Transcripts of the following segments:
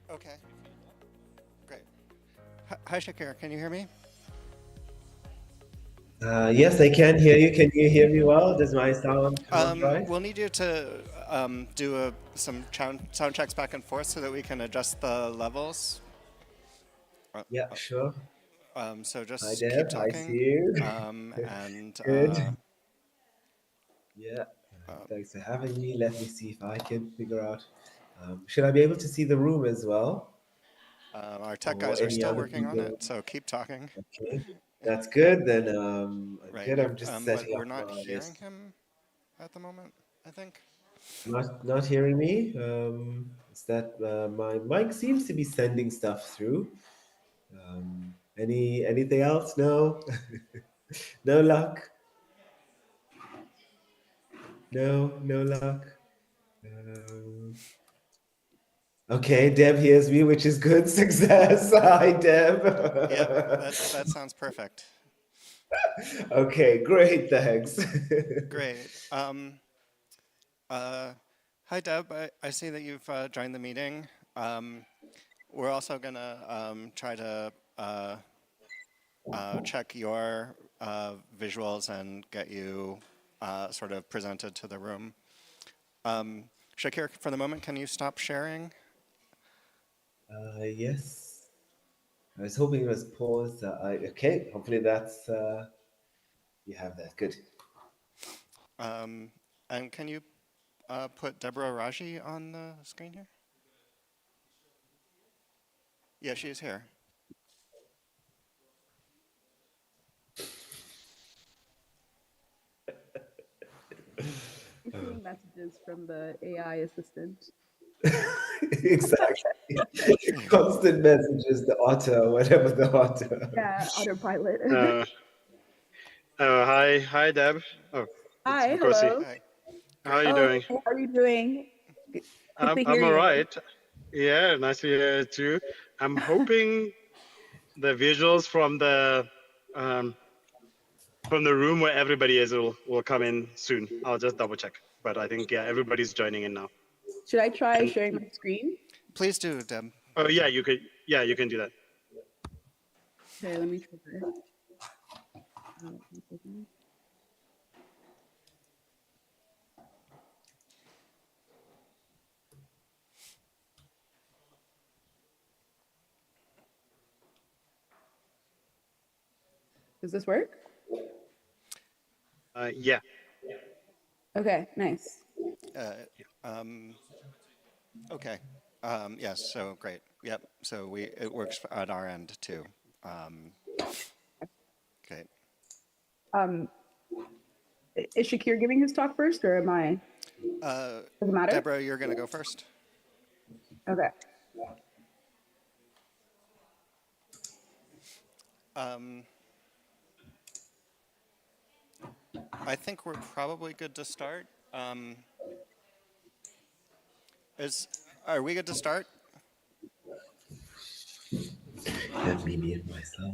Okay, great. Hi, Shakir. Can you hear me? Yes, I can hear you. Can you hear me well? Does my sound come out right? We'll need you to do some sound checks back and forth so that we can adjust the levels. Uh, Yeah, sure. so Hi, just keep Deb. I see talking. you. And Good. Yeah. Thanks for having me. Let me see if I can figure out. Should I be able to see the room as well, our tech or guys are any still other working on it, people? so keep talking. Okay, that's good. Then I'm Right, good. I'm just but setting we're up not my. hearing him at the moment, I think. Not hearing me. Is that my mic seems to be sending stuff through? Anything else? No. No luck. No luck. Um, okay, Deb hears me, which is good. Success. Hi, Yep, Deb. that sounds perfect. Okay, great. Thanks. Great. Uh, Hi, Deb. I see that you've joined the meeting. Um, we're also going to try to check your visuals and get you sort of presented to the room. Shakir, for the moment, can you stop sharing? Yes. I was hoping it was paused. Okay, hopefully that's you have that. Good. And can you put Deborah Raji on the screen here? Yeah, she's here. Receiving messages from the AI assistant. Exactly. Constant messages, the otter, whatever the otter. Yeah, autopilot. Uh, hi, Deb. Oh, it's Hi, Bukosi. hello. Hi. How are Great. you Oh, doing? how are you doing? Good to hear I'm all you. right. Yeah, nice to hear you too. I'm hoping the visuals um, from the room where everybody is will come in soon. I'll just double check. But I think everybody's joining in now. Should I try And sharing my screen? Please do, Deb. oh yeah, you could. Yeah, you can do that. Okay, let me try this. 1 second. Does this work? Yeah. Okay, nice. Uh, um, okay. Yes, so great. Yep, so it works at our end too. Um, okay. Um, is Shakir giving his talk first, or am I? Uh, Does it matter? Deborah, you're going to go first. Okay. Um, I think we're probably good to start. Is Are we good to start? Let me mute myself.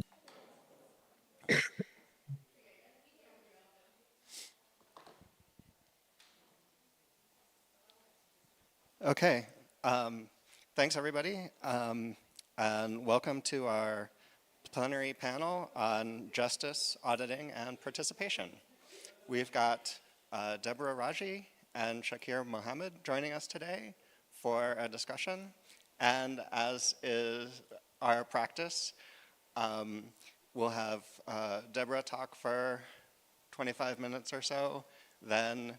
Okay. Thanks, everybody, and welcome to our plenary panel on justice, auditing, and participation. We've got Deborah Raji and Shakir Mohamed joining us today for a discussion. And as is our practice, we'll have Deborah talk for 25 minutes or so, then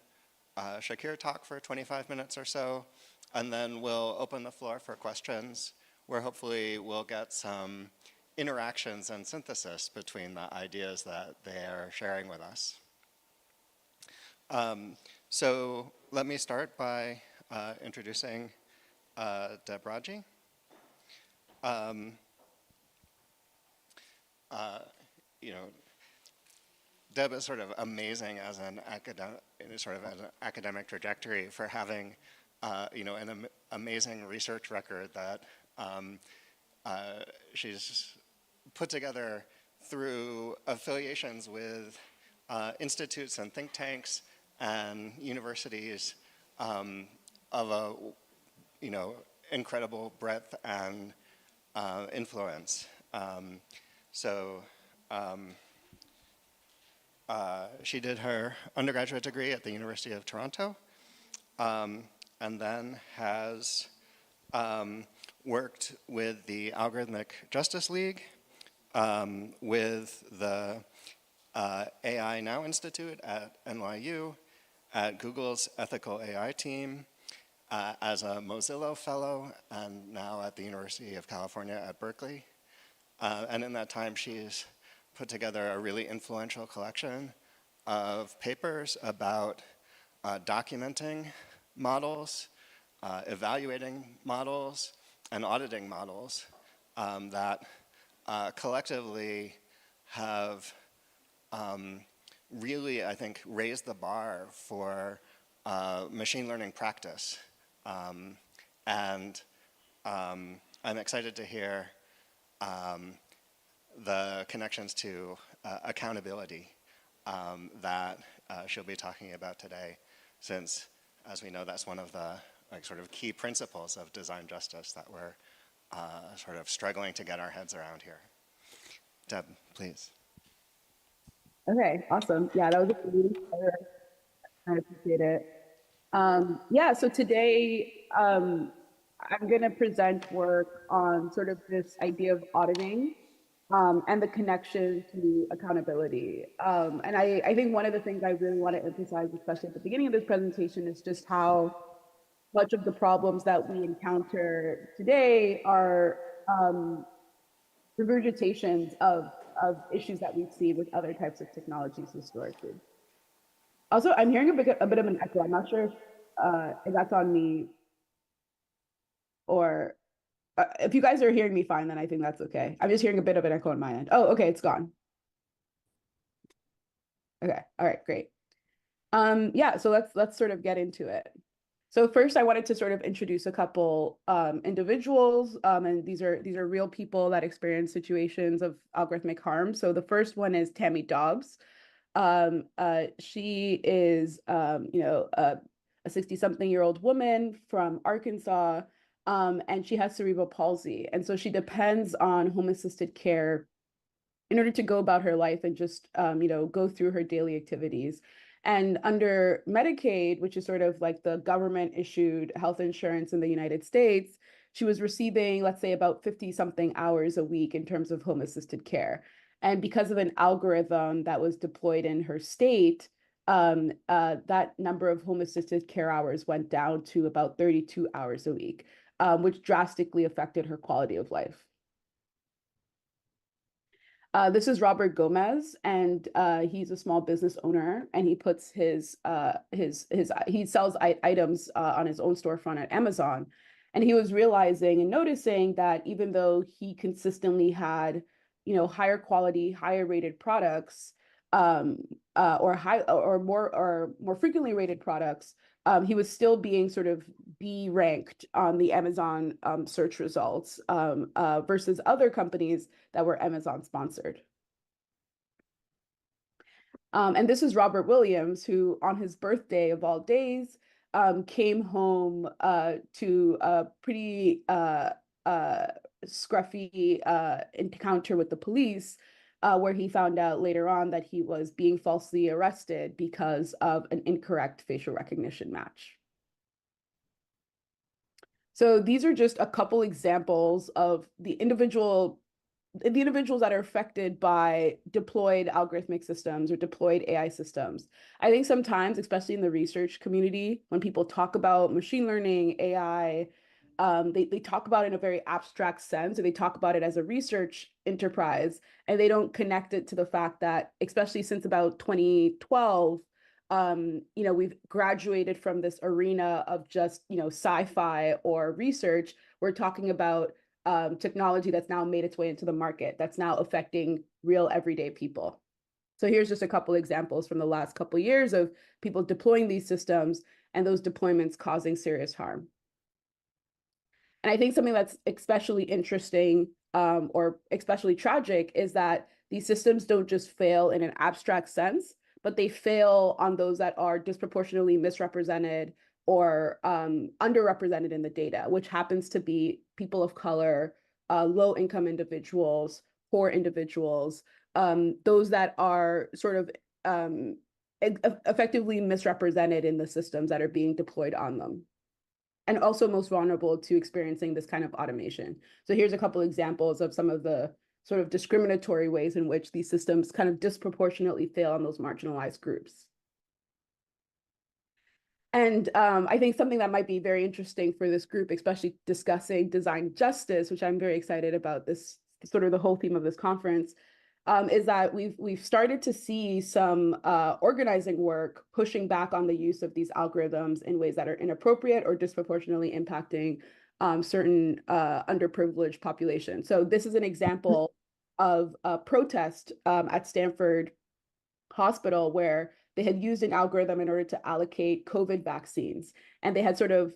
Shakir talk for 25 minutes or so, and then we'll open the floor for questions where hopefully we'll get some interactions and synthesis between the ideas that they're sharing with us. So let me start by introducing Deb Raji. You know, Deb is sort of amazing as an academic trajectory for having, an amazing research record that she's put together through affiliations with institutes and think tanks and universities of a, incredible breadth and influence. She did her undergraduate degree at the University of Toronto, and then has worked with the Algorithmic Justice League, with the AI Now Institute at NYU, at Google's Ethical AI team, as a Mozilla Fellow, and now at the University of California at Berkeley. And in that time, she's put together a really influential collection of papers about documenting models, evaluating models, and auditing models that collectively have really, I think, raised the bar for machine learning practice. And I'm excited to hear the connections to accountability that she'll be talking about today, since, as we know, that's one of the sort of key principles of design justice that we're sort of struggling to get our heads around here. Deb, please. Okay, awesome. Yeah, that was a really clear. I appreciate it. Yeah, so today I'm going to present work on sort of this idea of auditing and the connection to accountability. And I think one of the things I really want to emphasize, especially at the beginning of this presentation, is just how much of the problems that we encounter today are regurgitations of issues that we've seen with other types of technologies historically. Also, I'm hearing a bit of an echo. I'm not sure if that's on me, or if you guys are hearing me fine, then I think that's okay. I'm just hearing a bit of an echo on my end. Oh, okay, it's gone. Okay, all right, great. Yeah, so let's sort of get into it. So first, I wanted to sort of introduce a couple individuals, and these are real people that experience situations of algorithmic harm. So the first one is Tammy Dobbs. She is, a 60-something-year-old woman from Arkansas, and she has cerebral palsy. And so she depends on home-assisted care in order to go about her life and just, go through her daily activities. And under Medicaid, which is sort of like the government-issued health insurance in the United States, she was receiving, let's say, about 50-something hours a week in terms of home-assisted care. And because of an algorithm that was deployed in her state, that number of home-assisted care hours went down to about 32 hours a week, which drastically affected her quality of life. This is Robert Gomez, and he's a small business owner, and he puts he sells items on his own storefront at Amazon. And he was realizing and noticing that even though he consistently had, higher quality, higher rated products, or more frequently rated products, he was still being sort of B ranked on the Amazon search results versus other companies that were Amazon sponsored. And this is Robert Williams, who on his birthday of all days came home to a pretty scruffy encounter with the police, where he found out later on that he was being falsely arrested because of an incorrect facial recognition match. So these are just a couple examples of the individuals that are affected by deployed algorithmic systems or deployed AI systems. I think sometimes, especially in the research community, when people talk about machine learning, AI, they talk about it in a very abstract sense, or they talk about it as a research enterprise, and they don't connect it to the fact that, especially since about 2012, we've graduated from this arena of just, sci-fi or research. We're talking about technology that's now made its way into the market, that's now affecting real everyday people. So here's just a couple examples from the last couple of years of people deploying these systems and those deployments causing serious harm. And I think something that's especially interesting or especially tragic is that these systems don't just fail in an abstract sense, but they fail on those that are disproportionately misrepresented or underrepresented in the data, which happens to be people of color, low-income individuals, poor individuals, those that are sort of effectively misrepresented in the systems that are being deployed on them, and also most vulnerable to experiencing this kind of automation. So here's a couple examples of some of the sort of discriminatory ways in which these systems kind of disproportionately fail on those marginalized groups. And I think something that might be very interesting for this group, especially discussing design justice, which I'm very excited about, this sort of the whole theme of this conference, is that we've started to see some organizing work pushing back on the use of these algorithms in ways that are inappropriate or disproportionately impacting certain underprivileged populations. So this is an example of a protest at Stanford Hospital where they had used an algorithm in order to allocate COVID vaccines, and they had sort of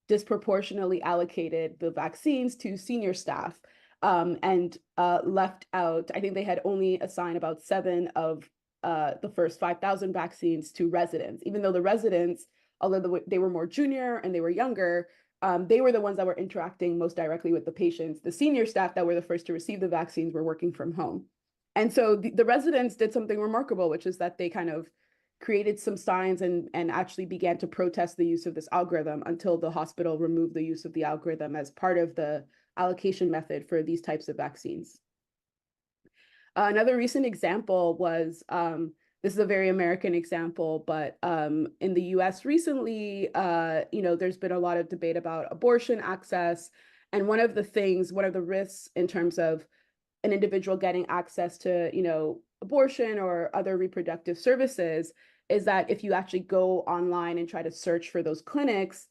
disproportionately allocated the vaccines to senior staff, and left out, I think they had only assigned about 7 of the first 5,000 vaccines to residents, even though the residents, although they were more junior and they were younger, they were the ones that were interacting most directly with the patients. The senior staff that were the first to receive the vaccines were working from home. And so the residents did something remarkable, which is that they kind of created some signs and actually began to protest the use of this algorithm until the hospital removed the use of the algorithm as part of the allocation method for these types of vaccines. Another recent example was, this is a very American example, but in the US recently, there's been a lot of debate about abortion access. And one of the risks in terms of an individual getting access to, abortion or other reproductive services is that if you actually go online and try to search for those clinics,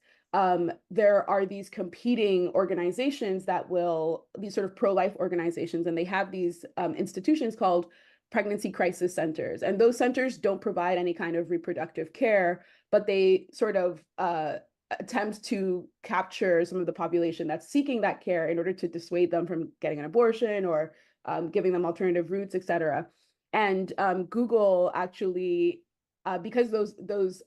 there are these competing organizations these sort of pro-life organizations, and they have these institutions called pregnancy crisis centers. And those centers don't provide any kind of reproductive care, but they sort of attempt to capture some of the population that's seeking that care in order to dissuade them from getting an abortion or giving them alternative routes, et cetera. And Google actually, because those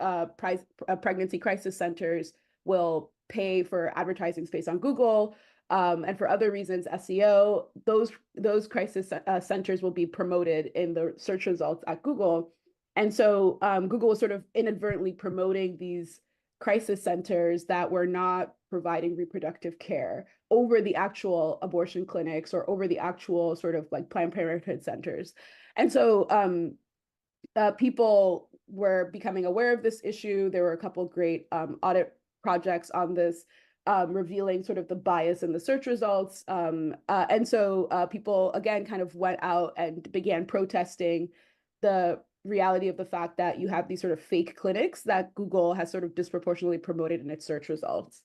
pregnancy crisis centers will pay for advertising space on Google, and for other reasons, SEO, those crisis centers will be promoted in the search results at Google. And so Google was sort of inadvertently promoting these crisis centers that were not providing reproductive care over the actual abortion clinics or over the actual sort of like Planned Parenthood centers. And so people were becoming aware of this issue. There were a couple of great audit projects on this, revealing sort of the bias in the search results. And so people, again, kind of went out and began protesting the reality of the fact that you have these sort of fake clinics that Google has sort of disproportionately promoted in its search results.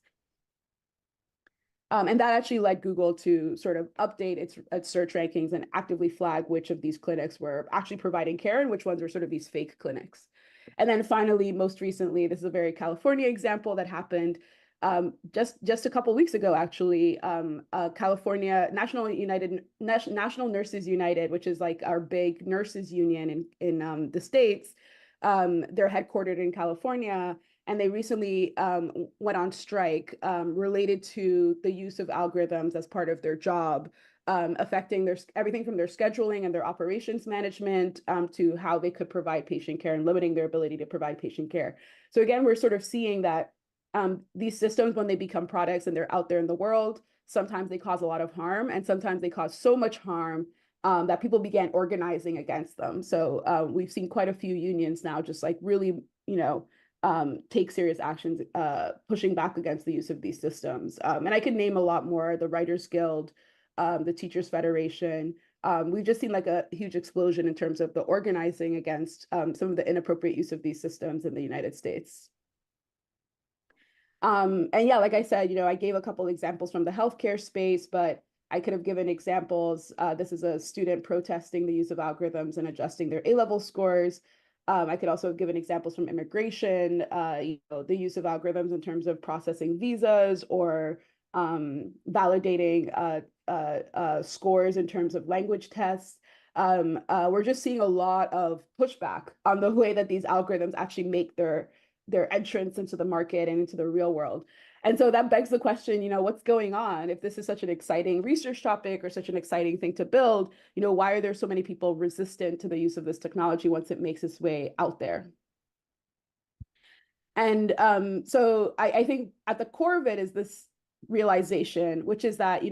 And that actually led Google to sort of update its search rankings and actively flag which of these clinics were actually providing care and which ones were sort of these fake clinics. And then finally, most recently, this is a very California example that happened just a couple of weeks ago, actually. California National Nurses United, which is like our big nurses union in the States, they're headquartered in California. And they recently went on strike related to the use of algorithms as part of their job, affecting everything from their scheduling and their operations management to how they could provide patient care and limiting their ability to provide patient care. So again, we're sort of seeing that these systems, when they become products and they're out there in the world, sometimes they cause a lot of harm, and sometimes they cause so much harm that people began organizing against them. So we've seen quite a few unions now just like really, take serious actions, pushing back against the use of these systems. And I could name a lot more: the Writers Guild, the Teachers Federation. We've just seen like a huge explosion in terms of the organizing against some of the inappropriate use of these systems in the United States. And yeah, like I said, I gave a couple examples from the healthcare space, but I could have given examples. This is a student protesting the use of algorithms and adjusting their A-level scores. I could also have given examples from immigration, the use of algorithms in terms of processing visas or validating scores in terms of language tests. We're just seeing a lot of pushback on the way that these algorithms actually make their their entrance into the market and into the real world. And so that begs the question, what's going on? If this is such an exciting research topic or such an exciting thing to build, why are there so many people resistant to the use of this technology once it makes its way out there? And so I think at the core of it is this realization, which is that,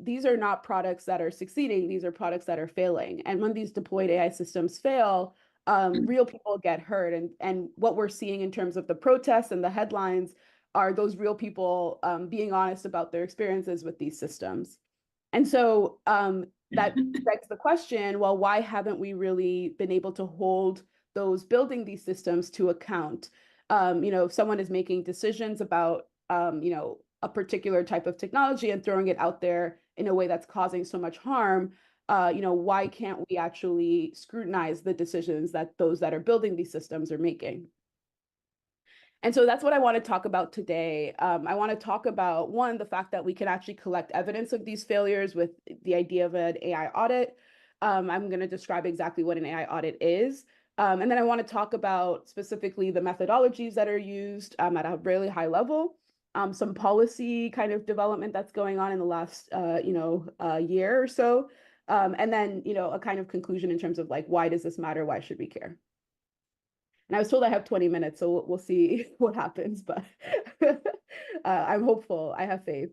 these are not products that are succeeding, these are products that are failing. And when these deployed AI systems fail, real people get hurt. And what we're seeing in terms of the protests and the headlines are those real people being honest about their experiences with these systems. And so that begs the question, well, why haven't we really been able to hold those building these systems to account? If someone is making decisions about, a particular type of technology and throwing it out there in a way that's causing so much harm, why can't we actually scrutinize the decisions that those that are building these systems are making? And so that's what I want to talk about today. I want to talk about, one, the fact that we can actually collect evidence of these failures with the idea of an AI audit. I'm going to describe exactly what an AI audit is. And then I want to talk about specifically the methodologies that are used at a really high level, some policy kind of development that's going on in the last, year or so. And then, a kind of conclusion in terms of like, why does this matter? Why should we care? And I was told I have 20 minutes, so we'll see what happens, but I'm hopeful, I have faith.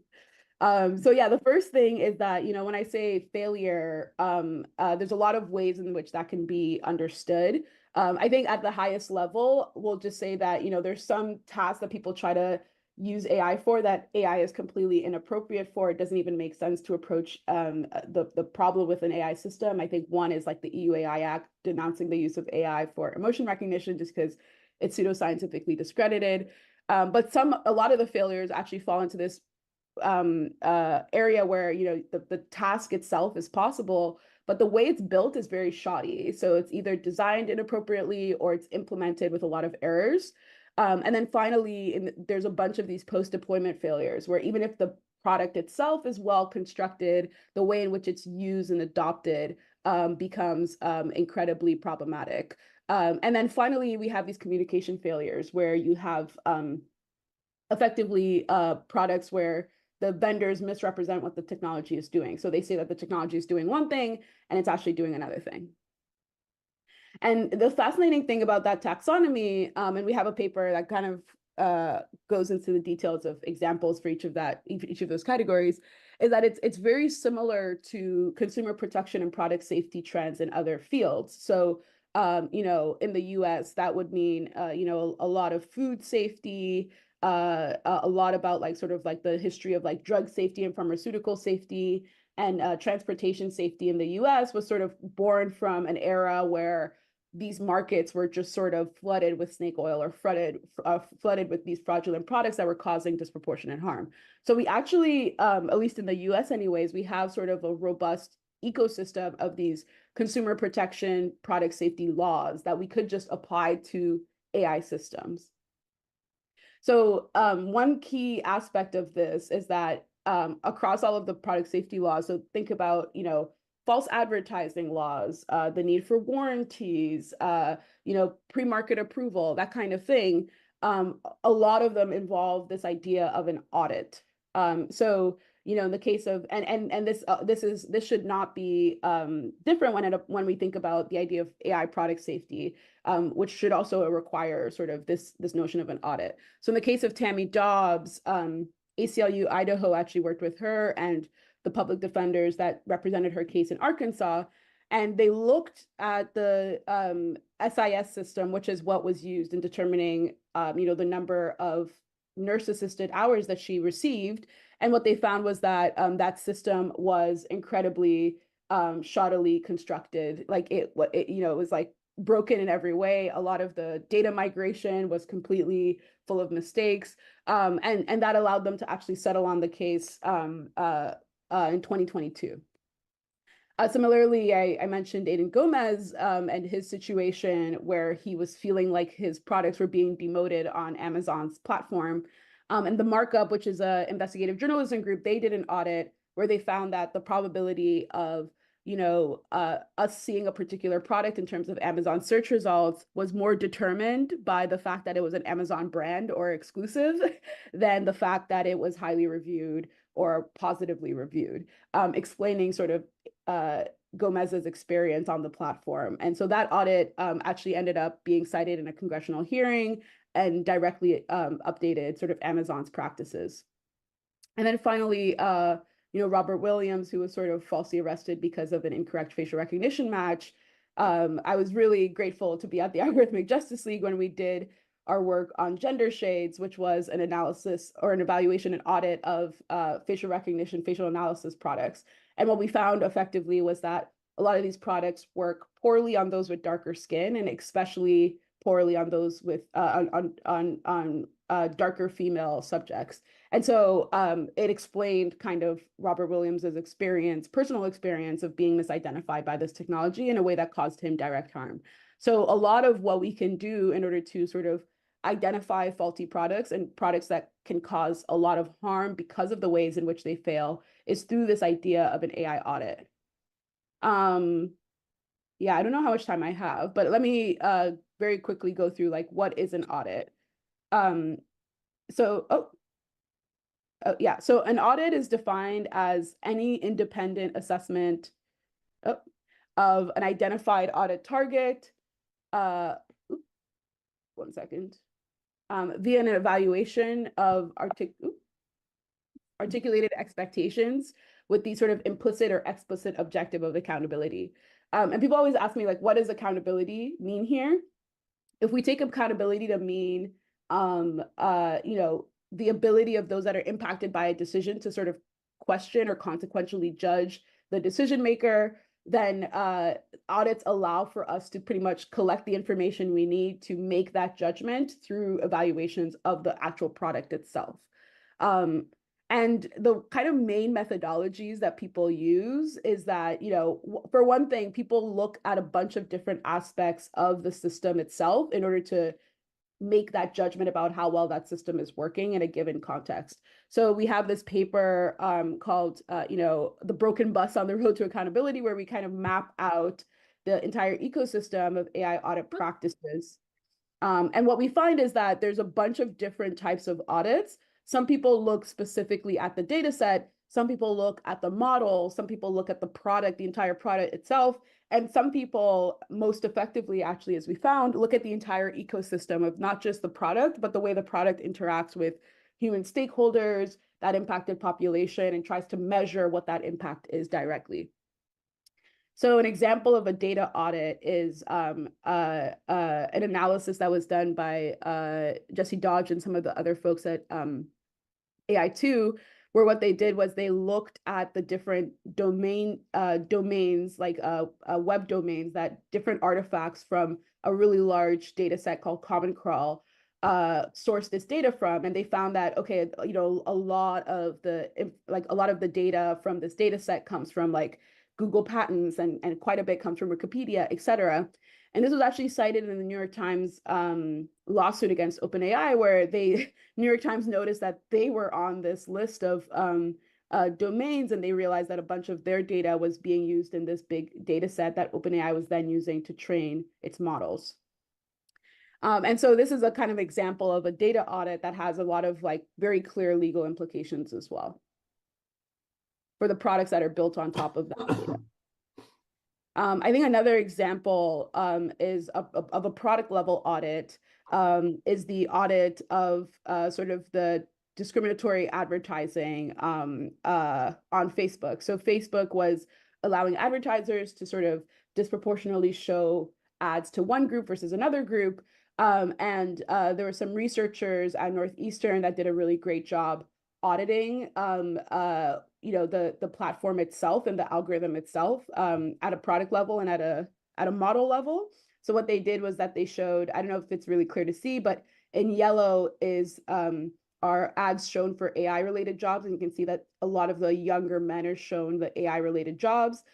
So yeah, the first thing is that, when I say failure, there's a lot of ways in which that can be understood. I think at the highest level, we'll just say that, there's some tasks that people try to use AI for that AI is completely inappropriate for. It doesn't even make sense to approach the problem with an AI system. I think one is like the EU-AI Act denouncing the use of AI for emotion recognition just because it's pseudoscientifically discredited. But a lot of the failures actually fall into this area where the task itself is possible, but the way it's built is very shoddy. So it's either designed inappropriately or it's implemented with a lot of errors. And then finally, there's a bunch of these post-deployment failures where even if the product itself is well constructed, the way in which it's used and adopted becomes incredibly problematic. And then finally, we have these communication failures where you have effectively products where the vendors misrepresent what the technology is doing. So they say that the technology is doing one thing and it's actually doing another thing. And the fascinating thing about that taxonomy, and we have a paper that kind of goes into the details of examples for each of those categories, is that it's very similar to consumer protection and product safety trends in other fields. So, in the US, that would mean, a lot of food safety, a lot about like sort of like the history of like drug safety and pharmaceutical safety, and transportation safety in the US was sort of born from an era where these markets were just sort of flooded with snake oil or flooded with these fraudulent products that were causing disproportionate harm. So we actually, at least in the US anyways, we have sort of a robust ecosystem of these consumer protection, product safety laws that we could just apply to AI systems. So one key aspect of this is that across all of the product safety laws, so think about, false advertising laws, the need for warranties, pre-market approval, that kind of thing. A lot of them involve this idea of an audit. So, in the case of, and this should not be different when we think about the idea of AI product safety, which should also require sort of this notion of an audit. So in the case of Tammy Dobbs, ACLU Idaho actually worked with her and the public defenders that represented her case in Arkansas, and they looked at the SIS system, which is what was used in determining, the number of nurse-assisted hours that she received. And what they found was that that system was incredibly shoddily constructed. Like it was like broken in every way. A lot of the data migration was completely full of mistakes, and that allowed them to actually settle on the case in 2022. Similarly, I mentioned Aiden Gomez and his situation where he was feeling like his products were being demoted on Amazon's platform. And the Markup, which is an investigative journalism group, they did an audit where they found that the probability of us seeing a particular product in terms of Amazon search results was more determined by the fact that it was an Amazon brand or exclusive than the fact that it was highly reviewed or positively reviewed, explaining sort of Gomez's experience on the platform. And so that audit actually ended up being cited in a congressional hearing and directly updated sort of Amazon's practices. And then finally, Robert Williams, who was sort of falsely arrested because of an incorrect facial recognition match. I was really grateful to be at the Algorithmic Justice League when we did our work on gender shades, which was an analysis or an evaluation and audit of facial recognition, facial analysis products. And what we found effectively was that a lot of these products work poorly on those with darker skin, and especially poorly on those with darker female subjects. And so it explained kind of Robert Williams's experience, personal experience of being misidentified by this technology in a way that caused him direct harm. So a lot of what we can do in order to sort of identify faulty products and products that can cause a lot of harm because of the ways in which they fail is through this idea of an AI audit. Yeah, I don't know how much time I have, but let me very quickly go through like what is an audit. So an audit is defined as any independent assessment of an identified audit target, via an evaluation of articulated expectations with the sort of implicit or explicit objective of accountability. And people always ask me, like, what does accountability mean here? If we take accountability to mean, the ability of those that are impacted by a decision to sort of question or consequentially judge the decision maker, then audits allow for us to pretty much collect the information we need to make that judgment through evaluations of the actual product itself. And the kind of main methodologies that people use is that, for one thing, people look at a bunch of different aspects of the system itself in order to make that judgment about how well that system is working in a given context. So we have this paper called, The Broken Bus on the Road to Accountability, where we kind of map out the entire ecosystem of AI audit practices. And what we find is that there's a bunch of different types of audits. Some people look specifically at the data set, some people look at the model, some people look at the product, the entire product itself, and some people most effectively, actually, as we found, look at the entire ecosystem of not just the product, but the way the product interacts with human stakeholders, that impacted population, and tries to measure what that impact is directly. So an example of a data audit is an analysis that was done by Jesse Dodge and some of the other folks at AI2, where what they did was they looked at the different domains, like web domains, that different artifacts from a really large data set called Common Crawl source this data from, and they found that, okay, a lot of the data from this data set comes from like Google patents, and quite a bit comes from Wikipedia, et cetera. And this was actually cited in the New York Times lawsuit against OpenAI, where New York Times noticed that they were on this list of domains, and they realized that a bunch of their data was being used in this big data set that OpenAI was then using to train its models. And so this is a kind of example of a data audit that has a lot of like very clear legal implications as well for the products that are built on top of that data. I think another example is of a product level audit is the audit of sort of the discriminatory advertising on Facebook. So Facebook was allowing advertisers to sort of disproportionately show ads to one group versus another group. And there were some researchers at Northeastern that did a really great job auditing the platform itself and the algorithm itself at a product level and at a model level. So what they did was that they showed, I don't know if it's really clear to see, but in yellow is are ads shown for AI related jobs, and you can see that a lot of the younger men are shown the AI related jobs.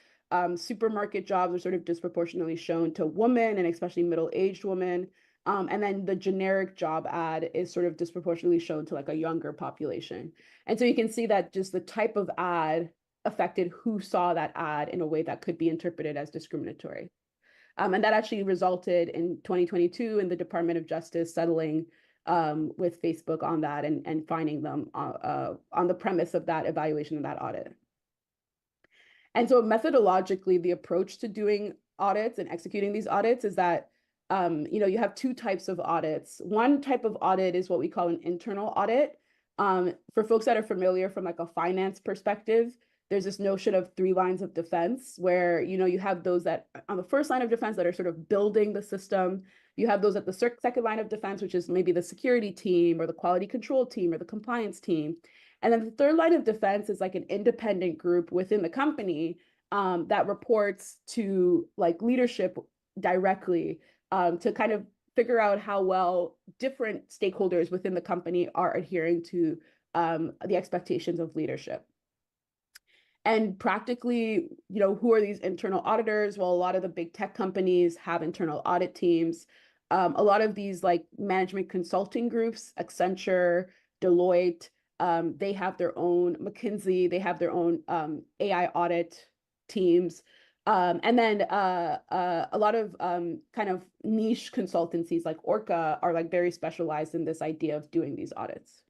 Supermarket jobs are sort of disproportionately shown to women, and especially middle-aged women. And then the generic job ad is sort of disproportionately shown to like a younger population. And so you can see that just the type of ad affected who saw that ad in a way that could be interpreted as discriminatory. And that actually resulted in 2022 in the Department of Justice settling with Facebook on that and fining them on the premise of that evaluation of that audit. And so methodologically, the approach to doing audits and executing these audits is that you have two types of audits. One type of audit is what we call an internal audit. For folks that are familiar from like a finance perspective, there's this notion of 3 lines of defense where you have those that on the first line of defense that are sort of building the system. You have those at the second line of defense, which is maybe the security team or the quality control team or the compliance team. And then the third line of defense is like an independent group within the company that reports to like leadership directly to kind of figure out how well different stakeholders within the company are adhering to the expectations of leadership. And practically, who are these internal auditors? Well, a lot of the big tech companies have internal audit teams. A lot of these like management consulting groups, Accenture, Deloitte, they have their own, McKinsey, they have their own AI audit teams. And then a lot of kind of niche consultancies like Orca are like very specialized in this idea of doing these audits.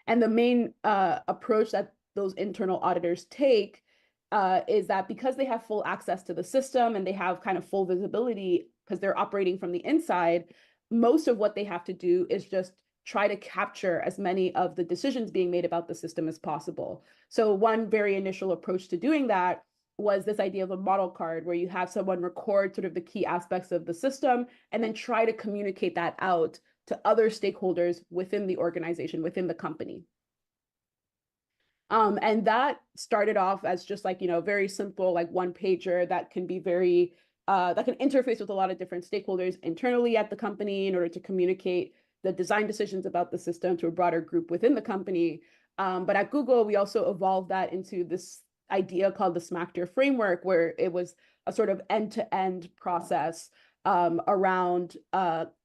And the main approach that those internal auditors take is that because they have full access to the system and they have kind of full visibility because they're operating from the inside, most of what they have to do is just try to capture as many of the decisions being made about the system as possible. So one very initial approach to doing that was this idea of a model card where you have someone record sort of the key aspects of the system and then try to communicate that out to other stakeholders within the organization, within the company. And that started off as just like, very simple, like one pager that can be very, that can interface with a lot of different stakeholders internally at the company in order to communicate the design decisions about the system to a broader group within the company. But at Google, we also evolved that into this idea called the SMACTR framework, where it was a sort of end-to-end process around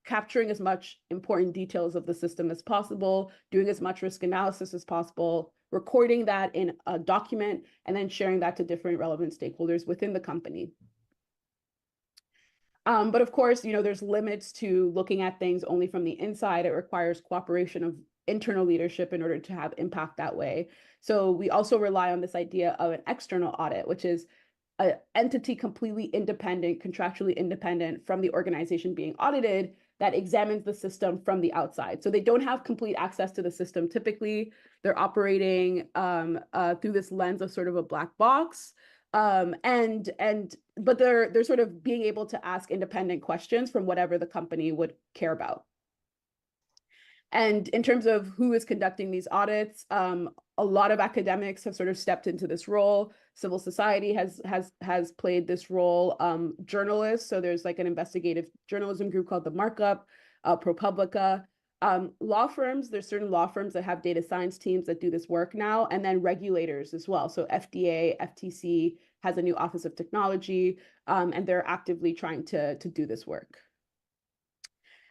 capturing as much important details of the system as possible, doing as much risk analysis as possible, recording that in a document, and then sharing that to different relevant stakeholders within the company. But of course, there's limits to looking at things only from the inside. It requires cooperation of internal leadership in order to have impact that way. So we also rely on this idea of an external audit, which is an entity completely independent, contractually independent from the organization being audited that examines the system from the outside. So they don't have complete access to the system. Typically, they're operating through this lens of sort of a black box. But they're sort of being able to ask independent questions from whatever the company would care about. And in terms of who is conducting these audits, a lot of academics have sort of stepped into this role. Civil society has played this role. Journalists, so there's like an investigative journalism group called the Markup, ProPublica. Law firms, there's certain law firms that have data science teams that do this work now, and then regulators as well. So FDA, FTC has a new Office of Technology, and they're actively trying to do this work.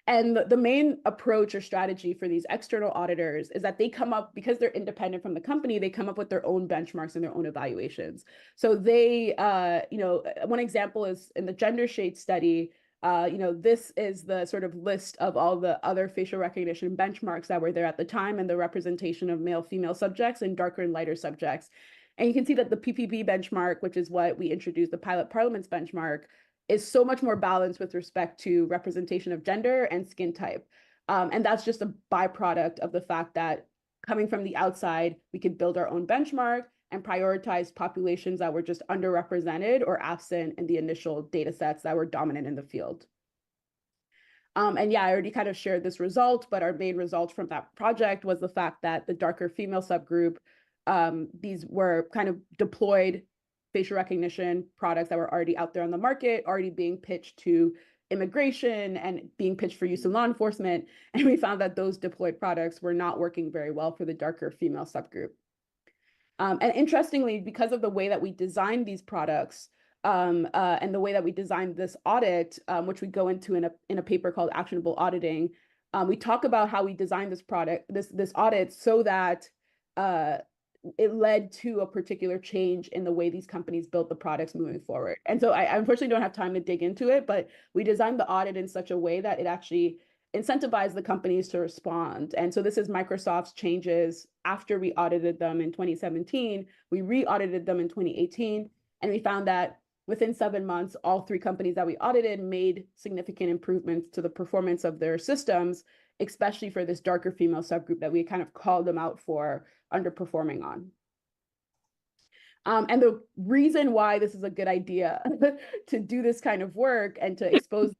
And the main approach or strategy for these external auditors is that they come up, because they're independent from the company, they come up with their own benchmarks and their own evaluations. So they, one example is in the gender shade study, this is the sort of list of all the other facial recognition benchmarks that were there at the time and the representation of male, female subjects and darker and lighter subjects. And you can see that the PPP benchmark, which is what we introduced, the pilot parliaments benchmark, is so much more balanced with respect to representation of gender and skin type. And that's just a byproduct of the fact that coming from the outside, we could build our own benchmark and prioritize populations that were just underrepresented or absent in the initial data sets that were dominant in the field. And yeah, I already kind of shared this result, but our main result from that project was the fact that the darker female subgroup, these were kind of deployed facial recognition products that were already out there on the market, already being pitched to immigration and being pitched for use in law enforcement. And we found that those deployed products were not working very well for the darker female subgroup. And interestingly, because of the way that we designed these products and the way that we designed this audit, which we go into in a paper called Actionable Auditing, we talk about how we designed this product, this audit, so that it led to a particular change in the way these companies built the products moving forward. And so I unfortunately don't have time to dig into it, but we designed the audit in such a way that it actually incentivized the companies to respond. And so this is Microsoft's changes after we audited them in 2017. We re-audited them in 2018, and we found that within 7 months, all 3 companies that we audited made significant improvements to the performance of their systems, especially for this darker female subgroup that we kind of called them out for underperforming on. And the reason why this is a good idea to do this kind of work and to expose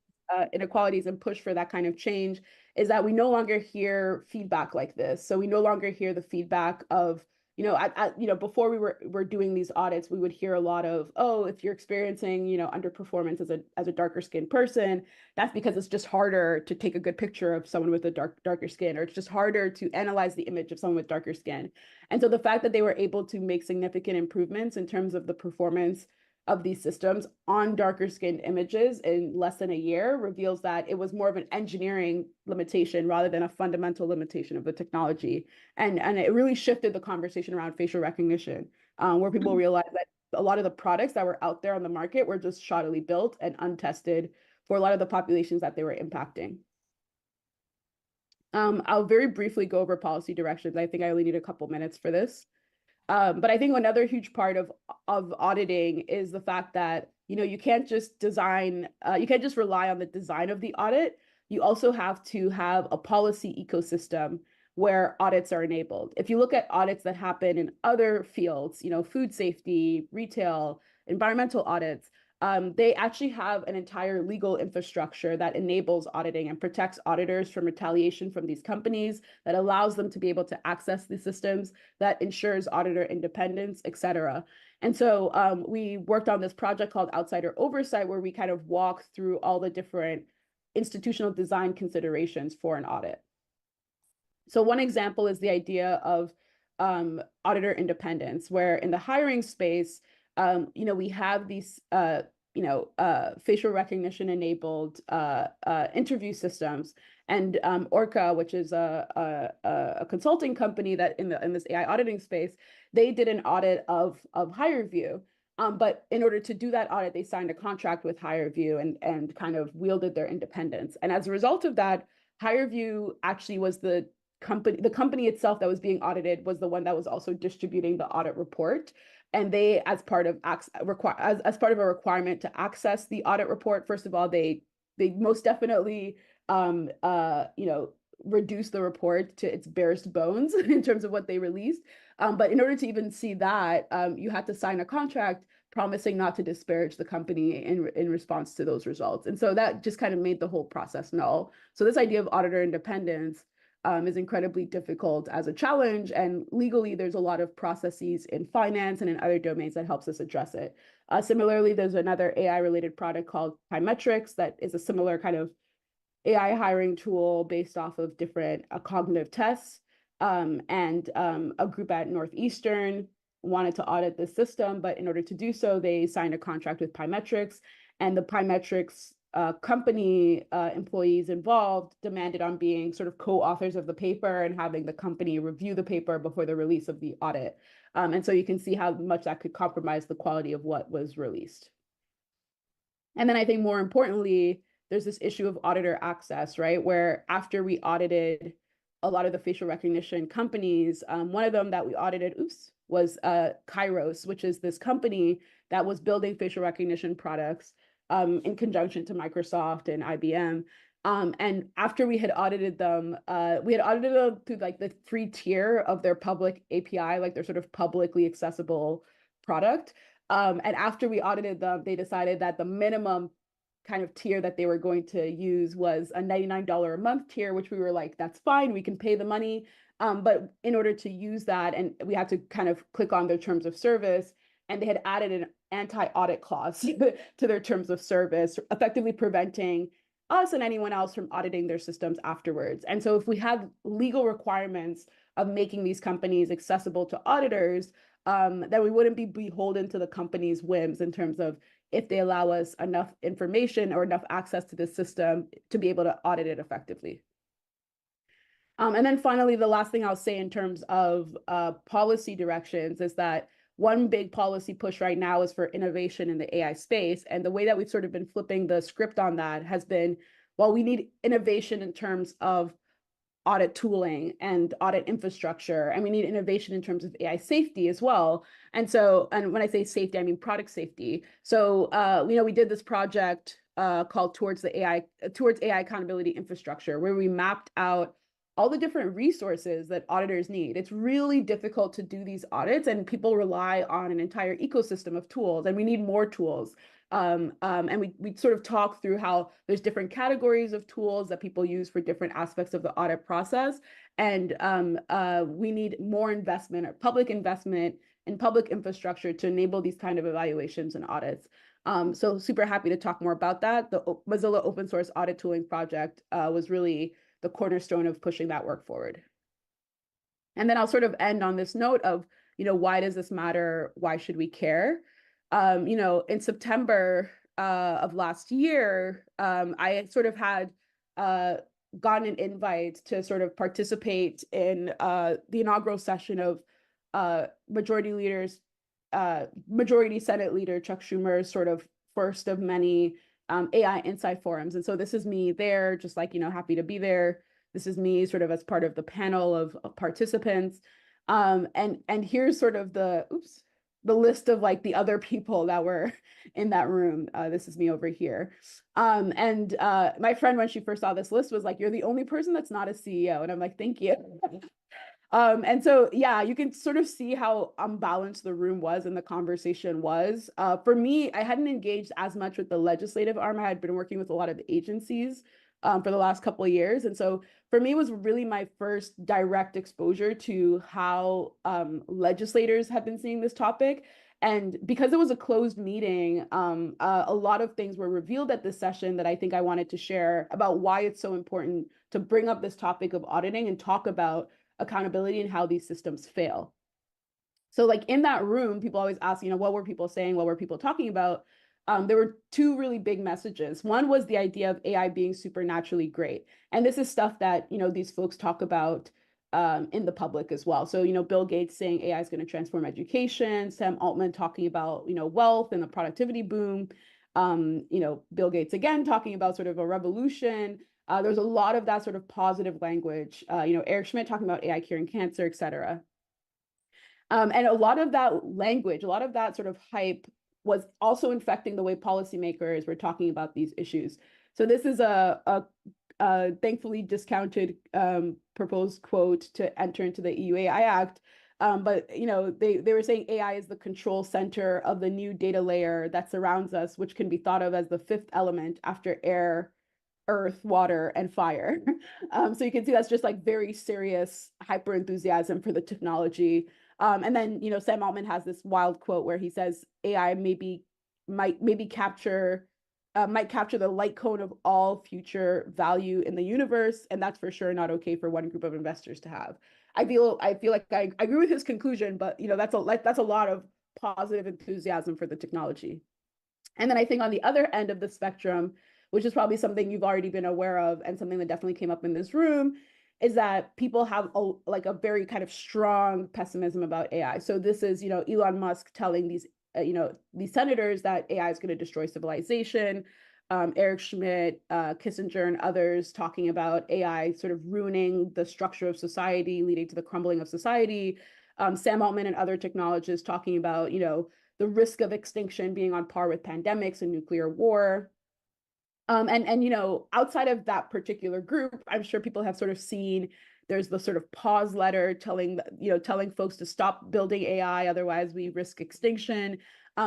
inequalities and push for that kind of change is that we no longer hear feedback like this. So we no longer hear the feedback of, before we were doing these audits, we would hear a lot of, oh, if you're experiencing, underperformance as a darker skinned person, that's because it's just harder to take a good picture of someone with a darker skin, or it's just harder to analyze the image of someone with darker skin. And so the fact that they were able to make significant improvements in terms of the performance of these systems on darker skinned images in less than a year reveals that it was more of an engineering limitation rather than a fundamental limitation of the technology. And it really shifted the conversation around facial recognition, where people realized that a lot of the products that were out there on the market were just shoddily built and untested for a lot of the populations that they were impacting. I'll very briefly go over policy directions. I think I only need a couple minutes for this. But I think another huge part of auditing is the fact that, you can't just rely on the design of the audit. You also have to have a policy ecosystem where audits are enabled. If you look at audits that happen in other fields, food safety, retail, environmental audits, they actually have an entire legal infrastructure that enables auditing and protects auditors from retaliation from these companies, that allows them to be able to access the systems, that ensures auditor independence, et cetera. And so we worked on this project called Outsider Oversight, where we kind of walk through all the different institutional design considerations for an audit. So one example is the idea of auditor independence, where in the hiring space, we have these, facial recognition enabled interview systems, and Orca, which is a consulting company that in this AI auditing space, they did an audit of HireVue. But in order to do that audit, they signed a contract with HireVue and kind of wielded their independence. And as a result of that, HireVue actually was the company itself that was being audited was the one that was also distributing the audit report. And they, as part of a requirement to access the audit report, first of all, they most definitely reduced the report to its barest bones in terms of what they released. But in order to even see that, you had to sign a contract promising not to disparage the company in response to those results. And so that just kind of made the whole process null. So this idea of auditor independence is incredibly difficult as a challenge, and legally there's a lot of processes in finance and in other domains that helps us address it. Similarly, there's another AI related product called Pymetrics that is a similar kind of AI hiring tool based off of different cognitive tests, and a group at Northeastern wanted to audit the system, but in order to do so, they signed a contract with Pymetrics, and the Pymetrics company employees involved demanded on being sort of co-authors of the paper and having the company review the paper before the release of the audit. And so you can see how much that could compromise the quality of what was released. And then I think more importantly, there's this issue of auditor access, right? Where after we audited a lot of the facial recognition companies, one of them that we audited, was Kairos, which is this company that was building facial recognition products in conjunction to Microsoft and IBM. And after we had audited them through like the free tier of their public API, like their sort of publicly accessible product. And after we audited them, they decided that the minimum kind of tier that they were going to use was a $99 a month tier, which we were like, that's fine, we can pay the money. But in order to use that, and we had to kind of click on their terms of service, and they had added an anti-audit clause to their terms of service, effectively preventing us and anyone else from auditing their systems afterwards. And so if we had legal requirements of making these companies accessible to auditors, then we wouldn't be beholden to the company's whims in terms of if they allow us enough information or enough access to the system to be able to audit it effectively. And then finally, the last thing I'll say in terms of policy directions is that one big policy push right now is for innovation in the AI space. And the way that we've sort of been flipping the script on that has been, well, we need innovation in terms of audit tooling and audit infrastructure, and we need innovation in terms of AI safety as well. And so, and when I say safety, I mean product safety. So, we did this project called Towards AI Accountability Infrastructure, where we mapped out all the different resources that auditors need. It's really difficult to do these audits, and people rely on an entire ecosystem of tools, and we need more tools. And we sort of talk through how there's different categories of tools that people use for different aspects of the audit process. And we need more investment or public investment in public infrastructure to enable these kind of evaluations and audits. So super happy to talk more about that. The Mozilla Open Source Audit Tooling Project was really the cornerstone of pushing that work forward. And then I'll sort of end on this note of, why does this matter? Why should we care? In September of last year, I sort of had gotten an invite to sort of participate in the inaugural session of Majority Senate Leader Chuck Schumer's sort of first of many AI Insight Forums. And so this is me there, just like, happy to be there. This is me sort of as part of the panel of participants. And here's sort of the list of like the other people that were in that room. This is me over here. And my friend, when she first saw this list, was like, "You're the only person that's not a CEO." And I'm like, "Thank you." And so, yeah, you can sort of see how unbalanced the room was and the conversation was. For me, I hadn't engaged as much with the legislative arm. I had been working with a lot of the agencies for the last couple of years. And so for me, it was really my first direct exposure to how legislators have been seeing this topic. And because it was a closed meeting, a lot of things were revealed at this session that I think I wanted to share about why it's so important to bring up this topic of auditing and talk about accountability and how these systems fail. So like in that room, people always ask, what were people saying? What were people talking about? There were two really big messages. One was the idea of AI being supernaturally great. And this is stuff that, these folks talk about in the public as well. So, Bill Gates saying AI is going to transform education, Sam Altman talking about, wealth and the productivity boom. Bill Gates again talking about sort of a revolution. There's a lot of that sort of positive language, Eric Schmidt talking about AI curing cancer, et cetera. And a lot of that language, a lot of that sort of hype was also infecting the way policymakers were talking about these issues. So this is a thankfully discounted proposed quote to enter into the EU-AI Act. But they were saying AI is the control center of the new data layer that surrounds us, which can be thought of as the fifth element after air, earth, water, and fire. So you can see that's just like very serious hyper enthusiasm for the technology. And then, Sam Altman has this wild quote where he says AI might capture the light cone of all future value in the universe, and that's for sure not okay for one group of investors to have. I feel like I agree with his conclusion, but that's a lot of positive enthusiasm for the technology. And then I think on the other end of the spectrum, which is probably something you've already been aware of and something that definitely came up in this room, is that people have a very kind of strong pessimism about AI. So this is, Elon Musk telling these senators that AI is going to destroy civilization. Eric Schmidt, Kissinger, and others talking about AI sort of ruining the structure of society, leading to the crumbling of society. Sam Altman and other technologists talking about, the risk of extinction being on par with pandemics and nuclear war. And outside of that particular group, I'm sure people have sort of seen there's the sort of pause letter telling folks to stop building AI, otherwise we risk extinction.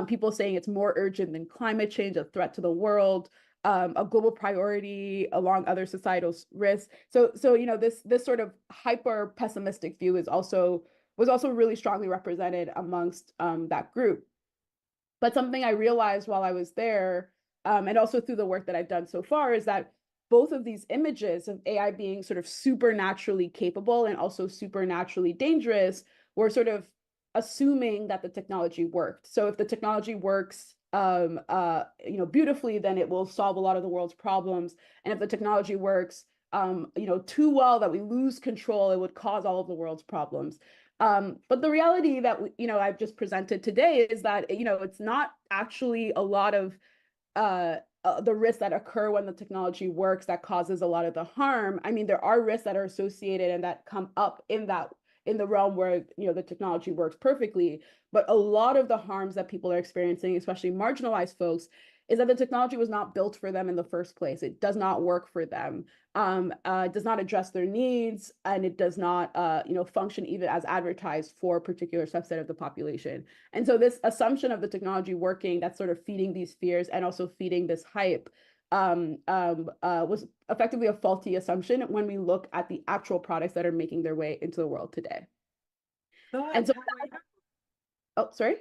People saying it's more urgent than climate change, a threat to the world, a global priority along other societal risks. So this sort of hyper pessimistic view was also really strongly represented amongst that group. But something I realized while I was there, and also through the work that I've done so far, is that both of these images of AI being sort of supernaturally capable and also supernaturally dangerous were sort of assuming that the technology worked. So if the technology works, beautifully, then it will solve a lot of the world's problems. And if the technology works too well that we lose control, it would cause all of the world's problems. But the reality that I've just presented today is that it's not actually a lot of the risks that occur when the technology works that causes a lot of the harm. I mean, there are risks that are associated and that come up in the realm where the technology works perfectly. But a lot of the harms that people are experiencing, especially marginalized folks, is that the technology was not built for them in the first place. It does not work for them. It does not address their needs, and it does not, function even as advertised for a particular subset of the population. And so this assumption of the technology working, that's sort of feeding these fears and also feeding this hype, was effectively a faulty assumption when we look at the actual products that are making their way into the world today. And so, oh, sorry.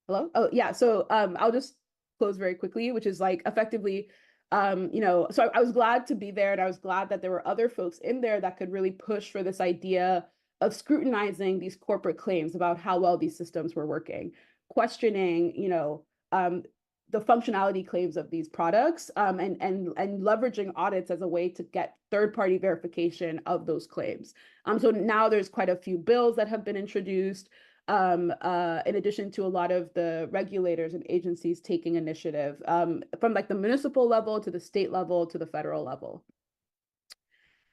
Hello? Oh, yeah. So I'll just close very quickly, which is like effectively, so I was glad to be there, and I was glad that there were other folks in there that could really push for this idea of scrutinizing these corporate claims about how well these systems were working, questioning, the functionality claims of these products, and leveraging audits as a way to get third-party verification of those claims. So now there's quite a few bills that have been introduced, in addition to a lot of the regulators and agencies taking initiative, from like the municipal level to the state level to the federal level.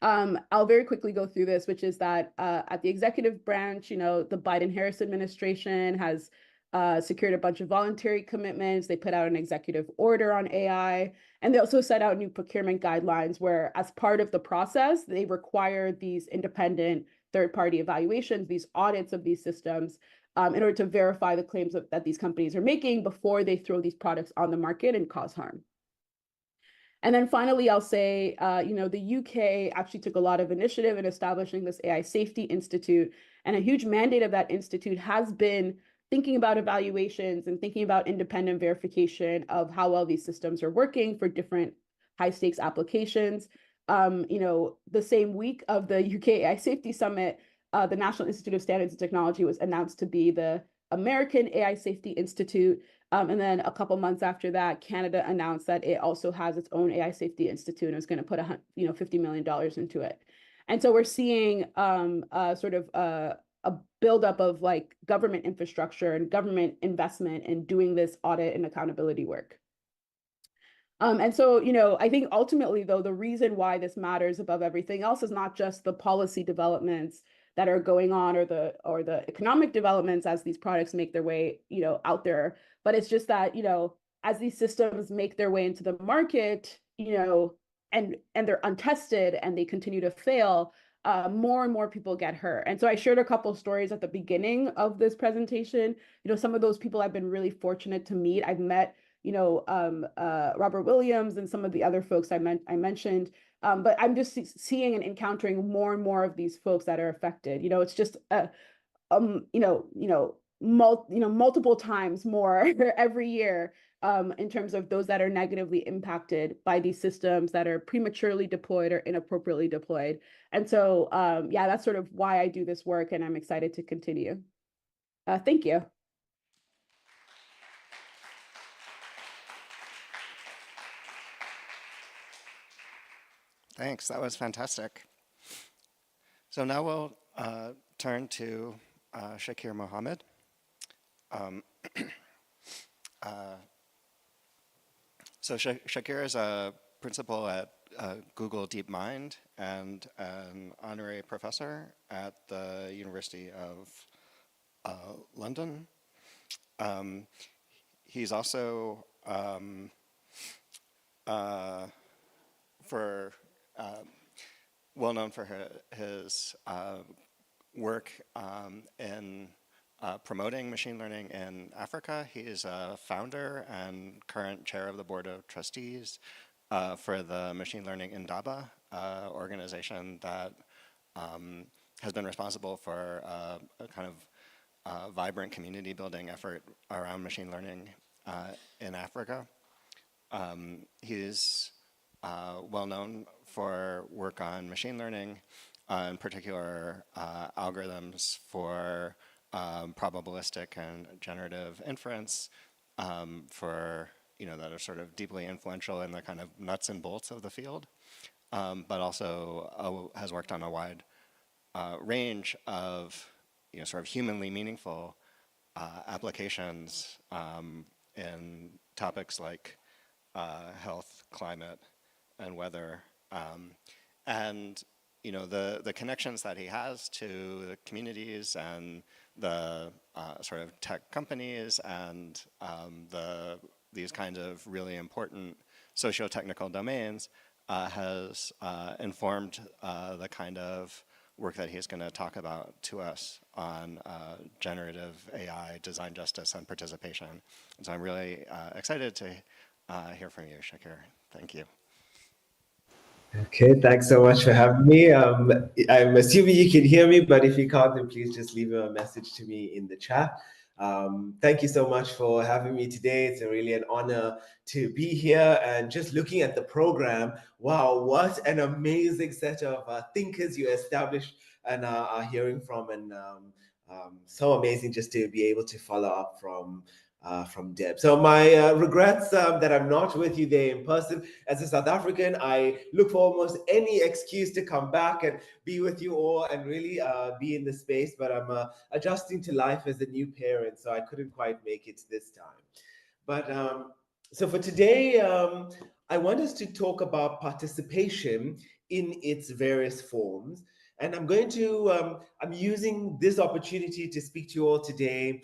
I'll very quickly go through this, which is that at the executive branch, the Biden-Harris administration has secured a bunch of voluntary commitments. They put out an executive order on AI, and they also set out new procurement guidelines where, as part of the process, they require these independent third-party evaluations, these audits of these systems, in order to verify the claims that these companies are making before they throw these products on the market and cause harm. And then finally, I'll say, the UK actually took a lot of initiative in establishing this AI Safety Institute, and a huge mandate of that institute has been thinking about evaluations and thinking about independent verification of how well these systems are working for different high-stakes applications. The same week of the UK AI Safety Summit, the National Institute of Standards and Technology was announced to be the American AI Safety Institute. And then a couple months after that, Canada announced that it also has its own AI Safety Institute and is going to put $50 million into it. And so we're seeing sort of a buildup of like government infrastructure and government investment in doing this audit and accountability work. And so, I think ultimately, though, the reason why this matters above everything else is not just the policy developments that are going on or the economic developments as these products make their way, out there, but it's just that, as these systems make their way into the market, and they're untested and they continue to fail, more and more people get hurt. And so I shared a couple of stories at the beginning of this presentation. Some of those people I've been really fortunate to meet. I've met Robert Williams and some of the other folks I mentioned, but I'm just seeing and encountering more and more of these folks that are affected. It's just multiple times more every year, in terms of those that are negatively impacted by these systems that are prematurely deployed or inappropriately deployed. And so, yeah, that's sort of why I do this work, and I'm excited to continue. Thank you. Thanks, that was fantastic. So now we'll turn to Shakir Mohamed. So Shakir is a principal at Google DeepMind and an honorary professor at the University of London. He's also well known for his work in promoting machine learning in Africa. He is a founder and current chair of the board of trustees for the Machine Learning Indaba organization that has been responsible for a kind of vibrant community building effort around machine learning in Africa. He's well known for work on machine learning, in particular algorithms for probabilistic and generative inference, for that are sort of deeply influential in the kind of nuts and bolts of the field, but also has worked on a wide range of sort of humanly meaningful applications in topics like health, climate, and weather, and the connections that he has to the communities and the sort of tech companies and these kinds of really important socio-technical domains has informed the kind of work that he's going to talk about to us on generative AI, design justice, and participation. And so I'm really excited to hear from you, Shakir. Thank you. Okay, thanks so much for having me. I'm assuming you can hear me, but if you can't, then please just leave a message to me in the chat. Thank you so much for having me today. It's really an honor to be here. And just looking at the program, wow, what an amazing set of thinkers you established and are hearing from. And so amazing just to be able to follow up from Deb. So my regrets that I'm not with you there in person. As a South African, I look for almost any excuse to come back and be with you all and really be in the space, but I'm adjusting to life as a new parent, so I couldn't quite make it this time. But so for today, I want us to talk about participation in its various forms. And I'm going to, I'm using this opportunity to speak to you all today,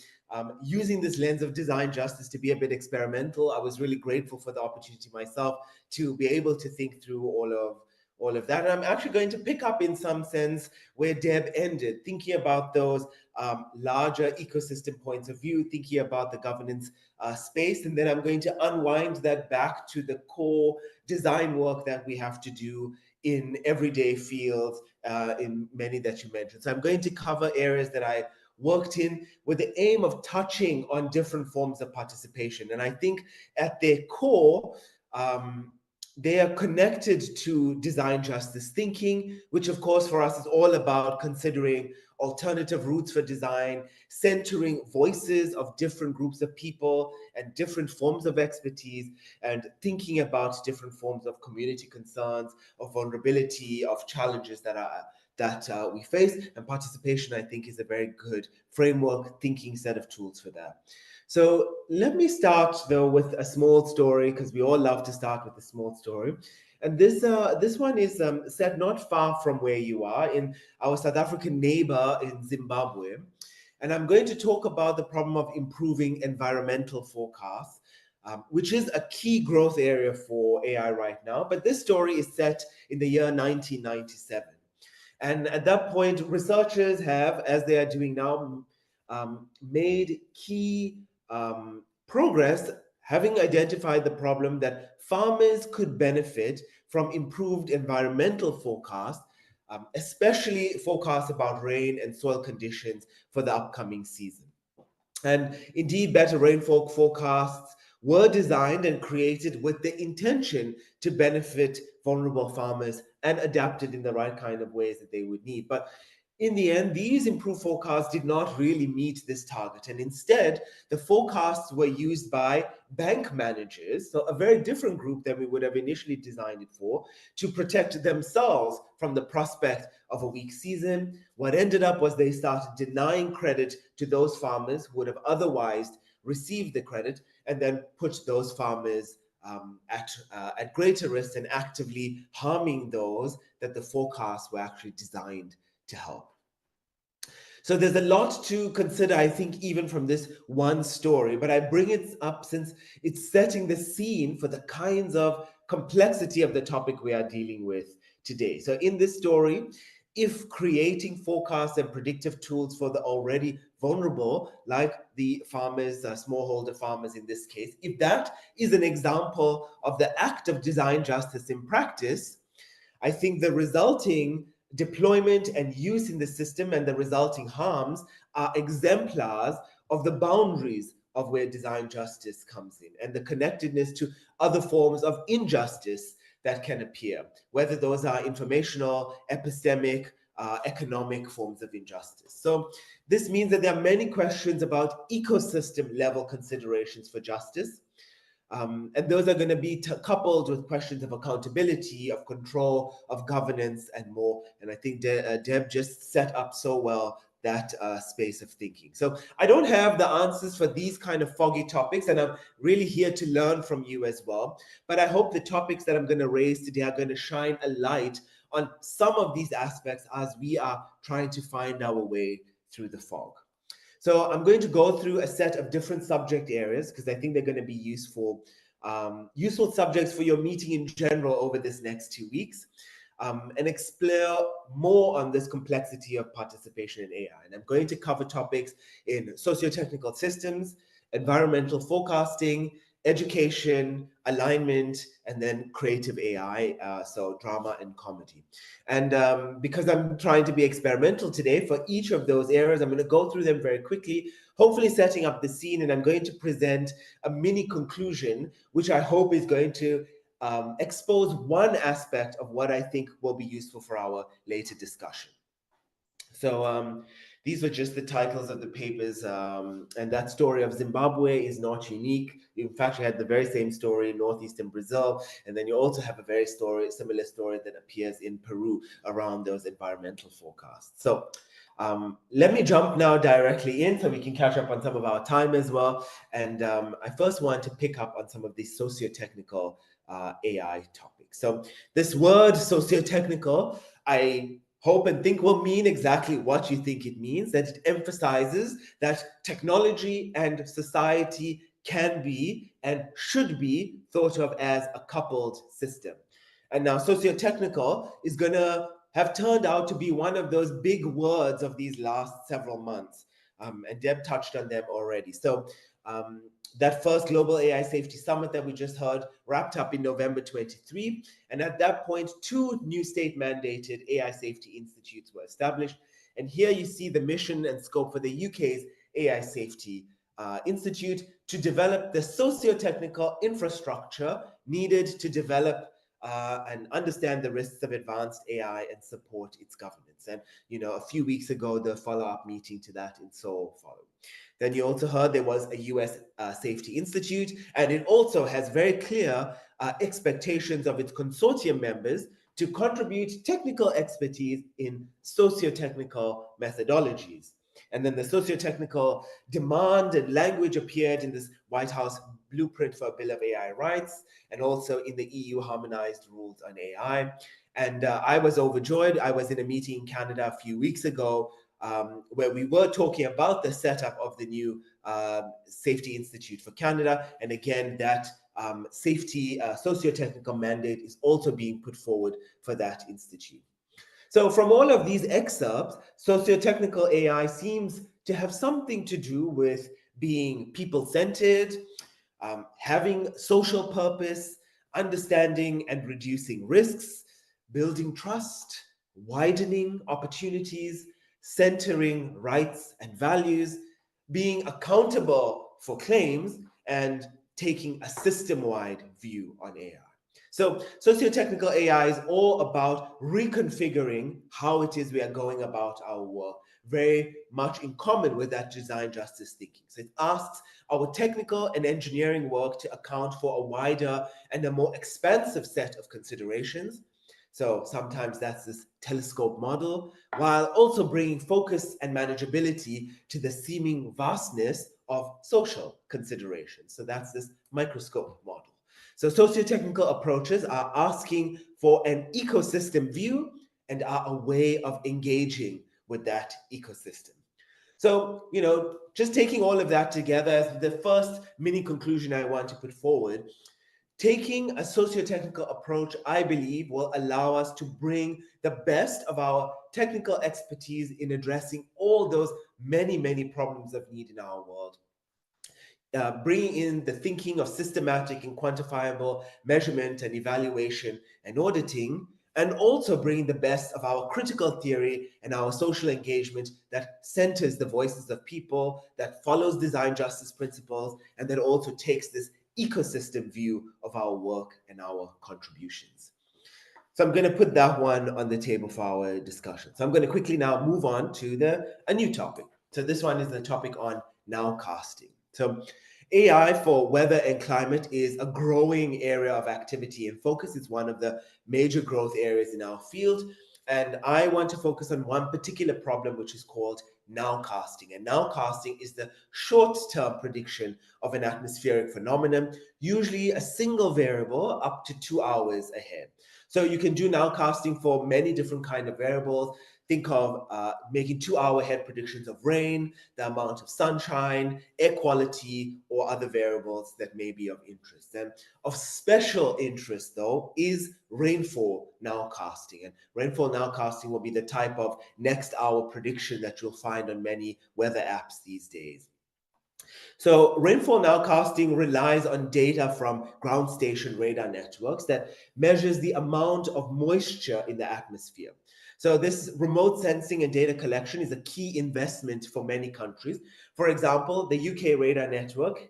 using this lens of design justice to be a bit experimental. I was really grateful for the opportunity myself to be able to think through all of that. And I'm actually going to pick up in some sense where Deb ended, thinking about those larger ecosystem points of view, thinking about the governance space. And then I'm going to unwind that back to the core design work that we have to do in everyday fields, in many that you mentioned. So I'm going to cover areas that I worked in with the aim of touching on different forms of participation. And I think at their core, they are connected to design justice thinking, which of course for us is all about considering alternative routes for design, centering voices of different groups of people and different forms of expertise, and thinking about different forms of community concerns, of vulnerability, of challenges that we face. And participation, I think, is a very good framework, thinking set of tools for that. So let me start though with a small story, because we all love to start with a small story. And this one is set not far from where you are, in our South African neighbor in Zimbabwe. And I'm going to talk about the problem of improving environmental forecasts, which is a key growth area for AI right now. But this story is set in the year 1997. And at that point, researchers have, as they are doing now, made key progress, having identified the problem that farmers could benefit from improved environmental forecasts, especially forecasts about rain and soil conditions for the upcoming season. And indeed, better rainfall forecasts were designed and created with the intention to benefit vulnerable farmers and adapted in the right kind of ways that they would need. But in the end, these improved forecasts did not really meet this target. And instead, the forecasts were used by bank managers, so a very different group than we would have initially designed it for, to protect themselves from the prospect of a weak season. What ended up was they started denying credit to those farmers who would have otherwise received the credit, and then put those farmers at greater risk and actively harming those that the forecasts were actually designed to help. So there's a lot to consider, I think, even from this one story, but I bring it up since it's setting the scene for the kinds of complexity of the topic we are dealing with today. So in this story, if creating forecasts and predictive tools for the already vulnerable, like the farmers, smallholder farmers in this case, if that is an example of the act of design justice in practice, I think the resulting deployment and use in the system and the resulting harms are exemplars of the boundaries of where design justice comes in and the connectedness to other forms of injustice that can appear, whether those are informational, epistemic, economic forms of injustice. So this means that there are many questions about ecosystem level considerations for justice. And those are going to be coupled with questions of accountability, of control, of governance, and more. And I think Deb just set up so well that space of thinking. So I don't have the answers for these kind of foggy topics, and I'm really here to learn from you as well. But I hope the topics that I'm going to raise today are going to shine a light on some of these aspects as we are trying to find our way through the fog. So I'm going to go through a set of different subject areas because I think they're going to be useful subjects for your meeting in general over this next 2 weeks, and explore more on this complexity of participation in AI. And I'm going to cover topics in socio-technical systems, environmental forecasting, education, alignment, and then creative AI, so drama and comedy. And because I'm trying to be experimental today for each of those areas, I'm going to go through them very quickly, hopefully setting up the scene, and I'm going to present a mini conclusion, which I hope is going to expose one aspect of what I think will be useful for our later discussion. So these were just the titles of the papers, and that story of Zimbabwe is not unique. In fact, you had the very same story in northeastern Brazil, and then you also have a very similar story that appears in Peru around those environmental forecasts. So let me jump now directly in so we can catch up on some of our time as well. And I first want to pick up on some of these socio-technical AI topics. So this word socio-technical, I hope and think will mean exactly what you think it means, that it emphasizes that technology and society can be and should be thought of as a coupled system. And now socio-technical is going to have turned out to be one of those big words of these last several months. And Deb touched on them already. So that first Global AI Safety Summit that we just heard wrapped up in November 23. And at that point, 2 new state-mandated AI safety institutes were established. And here you see the mission and scope for the UK's AI Safety Institute to develop the socio-technical infrastructure needed to develop and understand the risks of advanced AI and support its governance. And, you know, a few weeks ago, the follow-up meeting to that in Seoul followed. Then you also heard there was a US Safety Institute, and it also has very clear expectations of its consortium members to contribute technical expertise in socio-technical methodologies. And then the socio-technical demand and language appeared in this White House blueprint for a Bill of AI Rights, and also in the EU harmonized rules on AI. And I was overjoyed. I was in a meeting in Canada a few weeks ago where we were talking about the setup of the new Safety Institute for Canada. And again, that safety socio-technical mandate is also being put forward for that institute. So from all of these excerpts, socio-technical AI seems to have something to do with being people-centered, having social purpose, understanding and reducing risks, building trust, widening opportunities, centering rights and values, being accountable for claims, and taking a system-wide view on AI. So socio-technical AI is all about reconfiguring how it is we are going about our work, very much in common with that design justice thinking. So it asks our technical and engineering work to account for a wider and a more expansive set of considerations. So sometimes that's this telescope model, while also bringing focus and manageability to the seeming vastness of social considerations. So that's this microscope model. So socio-technical approaches are asking for an ecosystem view and are a way of engaging with that ecosystem. So, you know, just taking all of that together as the first mini conclusion I want to put forward, taking a socio-technical approach, I believe, will allow us to bring the best of our technical expertise in addressing all those many, many problems of need in our world. Bringing in the thinking of systematic and quantifiable measurement and evaluation and auditing, and also bringing the best of our critical theory and our social engagement that centers the voices of people, that follows design justice principles, and that also takes this ecosystem view of our work and our contributions. So I'm going to put that one on the table for our discussion. So I'm going to quickly now move on to a new topic. So this one is the topic on nowcasting. So AI for weather and climate is a growing area of activity, and focus is one of the major growth areas in our field. And I want to focus on one particular problem, which is called nowcasting. And nowcasting is the short-term prediction of an atmospheric phenomenon, usually a single variable up to 2 hours ahead. So you can do nowcasting for many different kind of variables. Think of making 2 hour ahead predictions of rain, the amount of sunshine, air quality, or other variables that may be of interest. And of special interest, though, is rainfall nowcasting. And rainfall nowcasting will be the type of next hour prediction that you'll find on many weather apps these days. So rainfall nowcasting relies on data from ground station radar networks that measures the amount of moisture in the atmosphere. So this remote sensing and data collection is a key investment for many countries. For example, the UK radar network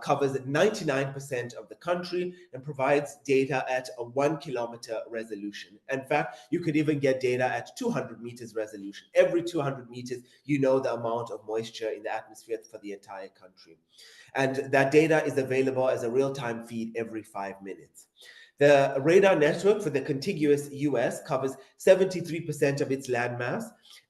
covers 99% of the country and provides data at a 1 kilometer resolution. In fact, you could even get data at 200 meters resolution. Every 200 meters, you know the amount of moisture in the atmosphere for the entire country. And that data is available as a real-time feed every 5 minutes. The radar network for the contiguous US covers 73% of its landmass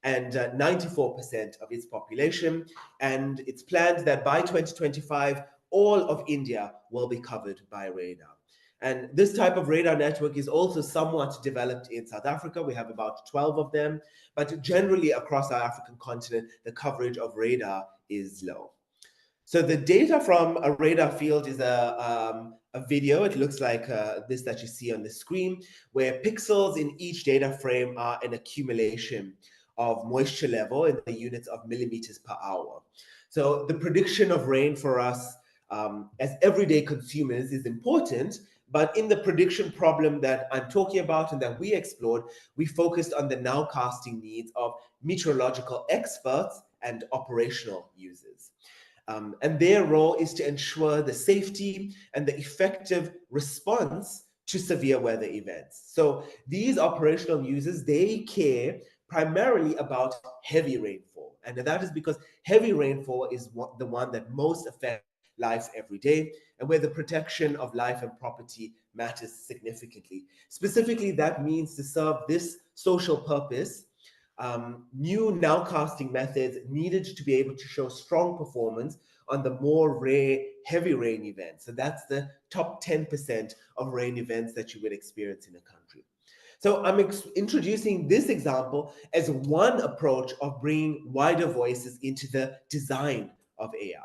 and 94% of its population. And it's planned that by 2025, all of India will be covered by radar. And this type of radar network is also somewhat developed in South Africa. We have about 12 of them, but generally across our African continent, the coverage of radar is low. So the data from a radar field is a video. It looks like this that you see on the screen, where pixels in each data frame are an accumulation of moisture level in the units of millimeters per hour. So the prediction of rain for us as everyday consumers is important, but in the prediction problem that I'm talking about and that we explored, we focused on the nowcasting needs of meteorological experts and operational users. And their role is to ensure the safety and the effective response to severe weather events. So these operational users, they care primarily about heavy rainfall. And that is because heavy rainfall is the one that most affects life every day, and where the protection of life and property matters significantly. Specifically, that means to serve this social purpose, new nowcasting methods needed to be able to show strong performance on the more rare heavy rain events. So that's the top 10% of rain events that you would experience in a country. So I'm introducing this example as one approach of bringing wider voices into the design of AI.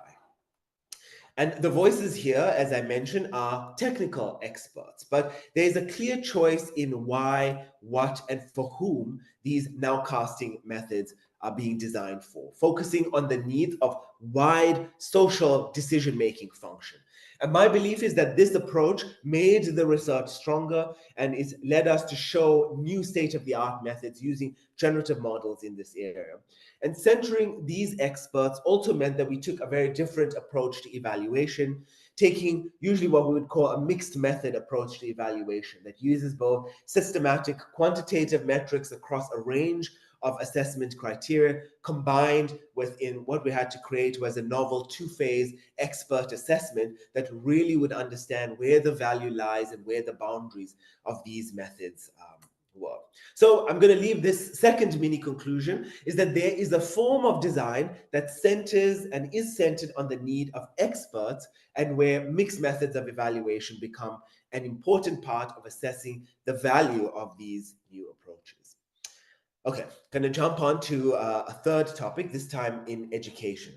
And the voices here, as I mentioned, are technical experts, but there's a clear choice in why, what, and for whom these nowcasting methods are being designed for, focusing on the needs of wide social decision-making function. And my belief is that this approach made the research stronger and it's led us to show new state-of-the-art methods using generative models in this area. And centering these experts also meant that we took a very different approach to evaluation, taking usually what we would call a mixed method approach to evaluation that uses both systematic quantitative metrics across a range of assessment criteria combined within what we had to create was a novel two-phase expert assessment that really would understand where the value lies and where the boundaries of these methods were. So I'm going to leave this second mini conclusion is that there is a form of design that centers and is centered on the need of experts and where mixed methods of evaluation become an important part of assessing the value of these new approaches. Okay, going to jump on to a third topic, this time in education.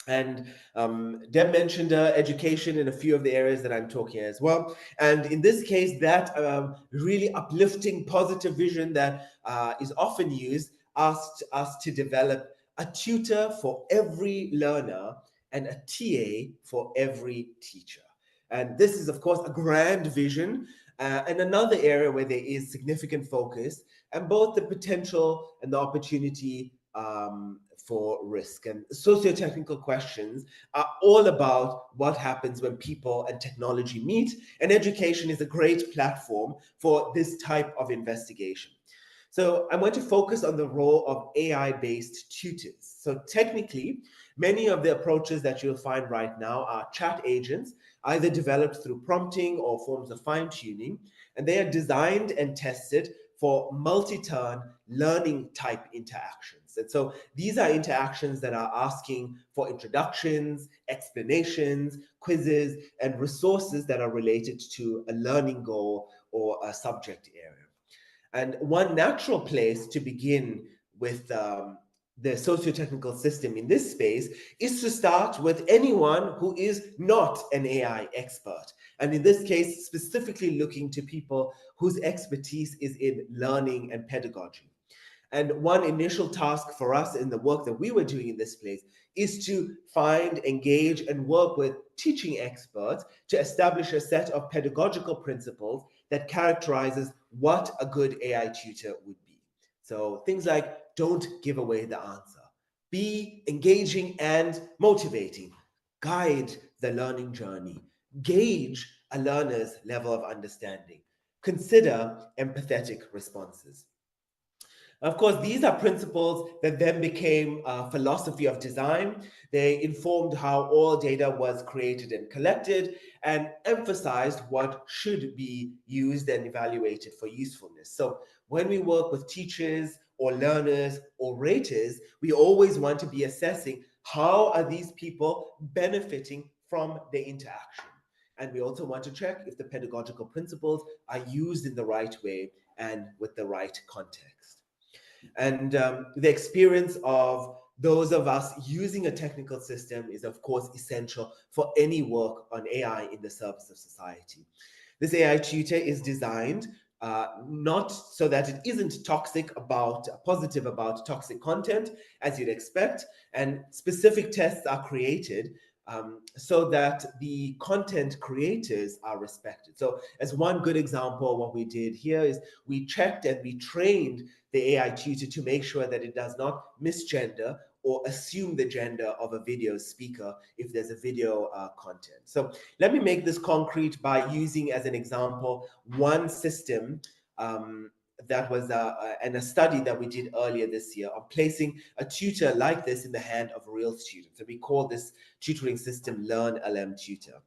And Deb mentioned education in a few of the areas that I'm talking as well. And in this case, that really uplifting positive vision that is often used asked us to develop a tutor for every learner and a TA for every teacher. And this is, of course, a grand vision and another area where there is significant focus and both the potential and the opportunity for risk. And socio-technical questions are all about what happens when people and technology meet, and education is a great platform for this type of investigation. So I want to focus on the role of AI-based tutors. So technically, many of the approaches that you'll find right now are chat agents, either developed through prompting or forms of fine-tuning, and they are designed and tested for multi-turn learning type interactions. And so these are interactions that are asking for introductions, explanations, quizzes, and resources that are related to a learning goal or a subject area. And one natural place to begin with the socio-technical system in this space is to start with anyone who is not an AI expert. And in this case, specifically looking to people whose expertise is in learning and pedagogy. And one initial task for us in the work that we were doing in this place is to find, engage, and work with teaching experts to establish a set of pedagogical principles that characterizes what a good AI tutor would be. So things like don't give away the answer, be engaging and motivating, guide the learning journey, gauge a learner's level of understanding, consider empathetic responses. Of course, these are principles that then became a philosophy of design. They informed how all data was created and collected and emphasized what should be used and evaluated for usefulness. So when we work with teachers or learners or raters, we always want to be assessing how are these people benefiting from the interaction. And we also want to check if the pedagogical principles are used in the right way and with the right context. And the experience of those of us using a technical system is, of course, essential for any work on AI in the service of society. This AI tutor is designed not so that it isn't positive about toxic content, as you'd expect, and specific tests are created so that the content creators are respected. So as one good example, what we did here is we checked and we trained the AI tutor to make sure that it does not misgender or assume the gender of a video speaker if there's a video content. So let me make this concrete by using as an example one system that was in a study that we did earlier this year of placing a tutor like this in the hand of a real student. So we call this tutoring system Learn LM Tutor.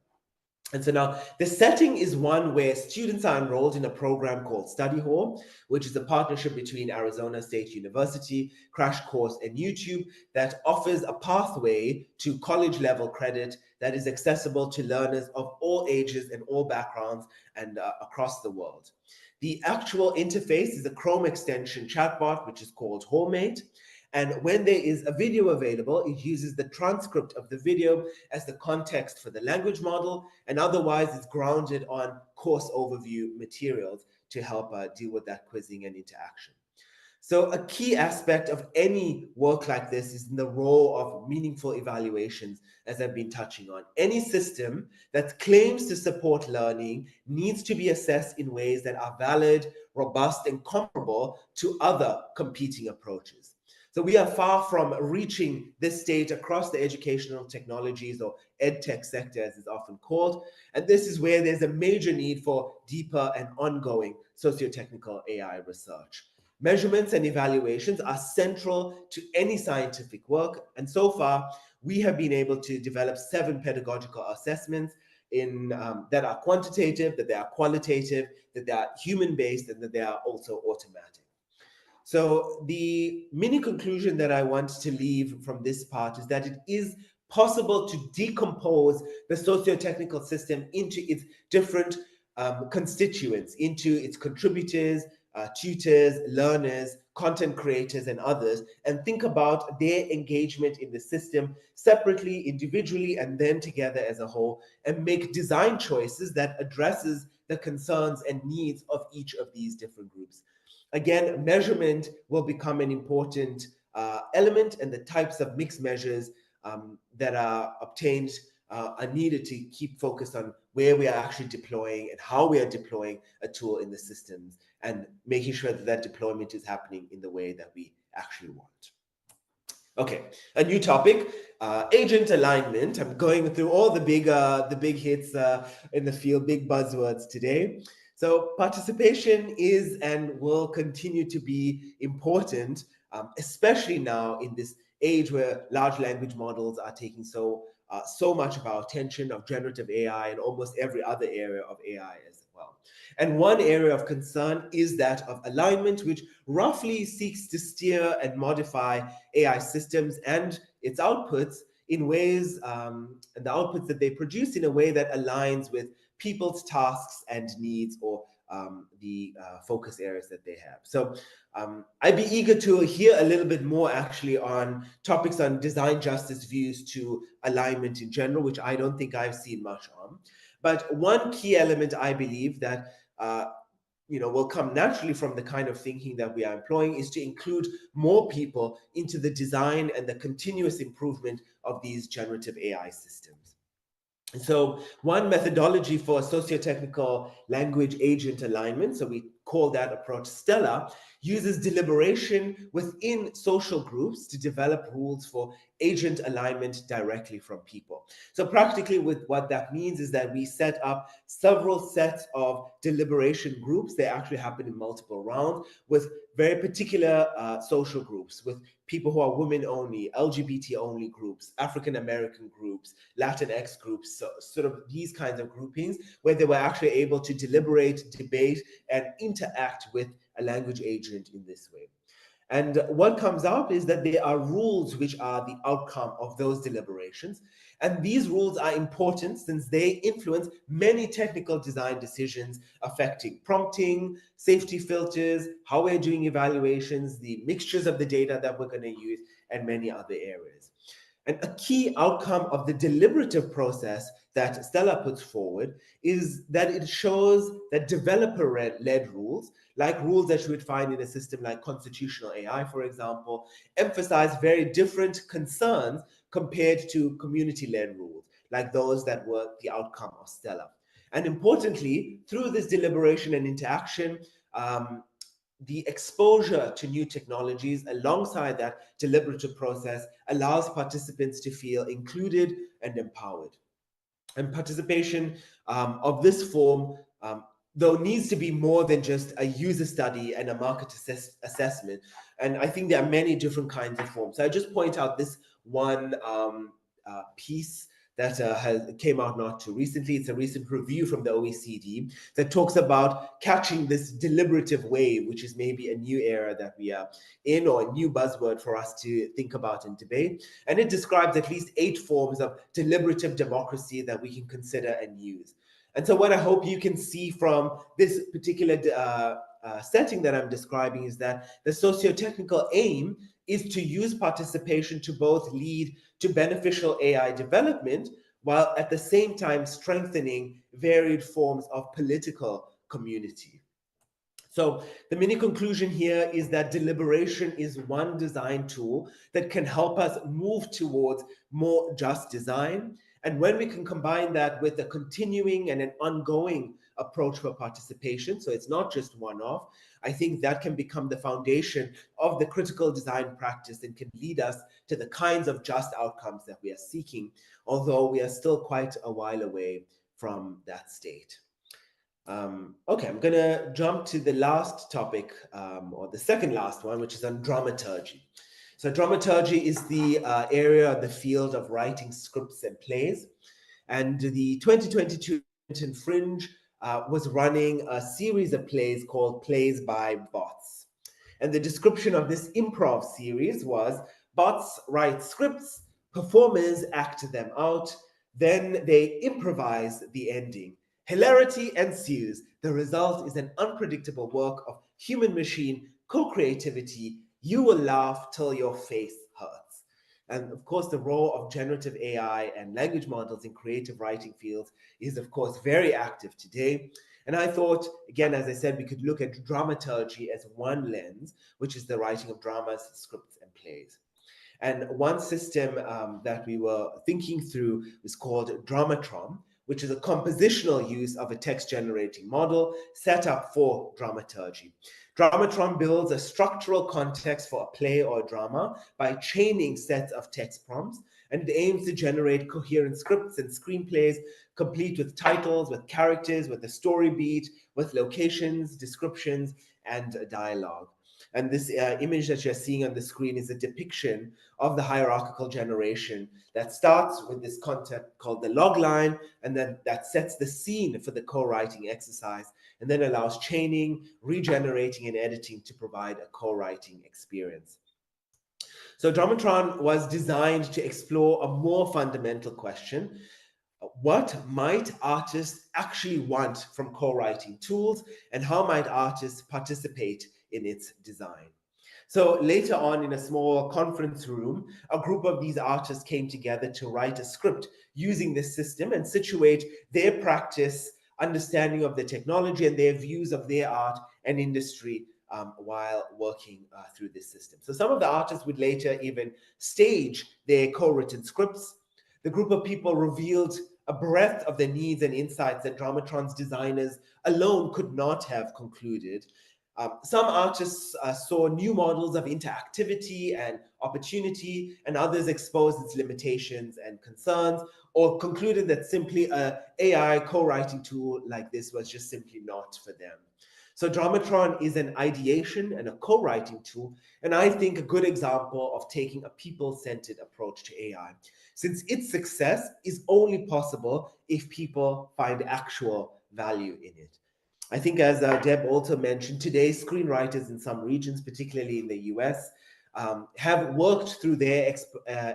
And so now the setting is one where students are enrolled in a program called Study Hall, which is a partnership between Arizona State University, Crash Course, and YouTube that offers a pathway to college level credit that is accessible to learners of all ages and all backgrounds and across the world. The actual interface is a Chrome extension chatbot, which is called Hallmate. And when there is a video available, it uses the transcript of the video as the context for the language model, and otherwise it's grounded on course overview materials to help deal with that quizzing and interaction. So a key aspect of any work like this is in the role of meaningful evaluations, as I've been touching on. Any system that claims to support learning needs to be assessed in ways that are valid, robust, and comparable to other competing approaches. So we are far from reaching this state across the educational technologies or edtech sector, as it's often called. And this is where there's a major need for deeper and ongoing socio-technical AI research. Measurements and evaluations are central to any scientific work. And so far, we have been able to develop 7 pedagogical assessments that are quantitative, that they are qualitative, that they are human-based, and that they are also automatic. So the mini conclusion that I want to leave from this part is that it is possible to decompose the socio-technical system into its different constituents, into its contributors, tutors, learners, content creators, and others, and think about their engagement in the system separately, individually, and then together as a whole, and make design choices that addresses the concerns and needs of each of these different groups. Again, measurement will become an important element, and the types of mixed measures that are obtained are needed to keep focused on where we are actually deploying and how we are deploying a tool in the systems, and making sure that that deployment is happening in the way that we actually want. Okay, a new topic, agent alignment. I'm going through all the big hits in the field, big buzzwords today. So participation is and will continue to be important, especially now in this age where large language models are taking so much of our attention, of generative AI and almost every other area of AI as well. And one area of concern is that of alignment, which roughly seeks to steer and modify AI systems and its outputs in ways, and the outputs that they produce in a way that aligns with people's tasks and needs, or the focus areas that they have. So I'd be eager to hear a little bit more actually on topics on design justice views to alignment in general, which I don't think I've seen much on. But one key element I believe that will come naturally from the kind of thinking that we are employing is to include more people into the design and the continuous improvement of these generative AI systems. So one methodology for socio-technical language agent alignment, so we call that approach Stella, uses deliberation within social groups to develop rules for agent alignment directly from people. So practically what that means is that we set up several sets of deliberation groups. They actually happen in multiple rounds with very particular social groups, with people who are women only, LGBT only groups, African American groups, Latinx groups, so sort of these kinds of groupings where they were actually able to deliberate, debate, and interact with a language agent in this way. And what comes out is that there are rules which are the outcome of those deliberations. And these rules are important since they influence many technical design decisions affecting prompting, safety filters, how we're doing evaluations, the mixtures of the data that we're going to use, and many other areas. And a key outcome of the deliberative process that Stella puts forward is that it shows that developer-led rules, like rules that you would find in a system like constitutional AI, for example, emphasize very different concerns compared to community-led rules, like those that were the outcome of Stella. And importantly, through this deliberation and interaction, the exposure to new technologies alongside that deliberative process allows participants to feel included and empowered. And participation of this form, though, needs to be more than just a user study and a market assessment. And I think there are many different kinds of forms. So I just point out this one piece that came out not too recently. It's a recent review from the OECD that talks about catching this deliberative wave, which is maybe a new era that we are in, or a new buzzword for us to think about and debate. And it describes at least 8 forms of deliberative democracy that we can consider and use. And so what I hope you can see from this particular setting that I'm describing is that the socio-technical aim is to use participation to both lead to beneficial AI development, while at the same time strengthening varied forms of political community. So the mini conclusion here is that deliberation is one design tool that can help us move towards more just design. And when we can combine that with a continuing and an ongoing approach for participation, so it's not just one-off, I think that can become the foundation of the critical design practice and can lead us to the kinds of just outcomes that we are seeking, although we are still quite a while away from that state. Okay, I'm gonna jump to the last topic, or the second last one, which is on dramaturgy. So dramaturgy is the area, the field of writing scripts and plays. And the 2022 Fringe was running a series of plays called Plays by Bots. And the description of this improv series was: bots write scripts, performers act them out, then they improvise the ending. Hilarity ensues. The result is an unpredictable work of human-machine co-creativity. You will laugh till your face hurts. And of course, the role of generative AI and language models in creative writing fields is, of course, very active today. And I thought, again, as I said, we could look at dramaturgy as one lens, which is the writing of dramas, scripts, and plays. And one system that we were thinking through is called Dramatron, which is a compositional use of a text-generating model set up for dramaturgy. Dramatron builds a structural context for a play or a drama by chaining sets of text prompts And it aims to generate coherent scripts and screenplays, complete with titles, with characters, with a story beat, with locations, descriptions, and a dialogue. And this image that you're seeing on the screen is a depiction of the hierarchical generation that starts with this concept called the log line, and then that sets the scene for the co-writing exercise, and then allows chaining, regenerating, and editing to provide a co-writing experience. So Dramatron was designed to explore a more fundamental question: what might artists actually want from co-writing tools, and how might artists participate in its design? So later on, in a small conference room, a group of these artists came together to write a script using this system and situate their practice, understanding of the technology, and their views of their art and industry while working through this system. So some of the artists would later even stage their co-written scripts. The group of people revealed a breadth of the needs and insights that Dramatron's designers alone could not have concluded. Some artists saw new models of interactivity and opportunity, and others exposed its limitations and concerns, or concluded that simply an AI co-writing tool like this was just simply not for them. So Dramatron is an ideation and a co-writing tool, and I think a good example of taking a people-centered approach to AI, since its success is only possible if people find actual value in it. I think, as Deb also mentioned, today screenwriters in some regions, particularly in the US, have worked through their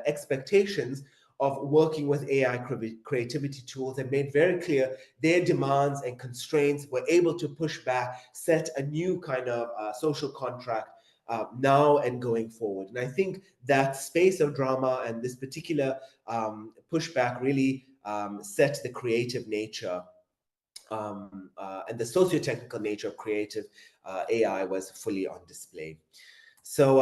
expectations of working with AI creativity tools and made very clear their demands and constraints, were able to push back, set a new kind of social contract now and going forward. And I think that space of drama and this particular pushback really set the creative nature and the socio-technical nature of creative AI was fully on display. So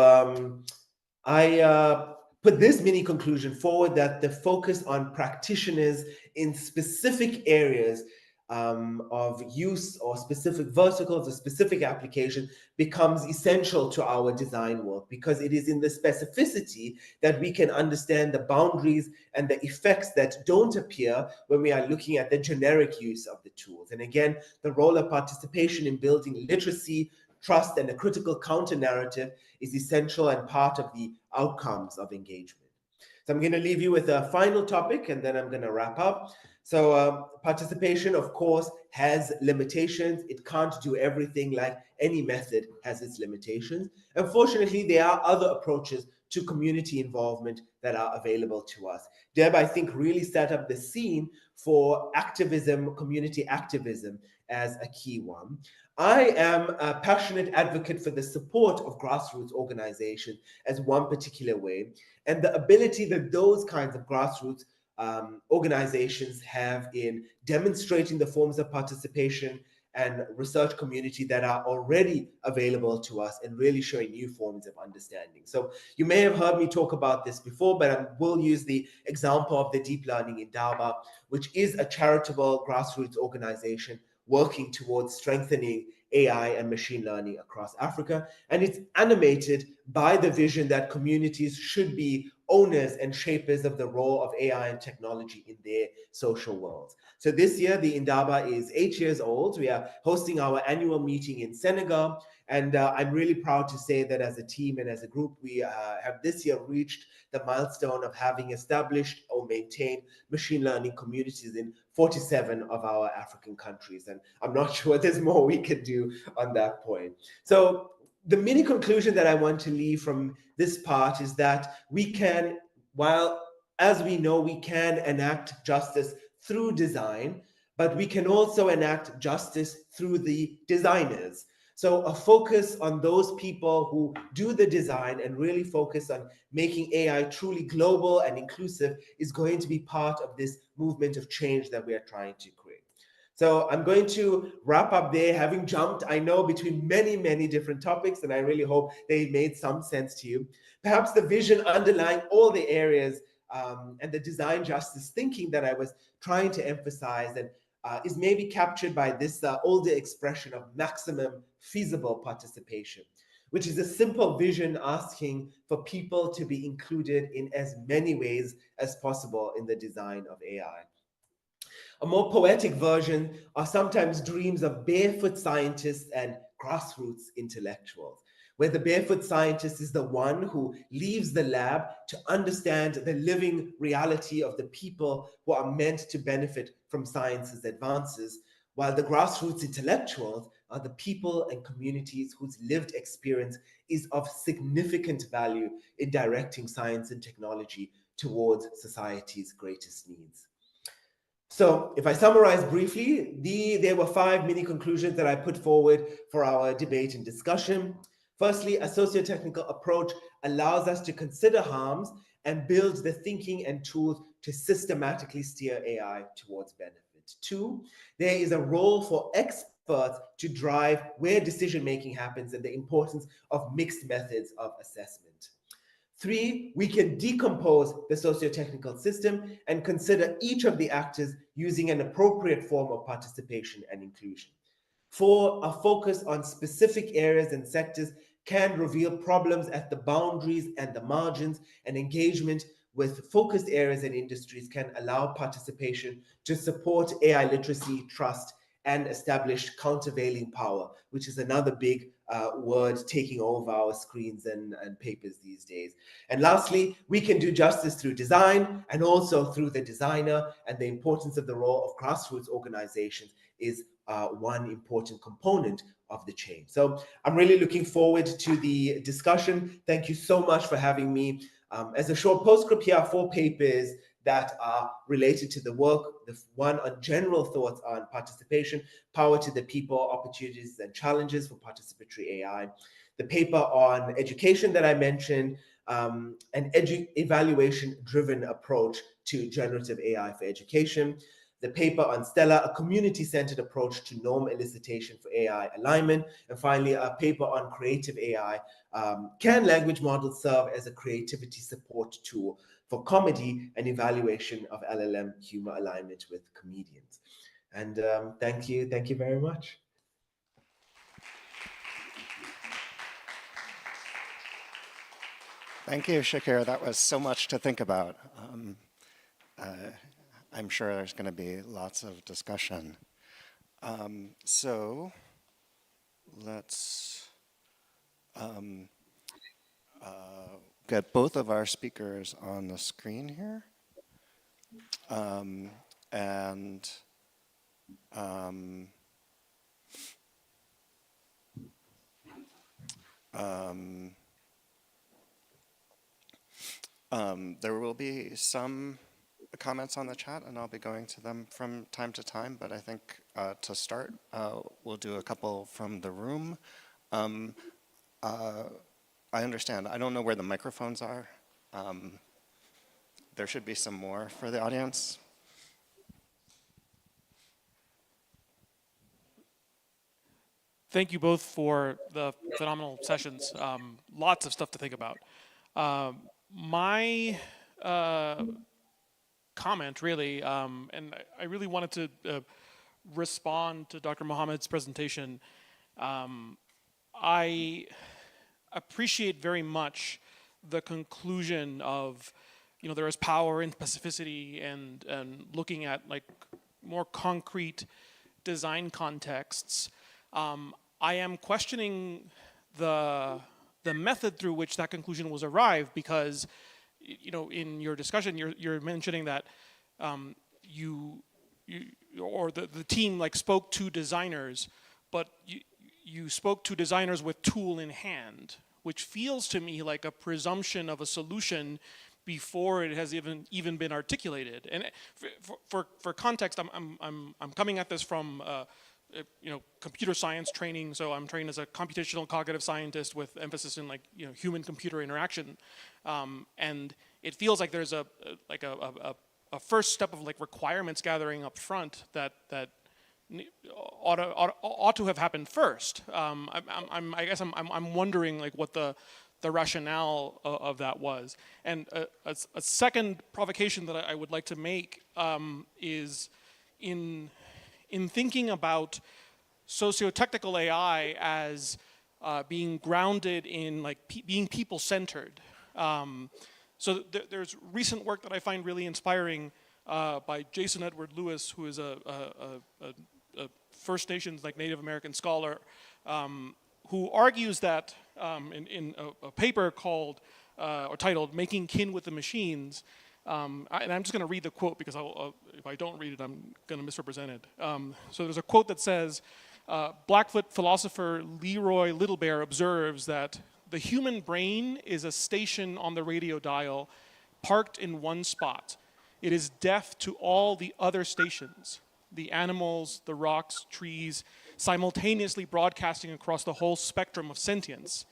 I put this mini conclusion forward, that the focus on practitioners in specific areas of use or specific verticals or specific application becomes essential to our design work, because it is in the specificity that we can understand the boundaries and the effects that don't appear when we are looking at the generic use of the tools. And again, the role of participation in building literacy, trust, and a critical counter-narrative is essential and part of the outcomes of engagement. So I'm going to leave you with a final topic, and then I'm going to wrap up. So participation, of course, has limitations. It can't do everything, like any method has its limitations. Unfortunately, there are other approaches to community involvement that are available to us. Deb, I think, really set up the scene for activism, community activism, as a key one. I am a passionate advocate for the support of grassroots organizations as one particular way, and the ability that those kinds of grassroots organizations have in demonstrating the forms of participation and research community that are already available to us, and really showing new forms of understanding. So you may have heard me talk about this before, but I will use the example of the Deep Learning Indaba, which is a charitable grassroots organization working towards strengthening AI and machine learning across Africa. And it's animated by the vision that communities should be owners and shapers of the role of AI and technology in their social worlds. So this year, the Indaba is 8 years old. We are hosting our annual meeting in Senegal. And I'm really proud to say that as a team and as a group, we have this year reached the milestone of having established or maintained machine learning communities in 47 of our African countries. And I'm not sure there's more we could do on that point. So the mini conclusion that I want to leave from this part is that we can, while as we know, we can enact justice through design, but we can also enact justice through the designers. So a focus on those people who do the design and really focus on making AI truly global and inclusive is going to be part of this movement of change that we are trying to create. So I'm going to wrap up there, having jumped, I know, between many, many different topics, and I really hope they made some sense to you. Perhaps the vision underlying all the areas and the design justice thinking that I was trying to emphasize and is maybe captured by this older expression of maximum feasible participation, which is a simple vision asking for people to be included in as many ways as possible in the design of AI. A more poetic version are sometimes dreams of barefoot scientists and grassroots intellectuals, where the barefoot scientist is the one who leaves the lab to understand the living reality of the people who are meant to benefit from science's advances, while the grassroots intellectuals are the people and communities whose lived experience is of significant value in directing science and technology towards society's greatest needs. So if I summarize briefly, there were 5 mini conclusions that I put forward for our debate and discussion. Firstly, a socio-technical approach allows us to consider harms and build the thinking and tools to systematically steer AI towards benefit. 2, there is a role for experts to drive where decision-making happens and the importance of mixed methods of assessment. 3, we can decompose the socio-technical system and consider each of the actors using an appropriate form of participation and inclusion. 4, a focus on specific areas and sectors can reveal problems at the boundaries and the margins, and engagement with focused areas and industries can allow participation to support AI literacy, trust, and establish countervailing power, which is another big word taking over our screens and papers these days. And lastly, we can do justice through design and also through the designer, and the importance of the role of grassroots organizations is one important component of the chain. So I'm really looking forward to the discussion. Thank you so much for having me. As a short postscript, here are 4 papers that are related to the work. The one on general thoughts on participation, power to the people, opportunities and challenges for participatory AI. The paper on education that I mentioned, an evaluation-driven approach to generative AI for education. The paper on Stella, a community-centered approach to norm elicitation for AI alignment. And finally, a paper on creative AI. Can language models serve as a creativity support tool for comedy and evaluation of LLM humor alignment with comedians? And thank you very much. Thank you, Shakir. That was so much to think about. I'm sure there's going to be lots of discussion. So let's get both of our speakers on the screen here. There will be some comments on the chat, and I'll be going to them from time to time, but I think to start, we'll do a couple from the room. I understand. I don't know where the microphones are. There should be some more for the audience. Thank you both for the phenomenal sessions. Lots of stuff to think about. My comment, really, and I really wanted to respond to Dr. Mohamed's presentation. I appreciate very much the conclusion of, there is power in specificity and looking at like more concrete design contexts. I am questioning the method through which that conclusion was arrived, because in your discussion you're mentioning that you or the team like spoke to designers, but you spoke to designers with tool in hand, which feels to me like a presumption of a solution before it has even been articulated. And for context, I'm coming at this from computer science training. So I'm trained as a computational cognitive scientist with emphasis in human-computer interaction, and it feels like there's a first step of like requirements gathering up front that ought to have happened first. I guess I'm wondering like what the rationale of that was. And a second provocation that I would like to make is in thinking about socio-technical AI as being grounded in like being people-centered. So there's recent work that I find really inspiring by Jason Edward Lewis, who is a First Nations, like Native American scholar, who argues that in a paper called or titled "Making Kin with the Machines," and I'm just going to read the quote because if I don't read it, I'm going to misrepresent it. So there's a quote that says, Blackfoot philosopher Leroy Littlebear observes that the human brain is a station on the radio dial parked in one spot. It is deaf to all the other stations, the animals, the rocks, trees, simultaneously broadcasting across the whole spectrum of sentience.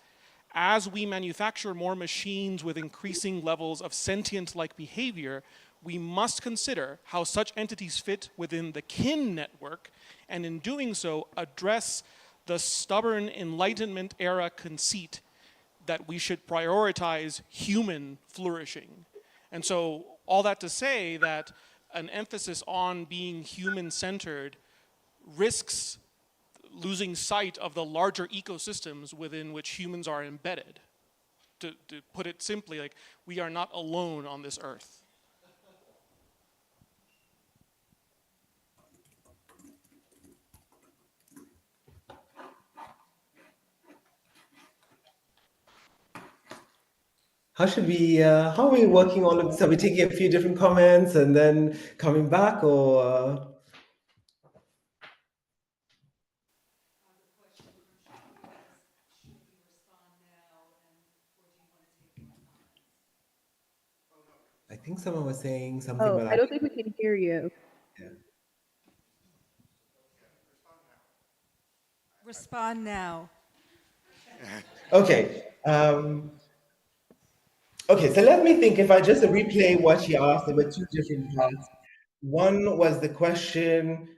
As we manufacture more machines with increasing levels of sentient-like behavior, we must consider how such entities fit within the kin network, and in doing so, address the stubborn Enlightenment era conceit that we should prioritize human flourishing. And so all that to say that an emphasis on being human-centered risks losing sight of the larger ecosystems within which humans are embedded. To put it simply, like, we are not alone on this earth. How are we working all of this? Are we taking a few different comments and then coming back, or? I think someone was saying something about. I don't think we can hear you. Yeah. Respond now. Okay. Okay, so let me think. If I just replay what she asked, there were two different parts. One was the question,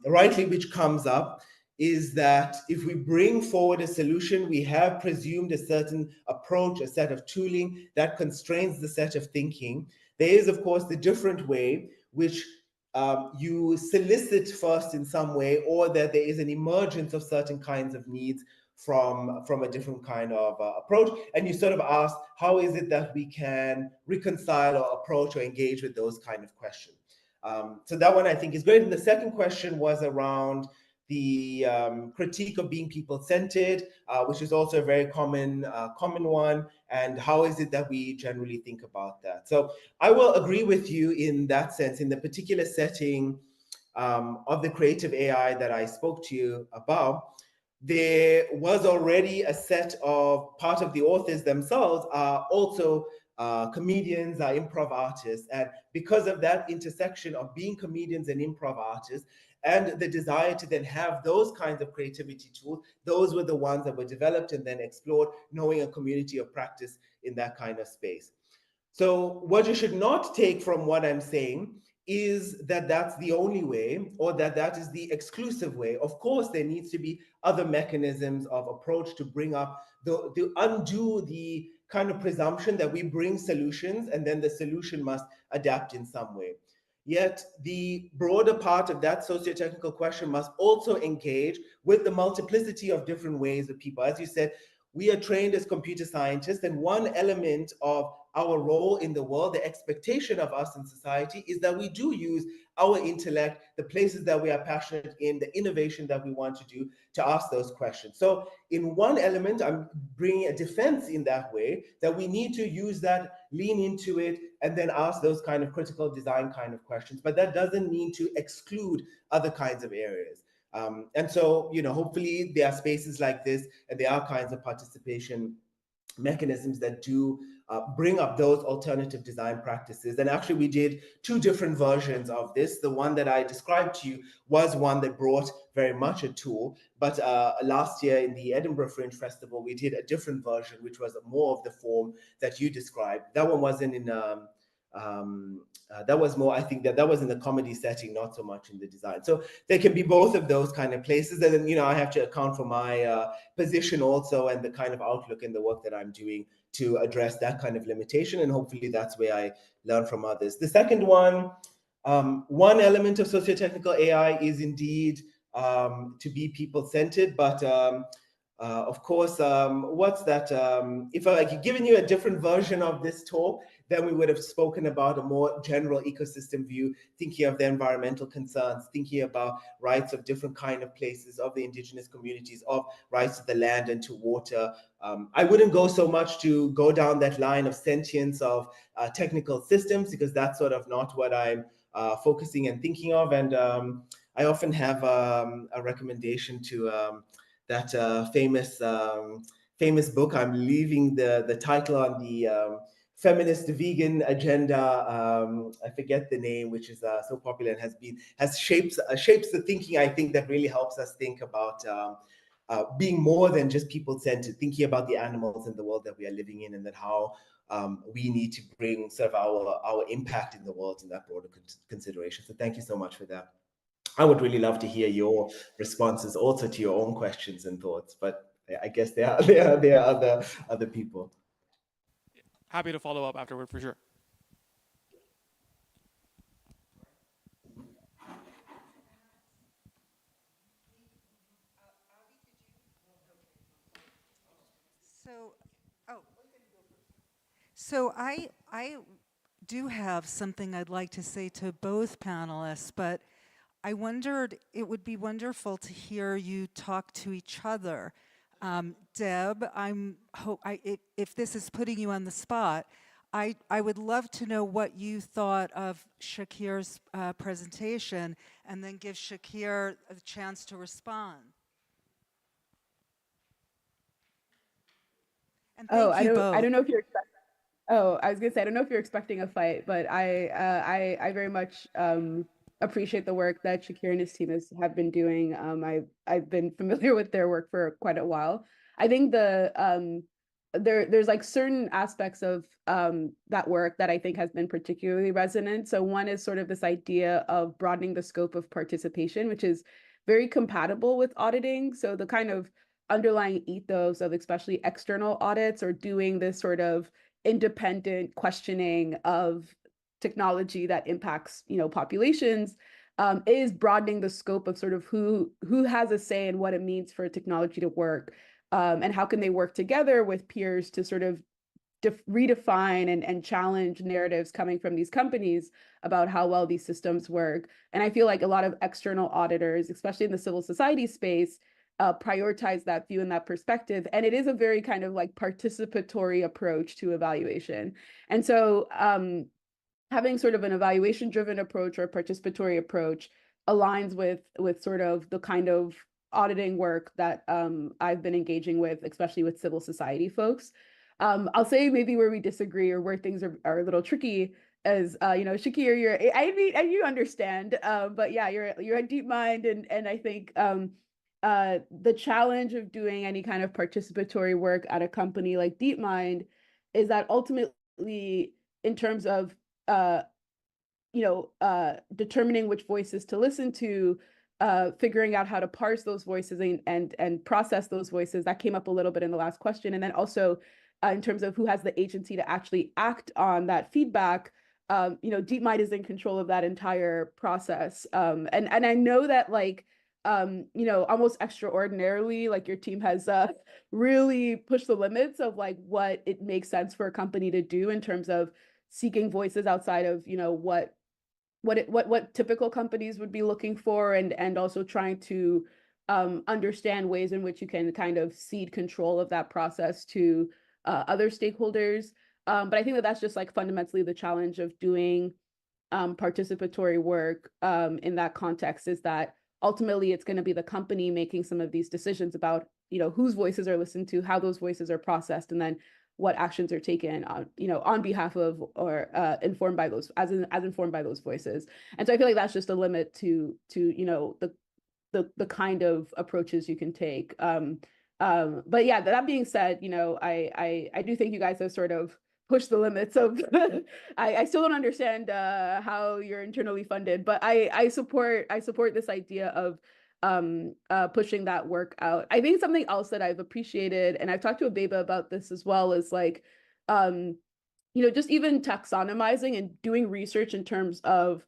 rightly, which comes up, is that if we bring forward a solution, we have presumed a certain approach, a set of tooling that constrains the set of thinking. There is, of course, the different way, which you solicit first in some way, or that there is an emergence of certain kinds of needs from a different kind of approach. And you sort of ask, how is it that we can reconcile or approach or engage with those kind of questions? So that one I think is great. And the second question was around the critique of being people-centered, which is also a very common one. And how is it that we generally think about that? So I will agree with you in that sense, in the particular setting of the creative AI that I spoke to you about. There was already a set of part of the authors themselves are also comedians, are improv artists. And because of that intersection of being comedians and improv artists, and the desire to then have those kinds of creativity tools, those were the ones that were developed and then explored, knowing a community of practice in that kind of space. So what you should not take from what I'm saying is that that's the only way, or that is the exclusive way. Of course, there needs to be other mechanisms of approach to bring up, to undo the kind of presumption that we bring solutions and then the solution must adapt in some way. Yet the broader part of that socio-technical question must also engage with the multiplicity of different ways of people. As you said, we are trained as computer scientists, and one element of our role in the world, the expectation of us in society, is that we do use our intellect, the places that we are passionate in, the innovation that we want to do, to ask those questions. So in one element, I'm bringing a defense in that way, that we need to use that, lean into it, and then ask those kind of critical design kind of questions. But that doesn't mean to exclude other kinds of areas. And so, hopefully there are spaces like this, and there are kinds of participation mechanisms that do bring up those alternative design practices. And actually, we did two different versions of this. The one that I described to you was one that brought very much a tool. But last year in the Edinburgh Fringe Festival, we did a different version, which was more of the form that you described. That one wasn't in that was more, I think that was in the comedy setting, not so much in the design. So there can be both of those kind of places. And then, I have to account for my position also, and the kind of outlook in the work that I'm doing to address that kind of limitation. And hopefully that's where I learn from others. The second one element of socio-technical AI is indeed to be people-centered, but Of course, what's that? If I had given you a different version of this talk, then we would have spoken about a more general ecosystem view, thinking of the environmental concerns, thinking about rights of different kind of places, of the indigenous communities, of rights to the land and to water. I wouldn't go so much to go down that line of sentience of technical systems, because that's sort of not what I'm focusing and thinking of. And I often have a recommendation to that famous book. I'm leaving the title on the feminist vegan agenda. I forget the name, which is so popular and has shapes the thinking. I think that really helps us think about being more than just people-centered, thinking about the animals in the world that we are living in, and then how we need to bring sort of our impact in the world in that broader consideration. So thank you so much for that. I would really love to hear your responses also to your own questions and thoughts, but I guess there are other people. Happy to follow up afterward for sure. So I do have something I'd like to say to both panelists, but I wondered, it would be wonderful to hear you talk to each other. Deb, if this is putting you on the spot, I would love to know what you thought of Shakir's presentation, and then give Shakir a chance to respond. And thank you both. I don't know if you're expecting. Oh, I was gonna say, I don't know if you're expecting a fight, but I very much appreciate the work that Shakir and his team have been doing. I've been familiar with their work for quite a while. I think there's like certain aspects of that work that I think has been particularly resonant. So one is sort of this idea of broadening the scope of participation, which is very compatible with auditing. So the kind of underlying ethos of especially external audits, or doing this sort of independent questioning of technology that impacts, populations, is broadening the scope of sort of who has a say in what it means for technology to work, and how can they work together with peers to sort of redefine and challenge narratives coming from these companies about how well these systems work. And I feel like a lot of external auditors, especially in the civil society space, prioritize that view and that perspective. And it is a very kind of like participatory approach to evaluation. And so having sort of an evaluation-driven approach or a participatory approach aligns with sort of the kind of auditing work that I've been engaging with, especially with civil society folks. I'll say maybe where we disagree or where things are a little tricky is, Shakir, you understand, but yeah, you're a DeepMind, and I think the challenge of doing any kind of participatory work at a company like DeepMind is that ultimately, in terms of determining which voices to listen to, figuring out how to parse those voices and process those voices, that came up a little bit in the last question, and then also in terms of who has the agency to actually act on that feedback. DeepMind is in control of that entire process, and I know that almost extraordinarily, like your team has really pushed the limits of like what it makes sense for a company to do in terms of seeking voices outside of what typical companies would be looking for, and also trying to understand ways in which you can kind of cede control of that process to other stakeholders. But I think that's just like fundamentally the challenge of doing participatory work in that context, is that ultimately it's going to be the company making some of these decisions about whose voices are listened to, how those voices are processed, and then what actions are taken on behalf of, or informed by those, as informed by those voices. And so I feel like that's just a limit to the kind of approaches you can take. But yeah, that being said, I do think you guys have sort of pushed the limits of I still don't understand how you're internally funded, but I support this idea of pushing that work out. I think something else that I've appreciated, and I've talked to Abeba about this as well, is like just even taxonomizing and doing research in terms of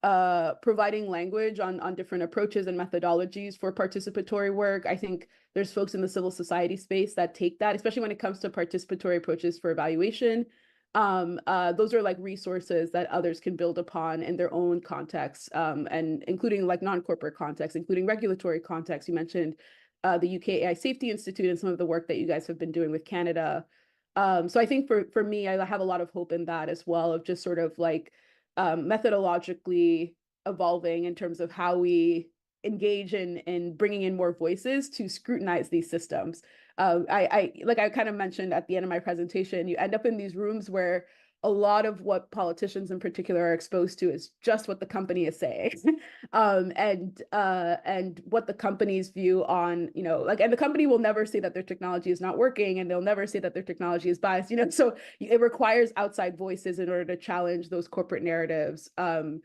providing language on different approaches and methodologies for participatory work. I think there's folks in the civil society space that take that, especially when it comes to participatory approaches for evaluation. Those are like resources that others can build upon in their own context, and including like non-corporate context, including regulatory context. You mentioned the UK AI Safety Institute and some of the work that you guys have been doing with Canada. So I think for me, I have a lot of hope in that as well, of just sort of like methodologically evolving in terms of how we engage in bringing in more voices to scrutinize these systems. I kind of mentioned at the end of my presentation, you end up in these rooms where a lot of what politicians in particular are exposed to is just what the company is saying, and what the company's view on, and the company will never say that their technology is not working, and they'll never say that their technology is biased, so it requires outside voices in order to challenge those corporate narratives. I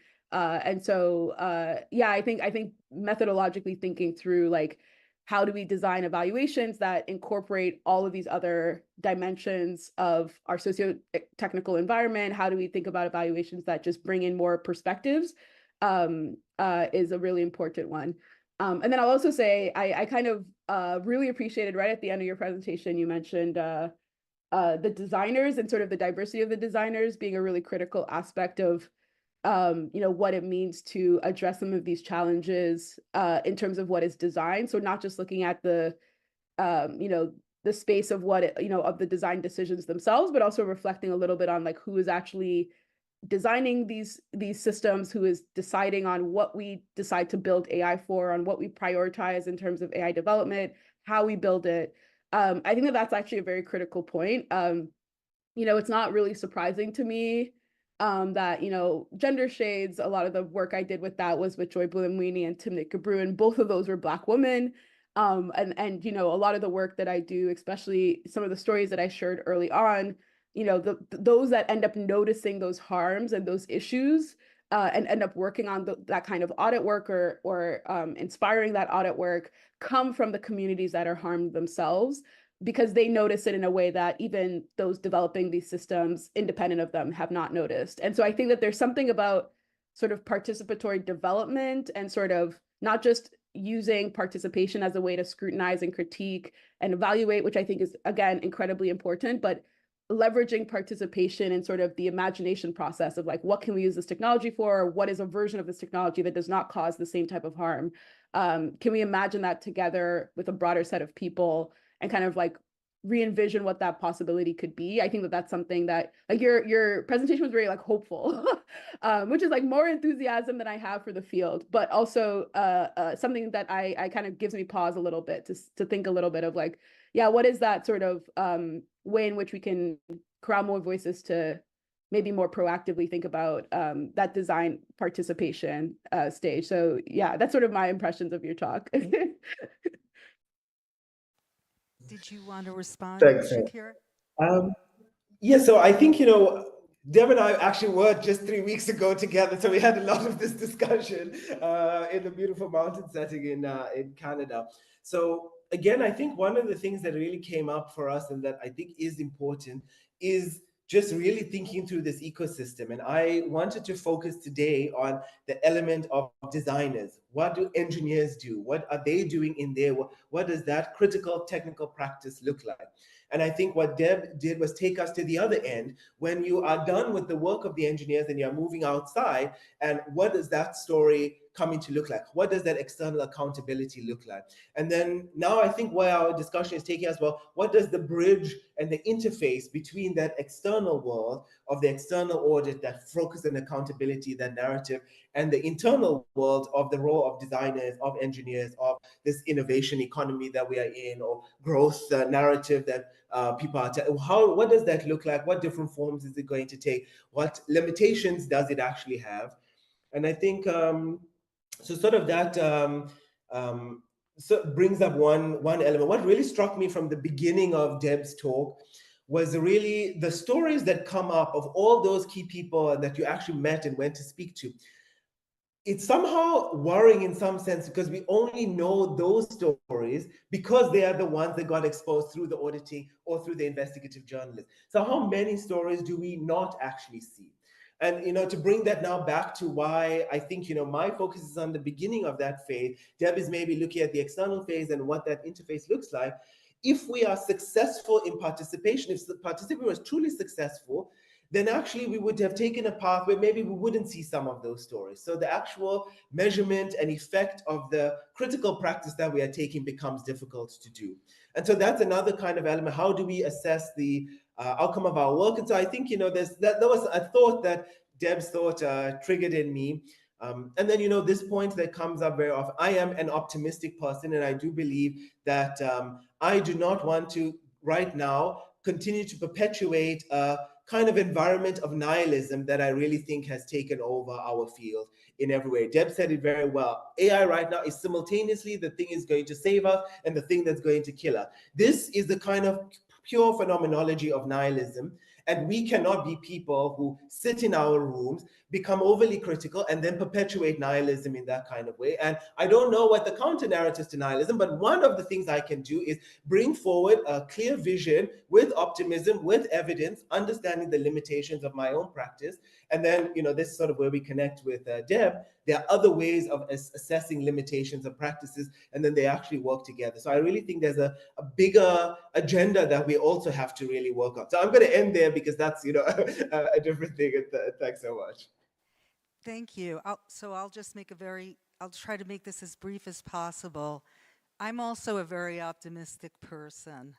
think methodologically thinking through like, how do we design evaluations that incorporate all of these other dimensions of our socio-technical environment? How do we think about evaluations that just bring in more perspectives is a really important one. And then I'll also say, I kind of really appreciated right at the end of your presentation, you mentioned the designers and sort of the diversity of the designers being a really critical aspect of what it means to address some of these challenges in terms of what is designed. So not just looking at the space of of the design decisions themselves, but also reflecting a little bit on like who is actually designing these systems, who is deciding on what we decide to build AI for, on what we prioritize in terms of AI development, how we build it. I think that that's actually a very critical point. It's not really surprising to me that, gender shades, a lot of the work I did with that was with Joy Bulamwini and Timnit Gebru, and both of those were Black women. And a lot of the work that I do, especially some of the stories that I shared early on, those that end up noticing those harms and those issues and end up working on that kind of audit work or inspiring that audit work come from the communities that are harmed themselves, because they notice it in a way that even those developing these systems independent of them have not noticed. And so I think that there's something about sort of participatory development and sort of not just using participation as a way to scrutinize and critique and evaluate, which I think is, again, incredibly important, but leveraging participation in sort of the imagination process of like, what can we use this technology for? Or what is a version of this technology that does not cause the same type of harm? Can we imagine that together with a broader set of people and kind of like re-envision what that possibility could be? I think that that's something that like your presentation was very like hopeful, which is like more enthusiasm than I have for the field, but also something that I kind of gives me pause a little bit to think a little bit of like, yeah, what is that sort of way in which we can crowd more voices to maybe more proactively think about that design participation stage. So yeah, that's sort of my impressions of your talk. Did you want to respond, Thanks. Shakir? Yeah, so I think, Deb and I actually were just 3 weeks ago together, so we had a lot of this discussion in the beautiful mountain setting in Canada. So again, I think one of the things that really came up for us and that I think is important is just really thinking through this ecosystem. And I wanted to focus today on the element of designers. What do engineers do? What are they doing in there? What does that critical technical practice look like? And I think what Deb did was take us to the other end. When you are done with the work of the engineers and you're moving outside, and what does that story coming to look like? What does that external accountability look like? And then now I think where our discussion is taking us, well, what does the bridge and the interface between that external world of the external audit that focuses on accountability, that narrative, and the internal world of the role of designers, of engineers, of this innovation economy that we are in, or growth narrative that people are what does that look like? What different forms is it going to take? What limitations does it actually have? And I think so sort of that so brings up one element. What really struck me from the beginning of Deb's talk was really the stories that come up of all those key people that you actually met and went to speak to. It's somehow worrying in some sense because we only know those stories because they are the ones that got exposed through the auditing or through the investigative journalism. So how many stories do we not actually see? And to bring that now back to why I think my focus is on the beginning of that phase. Deb is maybe looking at the external phase and what that interface looks like. If we are successful in participation, if the participant was truly successful, then actually we would have taken a path where maybe we wouldn't see some of those stories. So the actual measurement and effect of the critical practice that we are taking becomes difficult to do. And so that's another kind of element. How do we assess the outcome of our work? And so I think, there was a thought that Deb's thought triggered in me. And then, this point that comes up very often, I am an optimistic person, and I do believe that I do not want to, right now, continue to perpetuate a kind of environment of nihilism that I really think has taken over our field in every way. Deb said it very well. AI right now is simultaneously the thing is going to save us and the thing that's going to kill us. This is the kind of pure phenomenology of nihilism. And we cannot be people who sit in our rooms, become overly critical, and then perpetuate nihilism in that kind of way. And I don't know what the counter narratives to nihilism, but one of the things I can do is bring forward a clear vision with optimism, with evidence, understanding the limitations of my own practice. And then, this is sort of where we connect with Deb. There are other ways of assessing limitations of practices, and then they actually work together. So I really think there's a bigger agenda that we also have to really work on. So I'm going to end there because that's, a different thing. Thanks so much. Thank you. I'll just make I'll try to make this as brief as possible. I'm also a very optimistic person,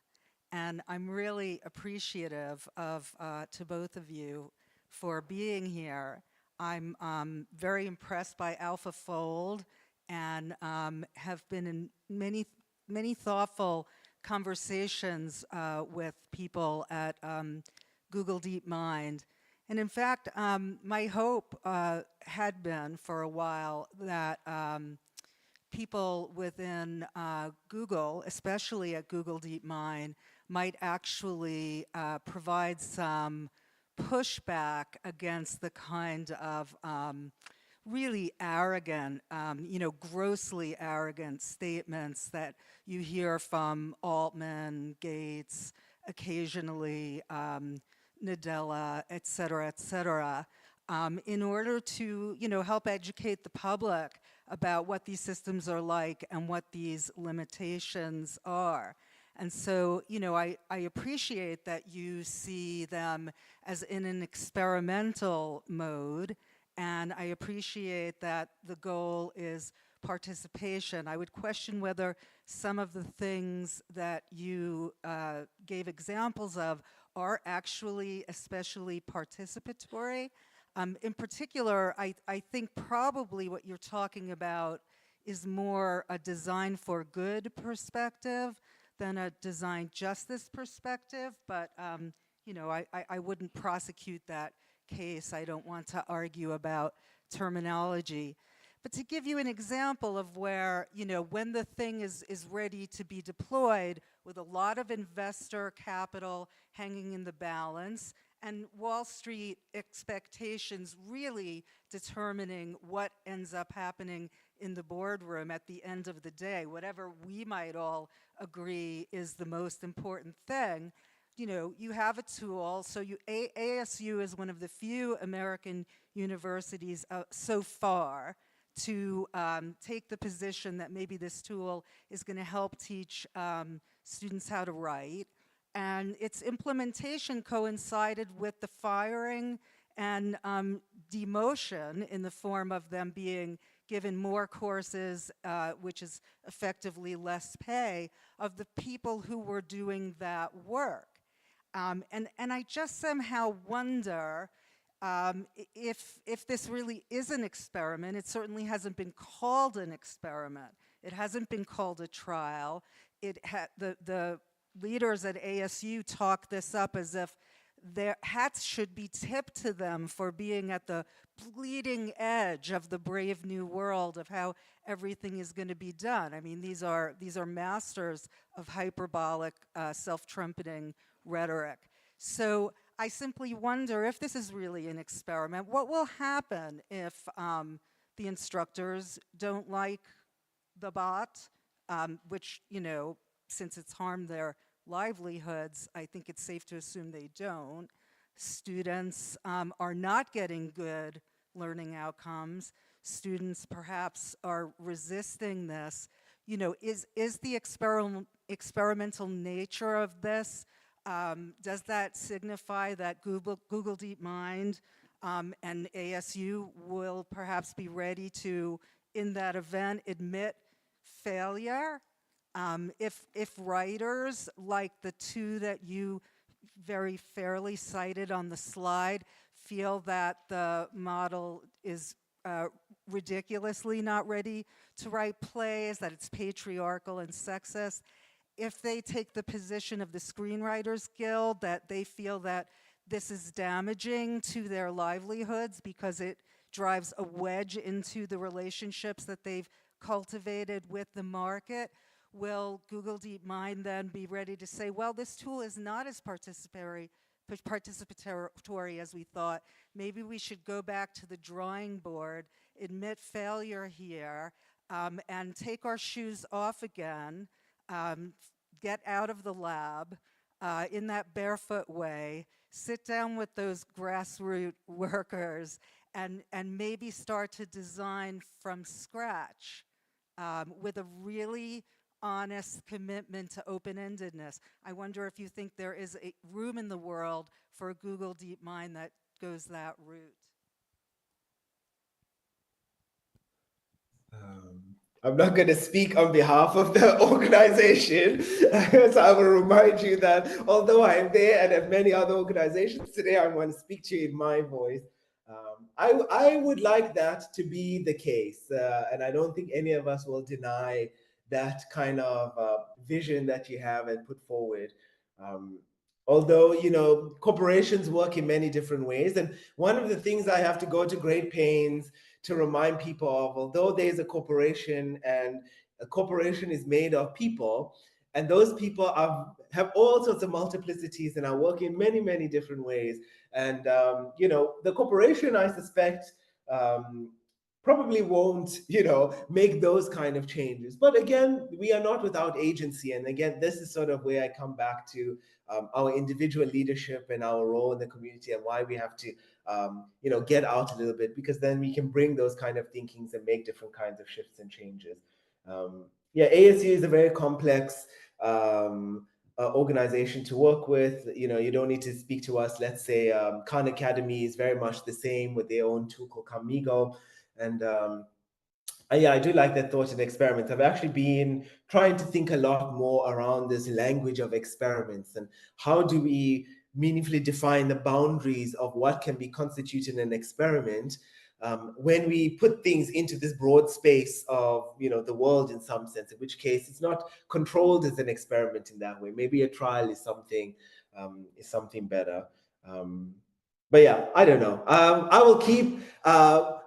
and I'm really appreciative of to both of you for being here. I'm very impressed by AlphaFold and have been in many thoughtful conversations with people at Google DeepMind. And in fact, my hope had been for a while that people within Google, especially at Google DeepMind, might actually provide some pushback against the kind of really arrogant, grossly arrogant statements that you hear from Altman, Gates, occasionally Nadella, et cetera, in order to, help educate the public about what these systems are like and what these limitations are. And so, I appreciate that you see them as in an experimental mode, and I appreciate that the goal is participation. I would question whether some of the things that you gave examples of are actually especially participatory. In particular, I think probably what you're talking about is more a design for good perspective than a design justice perspective, but I wouldn't prosecute that case. I don't want to argue about terminology. But to give you an example of where, when the thing is ready to be deployed with a lot of investor capital hanging in the balance and Wall Street expectations really determining what ends up happening in the boardroom at the end of the day, whatever we might all agree is the most important thing, you have a tool. So ASU is one of the few American universities so far to take the position that maybe this tool is going to help teach students how to write. And its implementation coincided with the firing and demotion in the form of them being given more courses, which is effectively less pay, of the people who were doing that work. And I just somehow wonder if this really is an experiment. It certainly hasn't been called an experiment. It hasn't been called a trial. The leaders at ASU talk this up as if their hats should be tipped to them for being at the bleeding edge of the brave new world of how everything is going to be done. I mean, these are masters of hyperbolic, self-trumpeting rhetoric. So I simply wonder if this is really an experiment. What will happen if the instructors don't like the bot, which, since it's harmed their livelihoods, I think it's safe to assume they don't. students are not getting good learning outcomes, students perhaps are resisting this, you know, is the experimental nature of this, does that signify that Google DeepMind and ASU will perhaps be ready to, in that event, admit failure? If writers, like the two that you very fairly cited on the slide, feel that the model is ridiculously not ready to write plays, that it's patriarchal and sexist, if they take the position of the Screenwriters Guild, that they feel that this is damaging to their livelihoods because it drives a wedge into the relationships that they've cultivated with the market, will Google DeepMind then be ready to say, well, this tool is not as participatory as we thought. Maybe we should go back to the drawing board, admit failure here, and take our shoes off again, get out of the lab in that barefoot way, sit down with those grassroots workers, and maybe start to design from scratch with a really honest commitment to open-endedness. I wonder if you think there is a room in the world for a Google DeepMind that goes that route. I'm not going to speak on behalf of the organization, so I will remind you that although I am there and at many other organizations today, I want to speak to you in my voice. I would like that to be the case, and I don't think any of us will deny that kind of vision that you have and put forward. Although, you know, corporations work in many different ways, and one of the things I have to go to great pains to remind people of, although there's a corporation and a corporation is made of people, and those people have all sorts of multiplicities and are working in many, many different ways. And, you know, the corporation, I suspect, probably won't, you know, make those kind of changes. But again, we are not without agency. And again, this is sort of where I come back to our individual leadership and our role in the community and why we have to, you know, get out a little bit, because then we can bring those kind of thinkings and make different kinds of shifts and changes. Yeah, ASU is a very complex organization to work with. You know, you don't need to speak to us. Let's say Khan Academy is very much the same with their own tool called Kamigo. And yeah, I do like that thought and experiments. I've actually been trying to think a lot more around this language of experiments and how do we meaningfully define the boundaries of what can be constituted an experiment when we put things into this broad space of, you know, the world in some sense, in which case it's not controlled as an experiment in that way. Maybe a trial is something better. But yeah, I don't know. I will keep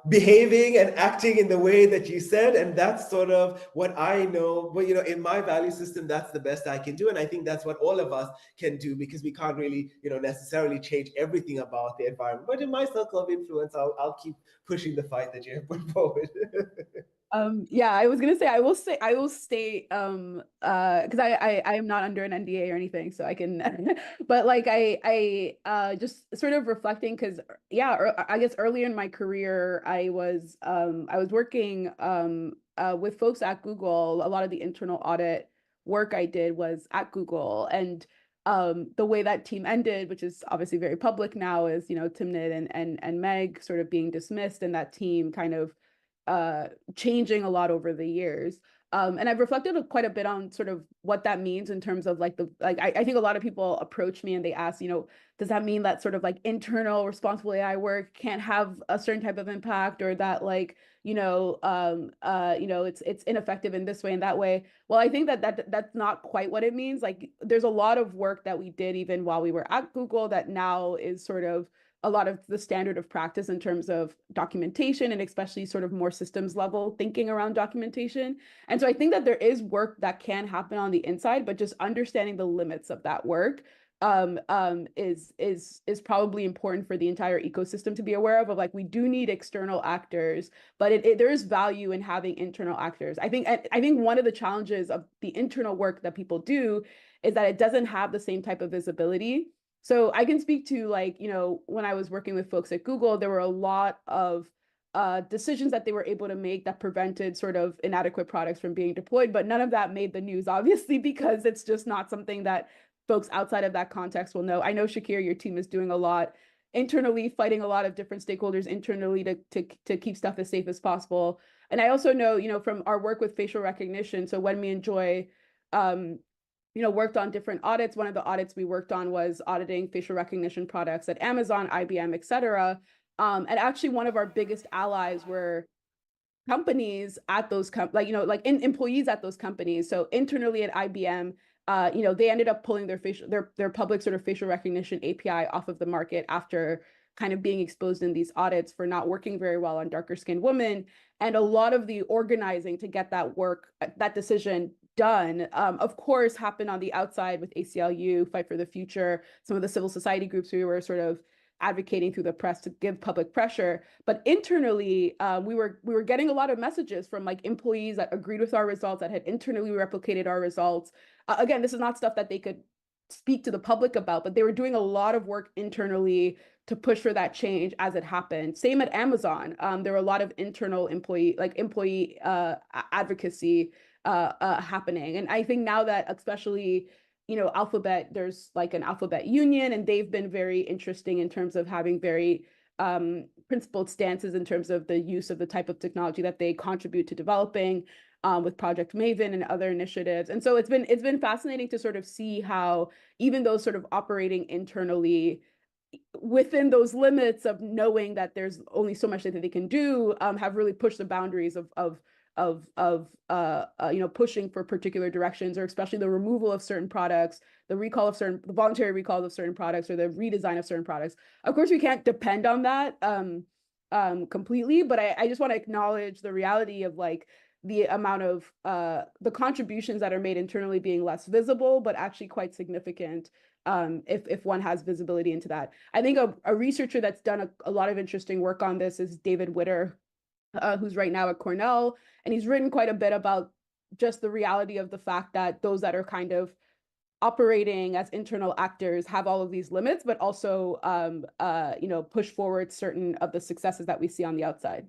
behaving and acting in the way that you said, and that's sort of what I know. But you know, in my value system, that's the best I can do, and I think that's what all of us can do, because we can't really, you know, necessarily change everything about the environment. But in my circle of influence, I'll keep pushing the fight that you have put forward. Yeah, I was gonna say I will state because I am not under an NDA or anything, so I can but like I just sort of reflecting, because yeah, I guess earlier in my career I was working with folks at Google. A lot of the internal audit work I did was at Google, and the way that team ended, which is obviously very public now, is, you know, Timnit and Meg sort of being dismissed, and that team kind of changing a lot over the years. And I've reflected quite a bit on sort of what that means in terms of like I think a lot of people approach me and they ask, you know, does that mean that sort of like internal responsible AI work can't have a certain type of impact, or that like, you know, it's ineffective in this way and that way? Well, I think that's not quite what it means. Like, there's a lot of work that we did even while we were at Google that now is sort of a lot of the standard of practice in terms of documentation, and especially sort of more systems level thinking around documentation. And so I think that there is work that can happen on the inside, but just understanding the limits of that work is probably important for the entire ecosystem to be aware of like, we do need external actors, but there is value in having internal actors. I think one of the challenges of the internal work that people do is that it doesn't have the same type of visibility So I can speak to, like, when I was working with folks at Google, there were a lot of decisions that they were able to make that prevented sort of inadequate products from being deployed, but none of that made the news, obviously, because it's just not something that folks outside of that context will know. I know, Shakir, your team is doing a lot internally, fighting a lot of different stakeholders internally to keep stuff as safe as possible. And I also know, from our work with facial recognition, so when me and Joy worked on different audits. One of the audits we worked on was auditing facial recognition products at Amazon, IBM, et cetera. And actually one of our biggest allies were companies at those employees at those companies. So internally at IBM, they ended up pulling their public sort of facial recognition API off of the market after kind of being exposed in these audits for not working very well on darker skinned women. And a lot of the organizing to get that decision done, of course, happened on the outside with ACLU, Fight for the Future, some of the civil society groups we were sort of advocating through the press to give public pressure. But internally, we were getting a lot of messages from like employees that agreed with our results, that had internally replicated our results. Again, this is not stuff that they could speak to the public about, but they were doing a lot of work internally to push for that change as it happened. Same at Amazon. There were a lot of internal employee advocacy happening. And I think now that especially, Alphabet, there's like an Alphabet union, and they've been very interesting in terms of having very principled stances in terms of the use of the type of technology that they contribute to developing with Project Maven and other initiatives. And so it's been fascinating to sort of see how even those sort of operating internally within those limits of knowing that there's only so much that they can do, have really pushed the boundaries of pushing for particular directions, or especially the removal of certain products, the voluntary recalls of certain products, or the redesign of certain products. Of course, we can't depend on that completely, but I just want to acknowledge the reality of like the amount of the contributions that are made internally being less visible, but actually quite significant if one has visibility into that. I think a researcher that's done a lot of interesting work on this is David Witter, who's right now at Cornell, and he's written quite a bit about just the reality of the fact that those that are kind of operating as internal actors have all of these limits, but also push forward certain of the successes that we see on the outside.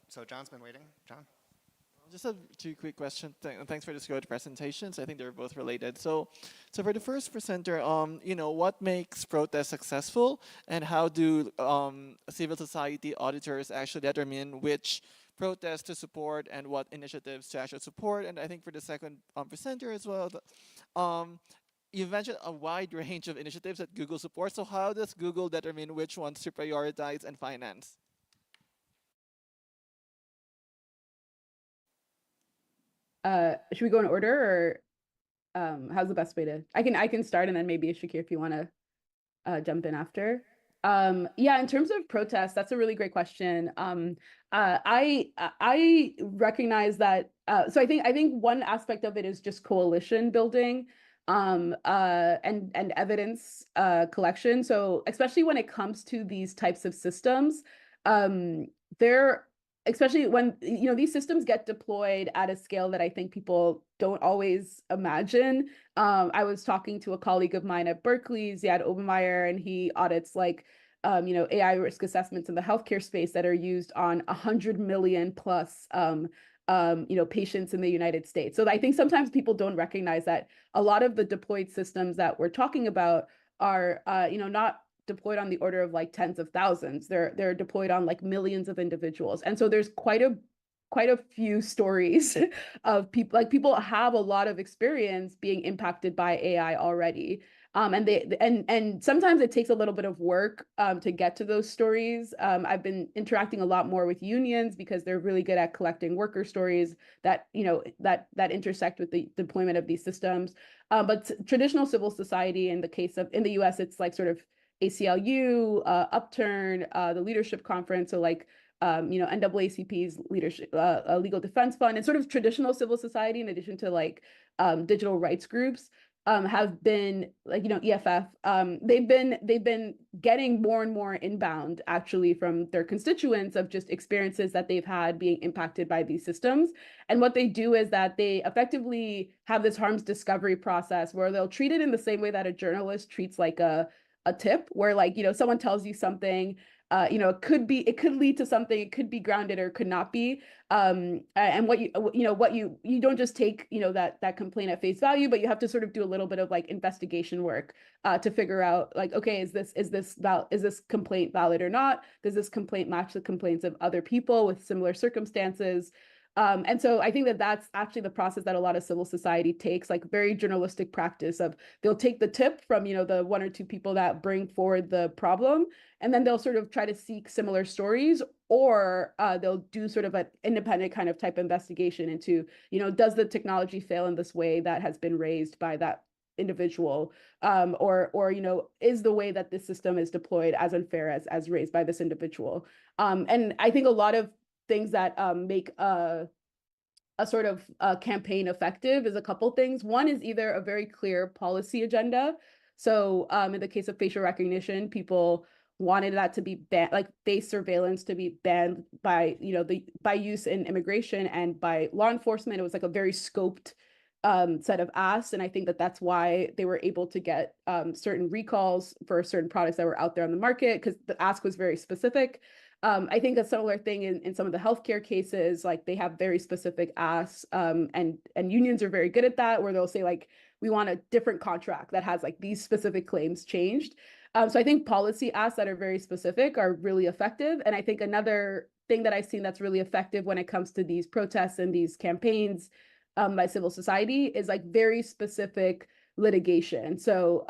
So John's been waiting. John? Just have two quick questions. Thanks for this good presentations. I think they're both related. So for the first presenter, what makes protests successful, and how do civil society auditors actually determine which protests to support and what initiatives to actually support? And I think for the second presenter as well, you mentioned a wide range of initiatives that Google supports. So how does Google determine which ones to prioritize and finance? Should we go in order, or how's the best way to? I can start, and then maybe Shakir, if you want to jump in after. Yeah, in terms of protests, that's a really great question. I recognize that. So I think one aspect of it is just coalition building, and evidence collection. So especially when it comes to these types of systems, especially when these systems get deployed at a scale that I think people don't always imagine. I was talking to a colleague of mine at Berkeley, Ziad Obermeyer, and he audits AI risk assessments in the healthcare space that are used on 100 million plus patients in the United States. So I think sometimes people don't recognize that a lot of the deployed systems that we're talking about are not deployed on the order of like tens of thousands. They're deployed on like millions of individuals. And so there's quite a few stories of people have a lot of experience being impacted by AI already. And sometimes it takes a little bit of work to get to those stories. I've been interacting a lot more with unions because they're really good at collecting worker stories that that intersect with the deployment of these systems. But traditional civil society, in the US, it's like sort of ACLU, Upturn, the Leadership Conference, so NAACP's leadership, Legal Defense Fund, and sort of traditional civil society, in addition to digital rights groups, have been like, EFF, they've been getting more and more inbound actually from their constituents of just experiences that they've had being impacted by these systems. And what they do is that they effectively have this harms discovery process where they'll treat it in the same way that a journalist treats like a tip, where like, someone tells you something, it could lead to something, it could be grounded or it could not be. And what you don't just take, that complaint at face value, but you have to sort of do a little bit of like investigation work to figure out like, okay, is this complaint valid or not? Does this complaint match the complaints of other people with similar circumstances? And so I think that that's actually the process that a lot of civil society takes, like very journalistic practice of they'll take the tip from, the one or two people that bring forward the problem, and then they'll sort of try to seek similar stories, or they'll do sort of an independent kind of type investigation into, does the technology fail in this way that has been raised by that individual, or is the way that this system is deployed as unfair as raised by this individual. And I think a lot of things that make a sort of campaign effective is a couple things. One is either a very clear policy agenda. So in the case of facial recognition, people wanted that to be banned, like face surveillance to be banned by, by use in immigration and by law enforcement. It was like a very scoped set of asks. And I think that that's why they were able to get certain recalls for certain products that were out there on the market, because the ask was very specific. I think a similar thing in some of the healthcare cases, like they have very specific asks, and unions are very good at that, where they'll say like, we want a different contract that has like these specific claims changed. So I think policy asks that are very specific are really effective. And I think another thing that I've seen that's really effective when it comes to these protests and these campaigns by civil society is like very specific litigation. So,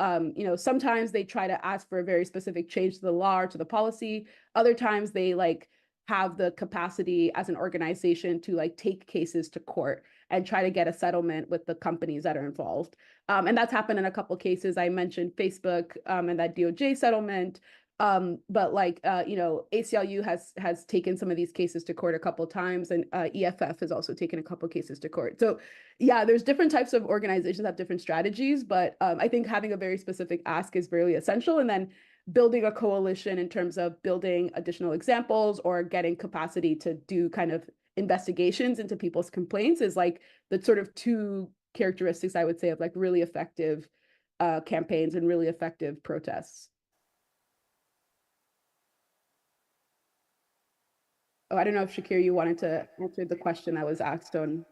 sometimes they try to ask for a very specific change to the law or to the policy. Other times they like have the capacity as an organization to like take cases to court and try to get a settlement with the companies that are involved. And that's happened in a couple of cases. I mentioned Facebook and that DOJ settlement. But like, ACLU has taken some of these cases to court a couple of times, and EFF has also taken a couple of cases to court. So yeah, there's different types of organizations have different strategies, but I think having a very specific ask is really essential. And then building a coalition in terms of building additional examples or getting capacity to do kind of investigations into people's complaints is like the sort of two characteristics I would say of like really effective campaigns and really effective protests. Oh, I don't know if Shakir, you wanted to answer the question that was asked on.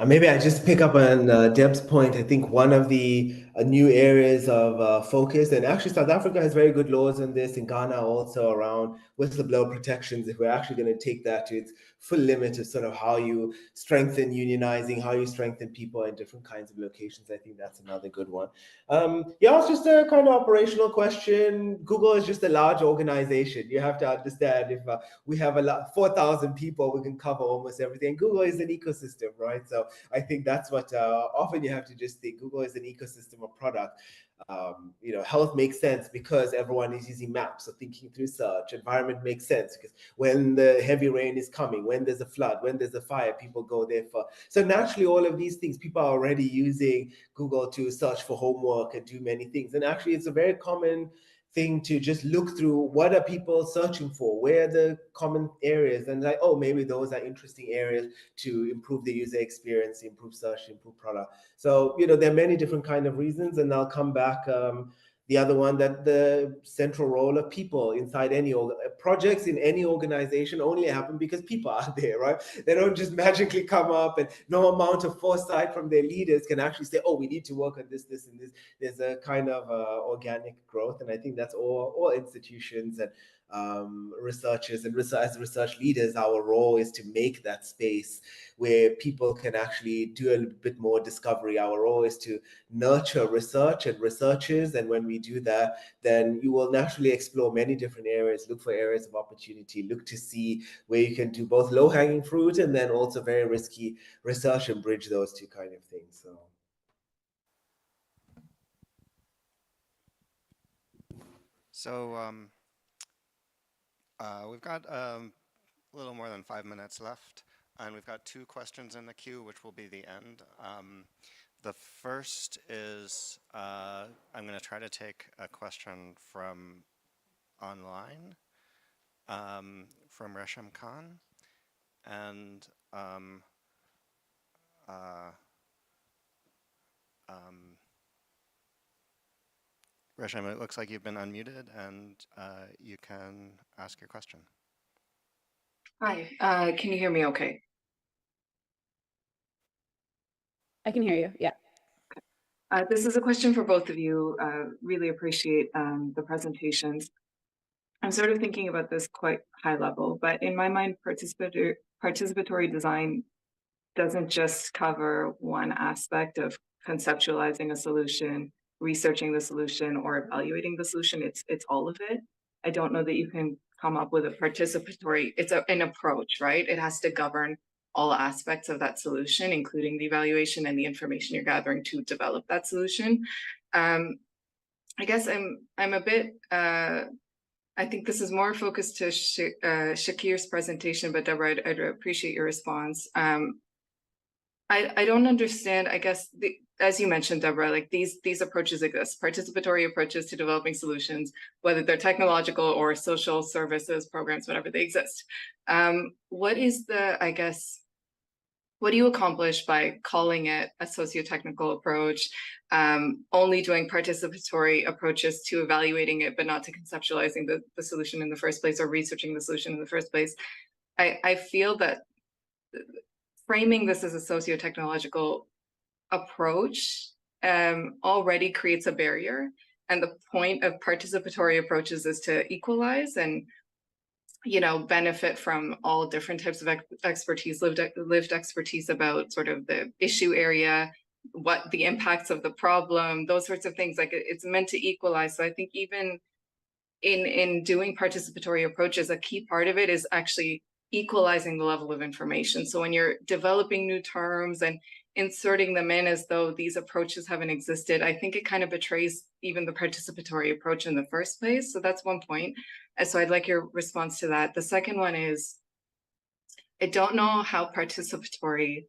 Maybe I just pick up on Deb's point. I think one of the new areas of focus, and actually South Africa has very good laws on this, in Ghana also around whistleblower protections. If we're actually going to take that to its full limit of sort of how you strengthen unionizing, how you strengthen people in different kinds of locations, I think that's another good one. Yeah, it's just a kind of operational question. Google is just a large organization. You have to understand if we have 4,000 people, we can cover almost everything. Google is an ecosystem, right? So I think that's what often you have to just think. Google is an ecosystem of product. Health makes sense because everyone is using maps. So thinking through search, environment makes sense because when the heavy rain is coming, when there's a flood, when there's a fire, people go there for. So naturally, all of these things, people are already using Google to search for homework and do many things. And actually, it's a very common thing to just look through what are people searching for, where are the common areas, and like, oh, maybe those are interesting areas to improve the user experience, improve search, improve product. So there are many different kind of reasons, and I'll come back. The other one, that the central role of people inside any projects in any organization only happen because people are there, right? They don't just magically come up, and no amount of foresight from their leaders can actually say, oh, we need to work on this, this, and this. There's a kind of organic growth, and I think that's all institutions and researchers and as research leaders, our role is to make that space where people can actually do a bit more discovery. Our role is to nurture research and researchers, and when we do that, then you will naturally explore many different areas, look for areas of opportunity, look to see where you can do both low-hanging fruit and then also very risky research and bridge those two kind of things. So we've got a little more than 5 minutes left. And we've got 2 questions in the queue, which will be the end. The first is, I'm going to try to take a question from online, from Resham Khan. And Resham, it looks like you've been unmuted, and you can ask your question. Hi, can you hear me okay? I can hear you. Yeah. This is a question for both of you. Really appreciate the presentations. I'm sort of thinking about this quite high level, but in my mind, participatory design doesn't just cover one aspect of conceptualizing a solution, researching the solution, or evaluating the solution. It's all of it. I don't know that you can come up with a participatory, it's an approach, right? It has to govern all aspects of that solution, including the evaluation and the information you're gathering to develop that solution. I guess I'm a bit, I think this is more focused to Shakir's presentation, but Deborah, I'd appreciate your response. I don't understand, I guess, as you mentioned, Deborah, like these approaches exist, participatory approaches to developing solutions, whether they're technological or social services, programs, whatever, they exist. What is the, I guess, what do you accomplish by calling it a socio-technical approach, only doing participatory approaches to evaluating it, but not to conceptualizing the solution in the first place or researching the solution in the first place? I feel that framing this as a socio-technological approach already creates a barrier. And the point of participatory approaches is to equalize and, you know, benefit from all different types of expertise, lived expertise about sort of the issue area, what the impacts of the problem, those sorts of things. Like it's meant to equalize. So I think even in doing participatory approaches, a key part of it is actually equalizing the level of information. So when you're developing new terms and inserting them in as though these approaches haven't existed, I think it kind of betrays even the participatory approach in the first place. So that's one point. And so I'd like your response to that. The second one is, I don't know how participatory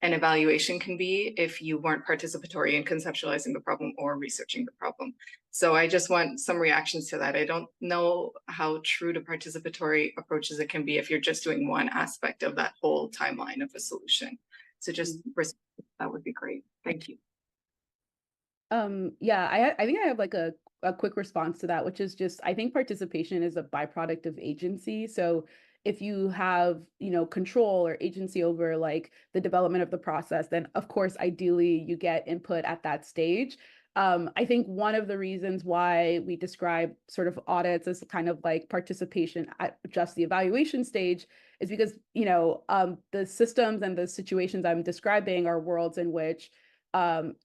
an evaluation can be if you weren't participatory in conceptualizing the problem or researching the problem. So I just want some reactions to that. I don't know how true to participatory approaches it can be if you're just doing one aspect of that whole timeline of a solution. So just that would be great. Thank you. Yeah, I think I have like a quick response to that, which is just, I think participation is a byproduct of agency. So if you have, you know, control or agency over like the development of the process, then of course, ideally you get input at that stage. I think one of the reasons why we describe sort of audits as kind of like participation at just the evaluation stage is because, you know, the systems and the situations I'm describing are worlds in which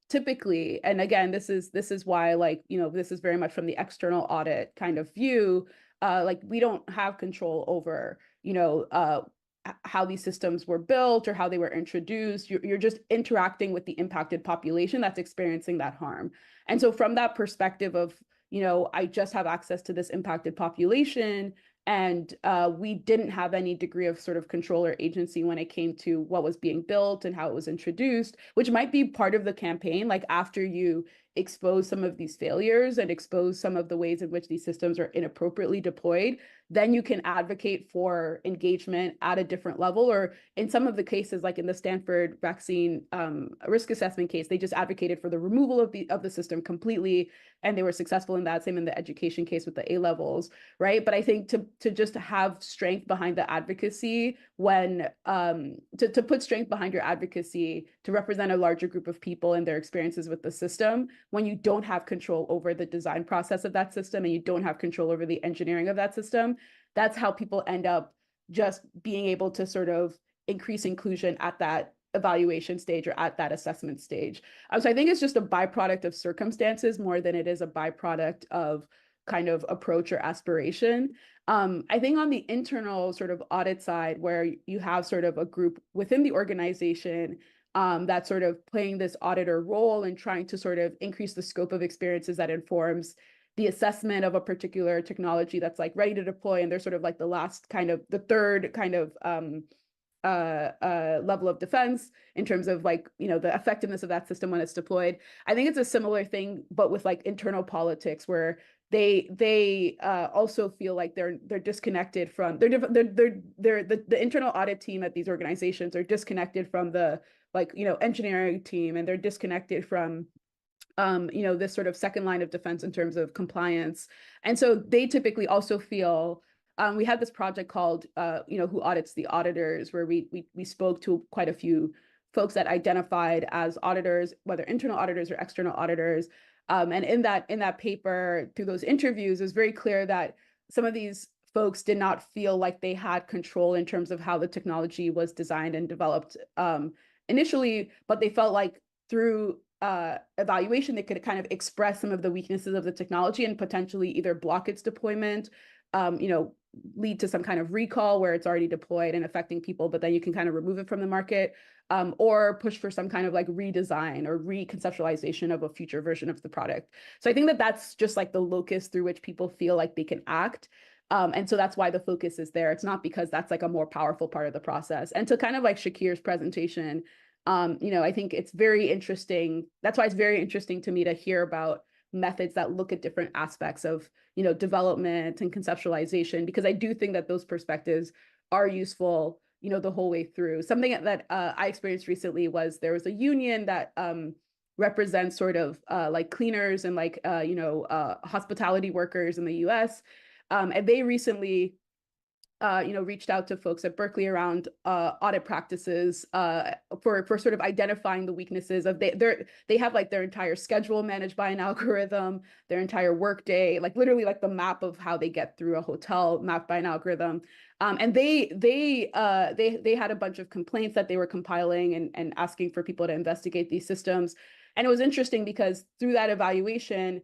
typically, and again, this is why, like, you know, this is very much from the external audit kind of view, like we don't have control over, you know, how these systems were built or how they were introduced. You're just interacting with the impacted population that's experiencing that harm. And so from that perspective of, you know, I just have access to this impacted population, and we didn't have any degree of sort of control or agency when it came to what was being built and how it was introduced, which might be part of the campaign. Like after you expose some of these failures and expose some of the ways in which these systems are inappropriately deployed, then you can advocate for engagement at a different level. Or in some of the cases, like in the Stanford vaccine risk assessment case, they just advocated for the removal of the system completely, and they were successful in that. Same in the education case with the A levels, right? But I think to just have strength behind the advocacy, when to put strength behind your advocacy to represent a larger group of people and their experiences with the system, when you don't have control over the design process of that system and you don't have control over the engineering of that system, that's how people end up just being able to sort of increase inclusion at that evaluation stage or at that assessment stage. So I think it's just a byproduct of circumstances more than it is a byproduct of kind of approach or aspiration. I think on the internal sort of audit side, where you have sort of a group within the organization that's sort of playing this auditor role and trying to sort of increase the scope of experiences that informs the assessment of a particular technology that's like ready to deploy. And they're sort of like the third kind of level of defense in terms of like, the effectiveness of that system when it's deployed. I think it's a similar thing, but with like internal politics, where they also feel like they're disconnected from the internal audit team at these organizations are disconnected from the engineering team, and they're disconnected from this sort of second line of defense in terms of compliance. And so they typically also feel, we had this project called, Who Audits the Auditors, where we spoke to quite a few folks that identified as auditors, whether internal auditors or external auditors. And in that paper, through those interviews, it was very clear that some of these folks did not feel like they had control in terms of how the technology was designed and developed initially, but they felt like through evaluation, they could kind of express some of the weaknesses of the technology and potentially either block its deployment, lead to some kind of recall where it's already deployed and affecting people, but then you can kind of remove it from the market, or push for some kind of like redesign or reconceptualization of a future version of the product. So I think that that's just like the locus through which people feel like they can act. And so that's why the focus is there. It's not because that's like a more powerful part of the process. And to kind of like Shakir's presentation, I think it's very interesting. That's why it's very interesting to me to hear about methods that look at different aspects of, development and conceptualization, because I do think that those perspectives are useful, the whole way through. Something that I experienced recently was there was a union that represents sort of like cleaners and like, hospitality workers in the US. And they recently reached out to folks at Berkeley around audit practices for sort of identifying the weaknesses of they have like their entire schedule managed by an algorithm, their entire workday, like literally like the map of how they get through a hotel mapped by an algorithm. And they had a bunch of complaints that they were compiling and asking for people to investigate these systems. And it was interesting because through that evaluation,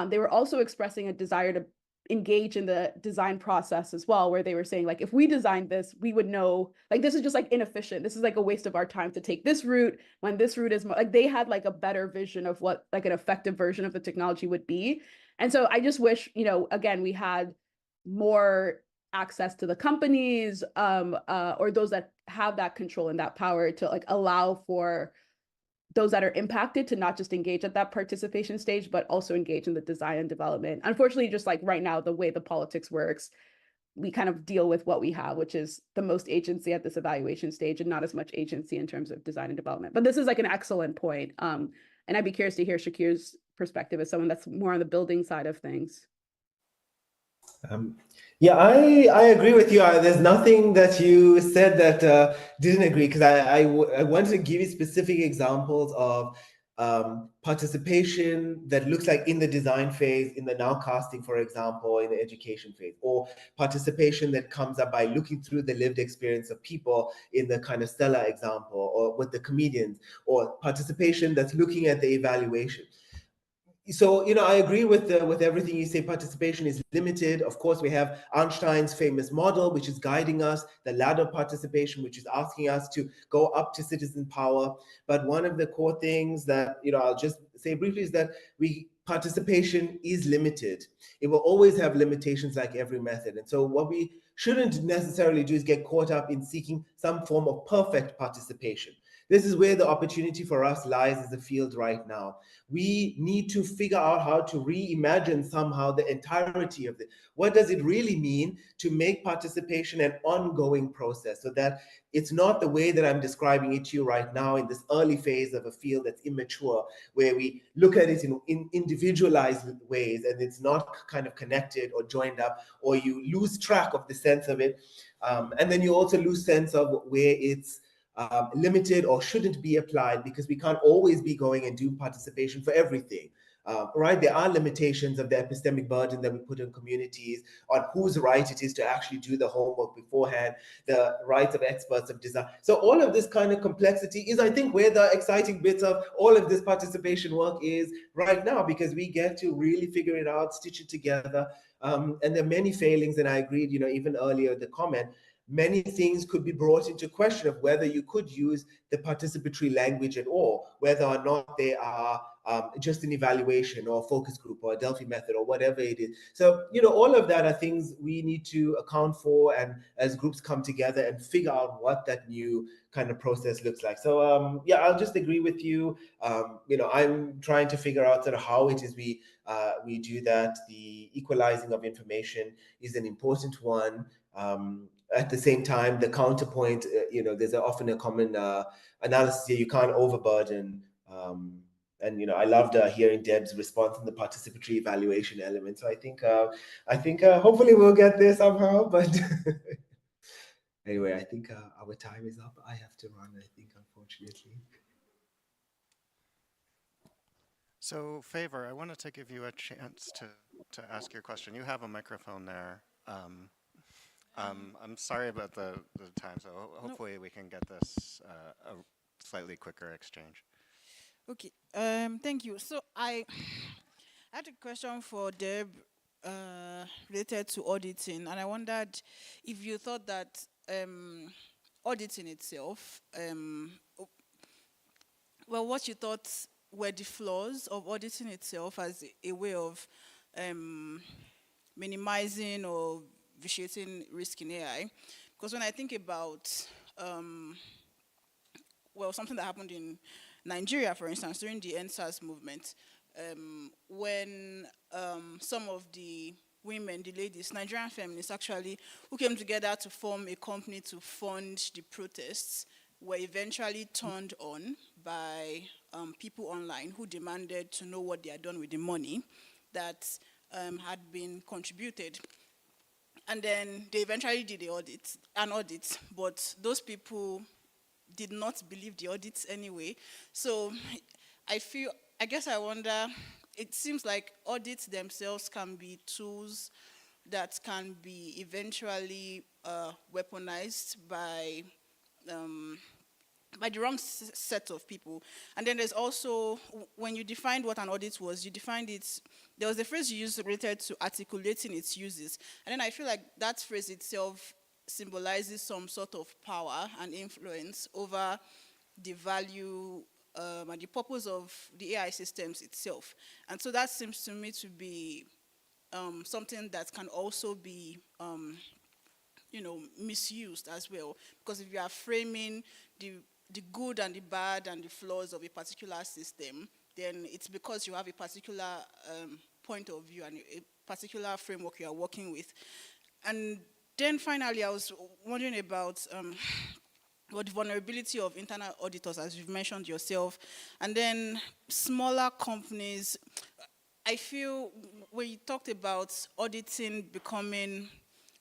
they were also expressing a desire to engage in the design process as well, where they were saying like, if we designed this, we would know, like, this is just like inefficient. This is like a waste of our time to take this route when this route is more, like, they had like a better vision of what like an effective version of the technology would be. And so I just wish, again, we had more access to the companies or those that have that control and that power to like allow for those that are impacted to not just engage at that participation stage, but also engage in the design and development. Unfortunately, just like right now, the way the politics works, we kind of deal with what we have, which is the most agency at this evaluation stage and not as much agency in terms of design and development. But this is like an excellent point. And I'd be curious to hear Shakir's perspective as someone that's more on the building side of things. Yeah, I agree with you. There's nothing that you said that didn't agree, because I wanted to give you specific examples of participation that looks like in the design phase, in the nowcasting, for example, in the education phase, or participation that comes up by looking through the lived experience of people in the kind of Stella example, or with the comedians, or participation that's looking at the evaluation. So, I agree with everything you say. Participation is limited. Of course, we have Einstein's famous model, which is guiding us, the ladder participation, which is asking us to go up to citizen power. But one of the core things that, I'll just say briefly is that participation is limited. It will always have limitations like every method. And so what we shouldn't necessarily do is get caught up in seeking some form of perfect participation. This is where the opportunity for us lies as a field right now. We need to figure out how to reimagine somehow the entirety of it. What does it really mean to make participation an ongoing process, so that it's not the way that I'm describing it to you right now in this early phase of a field that's immature, where we look at it in individualized ways and it's not kind of connected or joined up, or you lose track of the sense of it. And then you also lose sense of where it's limited or shouldn't be applied, because we can't always be going and do participation for everything. Right? There are limitations of the epistemic burden that we put on communities, on whose right it is to actually do the homework beforehand, the rights of experts of design. So all of this kind of complexity is, I think, where the exciting bits of all of this participation work is right now, because we get to really figure it out, stitch it together. And there are many failings, and I agreed, even earlier, the comment. many things could be brought into question of whether you could use the participatory language at all, whether or not they are just an evaluation or a focus group or a Delphi method or whatever it is. So, all of that are things we need to account for, and as groups come together and figure out what that new kind of process looks like. So, yeah, I'll just agree with you. I'm trying to figure out sort of how it is we do that. The equalizing of information is an important one. At the same time, the counterpoint, there's often a common analysis here. You can't overburden. And I loved hearing Deb's response on the participatory evaluation element. So I think hopefully we'll get there somehow. But anyway, I think our time is up. I have to run, I think, unfortunately. So, Favor, I wanted to give you a chance to ask your question. You have a microphone there. I'm sorry about the time, so hopefully we can get this a slightly quicker exchange. Okay, thank you. So I had a question for Deb related to auditing, and I wondered if you thought that auditing itself, what you thought were the flaws of auditing itself as a way of minimizing or vitiating risk in AI. Because when I think about, something that happened in Nigeria, for instance, during the SAST movement, when some of the women, the ladies, Nigerian feminists actually, who came together to form a company to fund the protests, were eventually turned on by people online who demanded to know what they had done with the money that had been contributed. And then they eventually did an audit, but those people did not believe the audits anyway. So I guess I wonder, it seems like audits themselves can be tools that can be eventually weaponized by the wrong set of people. And then there's also, when you defined what an audit was, you defined it, there was a phrase you used related to articulating its uses. And then I feel like that phrase itself symbolizes some sort of power and influence over the value and the purpose of the AI systems itself. And so that seems to me to be something that can also be misused as well. Because if you are framing the good and the bad and the flaws of a particular system, then it's because you have a particular point of view and a particular framework you are working with. And then finally, I was wondering about the vulnerability of internal auditors, as you've mentioned yourself, and then smaller companies. I feel when you talked about auditing becoming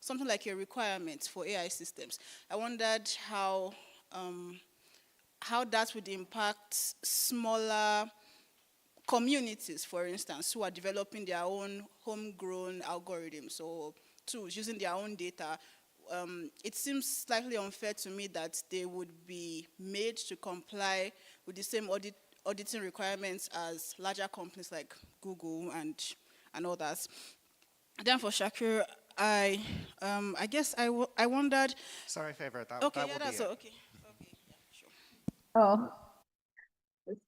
something like a requirement for AI systems, I wondered how that would impact smaller communities, for instance, who are developing their own homegrown algorithms or tools using their own data. It seems slightly unfair to me that they would be made to comply with the same auditing requirements as larger companies like Google and others. Then for Shakir, I guess I wondered. Sorry, Favor. That Okay, will yeah, be that's it. okay. Okay, yeah, sure. Oh,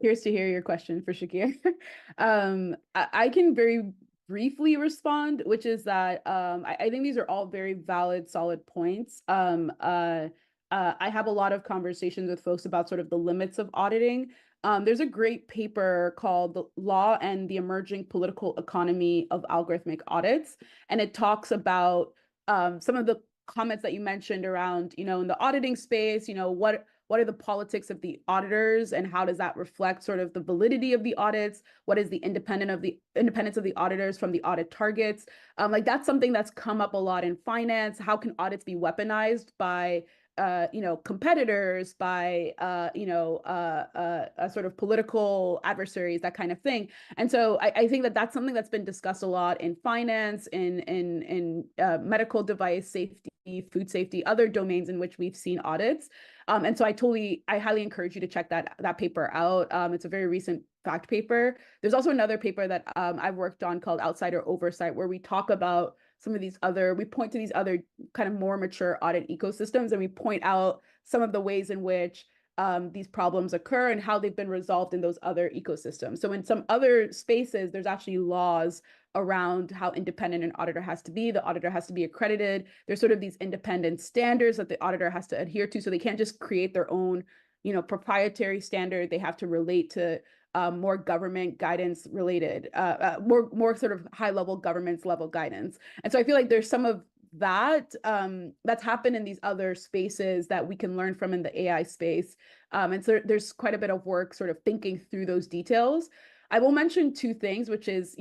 curious to hear your question for Shakir. I can very briefly respond, which is that I think these are all very valid, solid points. I have a lot of conversations with folks about sort of the limits of auditing. There's a great paper called The Law and the Emerging Political Economy of Algorithmic Audits, and it talks about some of the comments that you mentioned around, in the auditing space, what are the politics of the auditors and how does that reflect sort of the validity of the audits? What is the independence of the auditors from the audit targets? Like that's something that's come up a lot in finance. How can audits be weaponized by competitors, by sort of political adversaries, that kind of thing. And so I think that that's something that's been discussed a lot in finance, in medical device safety, food safety, other domains in which we've seen audits. And so I highly encourage you to check that paper out. It's a very recent fact paper. There's also another paper that I've worked on called Outsider Oversight, where we talk about some of these other, we point to these other kind of more mature audit ecosystems, and we point out some of the ways in which these problems occur and how they've been resolved in those other ecosystems. So in some other spaces, there's actually laws around how independent an auditor has to be. The auditor has to be accredited. There's sort of these independent standards that the auditor has to adhere to. So they can't just create their own, proprietary standard. They have to relate to more government guidance related, more sort of high level governance level guidance. And so I feel like there's some of that that's happened in these other spaces that we can learn from in the AI space. And so there's quite a bit of work sort of thinking through those details. I will mention two things, which is,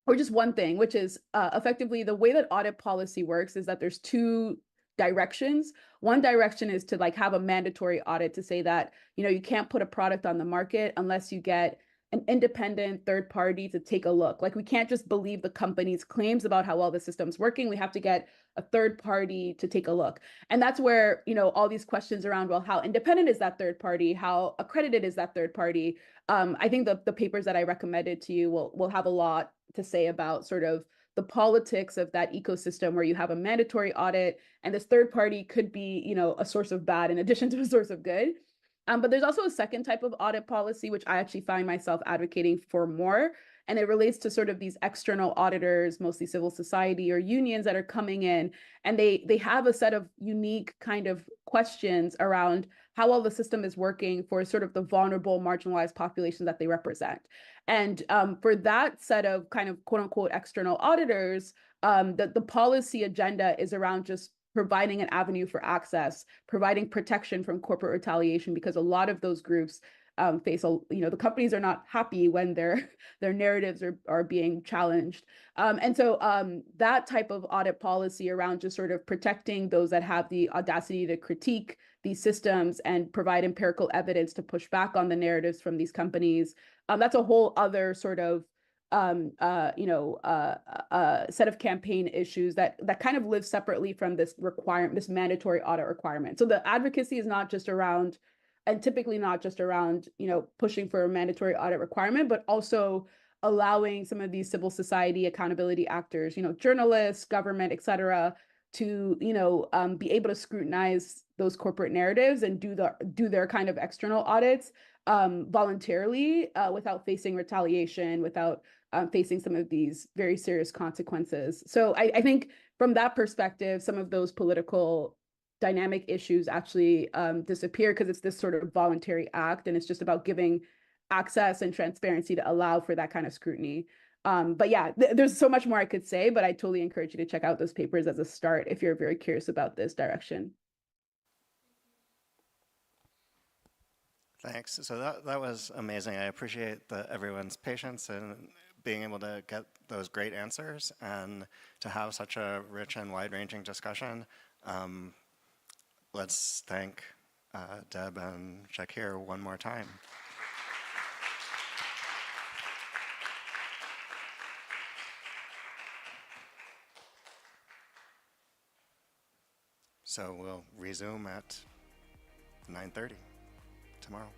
or just one thing, which is effectively the way that audit policy works is that there's two directions. One direction is to have a mandatory audit to say that, you can't put a product on the market unless you get an independent third party to take a look. We can't just believe the company's claims about how well the system's working. We have to get a third party to take a look. And that's where, all these questions around, well, how independent is that third party? How accredited is that third party? I think the papers that I recommended to you will have a lot to say about sort of the politics of that ecosystem where you have a mandatory audit and this third party could be, a source of bad in addition to a source of good. But there's also a second type of audit policy, which I actually find myself advocating for more. And it relates to sort of these external auditors, mostly civil society or unions that are coming in. And they have a set of unique kind of questions around how well the system is working for sort of the vulnerable, marginalized population that they represent. And for that set of kind of quote unquote external auditors, the policy agenda is around just providing an avenue for access, providing protection from corporate retaliation, because a lot of those groups face, the companies are not happy when their narratives are being challenged. And so that type of audit policy around just sort of protecting those that have the audacity to critique these systems and provide empirical evidence to push back on the narratives from these companies, that's a whole other sort of set of campaign issues that kind of live separately from this mandatory audit requirement. So the advocacy is not just around, and typically not just around, pushing for a mandatory audit requirement, but also allowing some of these civil society accountability actors, journalists, government, et cetera, to, be able to scrutinize those corporate narratives and do their kind of external audits voluntarily without facing retaliation, without facing some of these very serious consequences. So I think from that perspective, some of those political dynamic issues actually disappear because it's this sort of voluntary act, and it's just about giving access and transparency to allow for that kind of scrutiny. But yeah, there's so much more I could say, but I totally encourage you to check out those papers as a start if you're very curious about this direction. Thanks. So that was amazing. I appreciate everyone's patience and being able to get those great answers and to have such a rich and wide-ranging discussion. Let's thank Deb and Shakir one more time. So we'll resume at 9:30 tomorrow.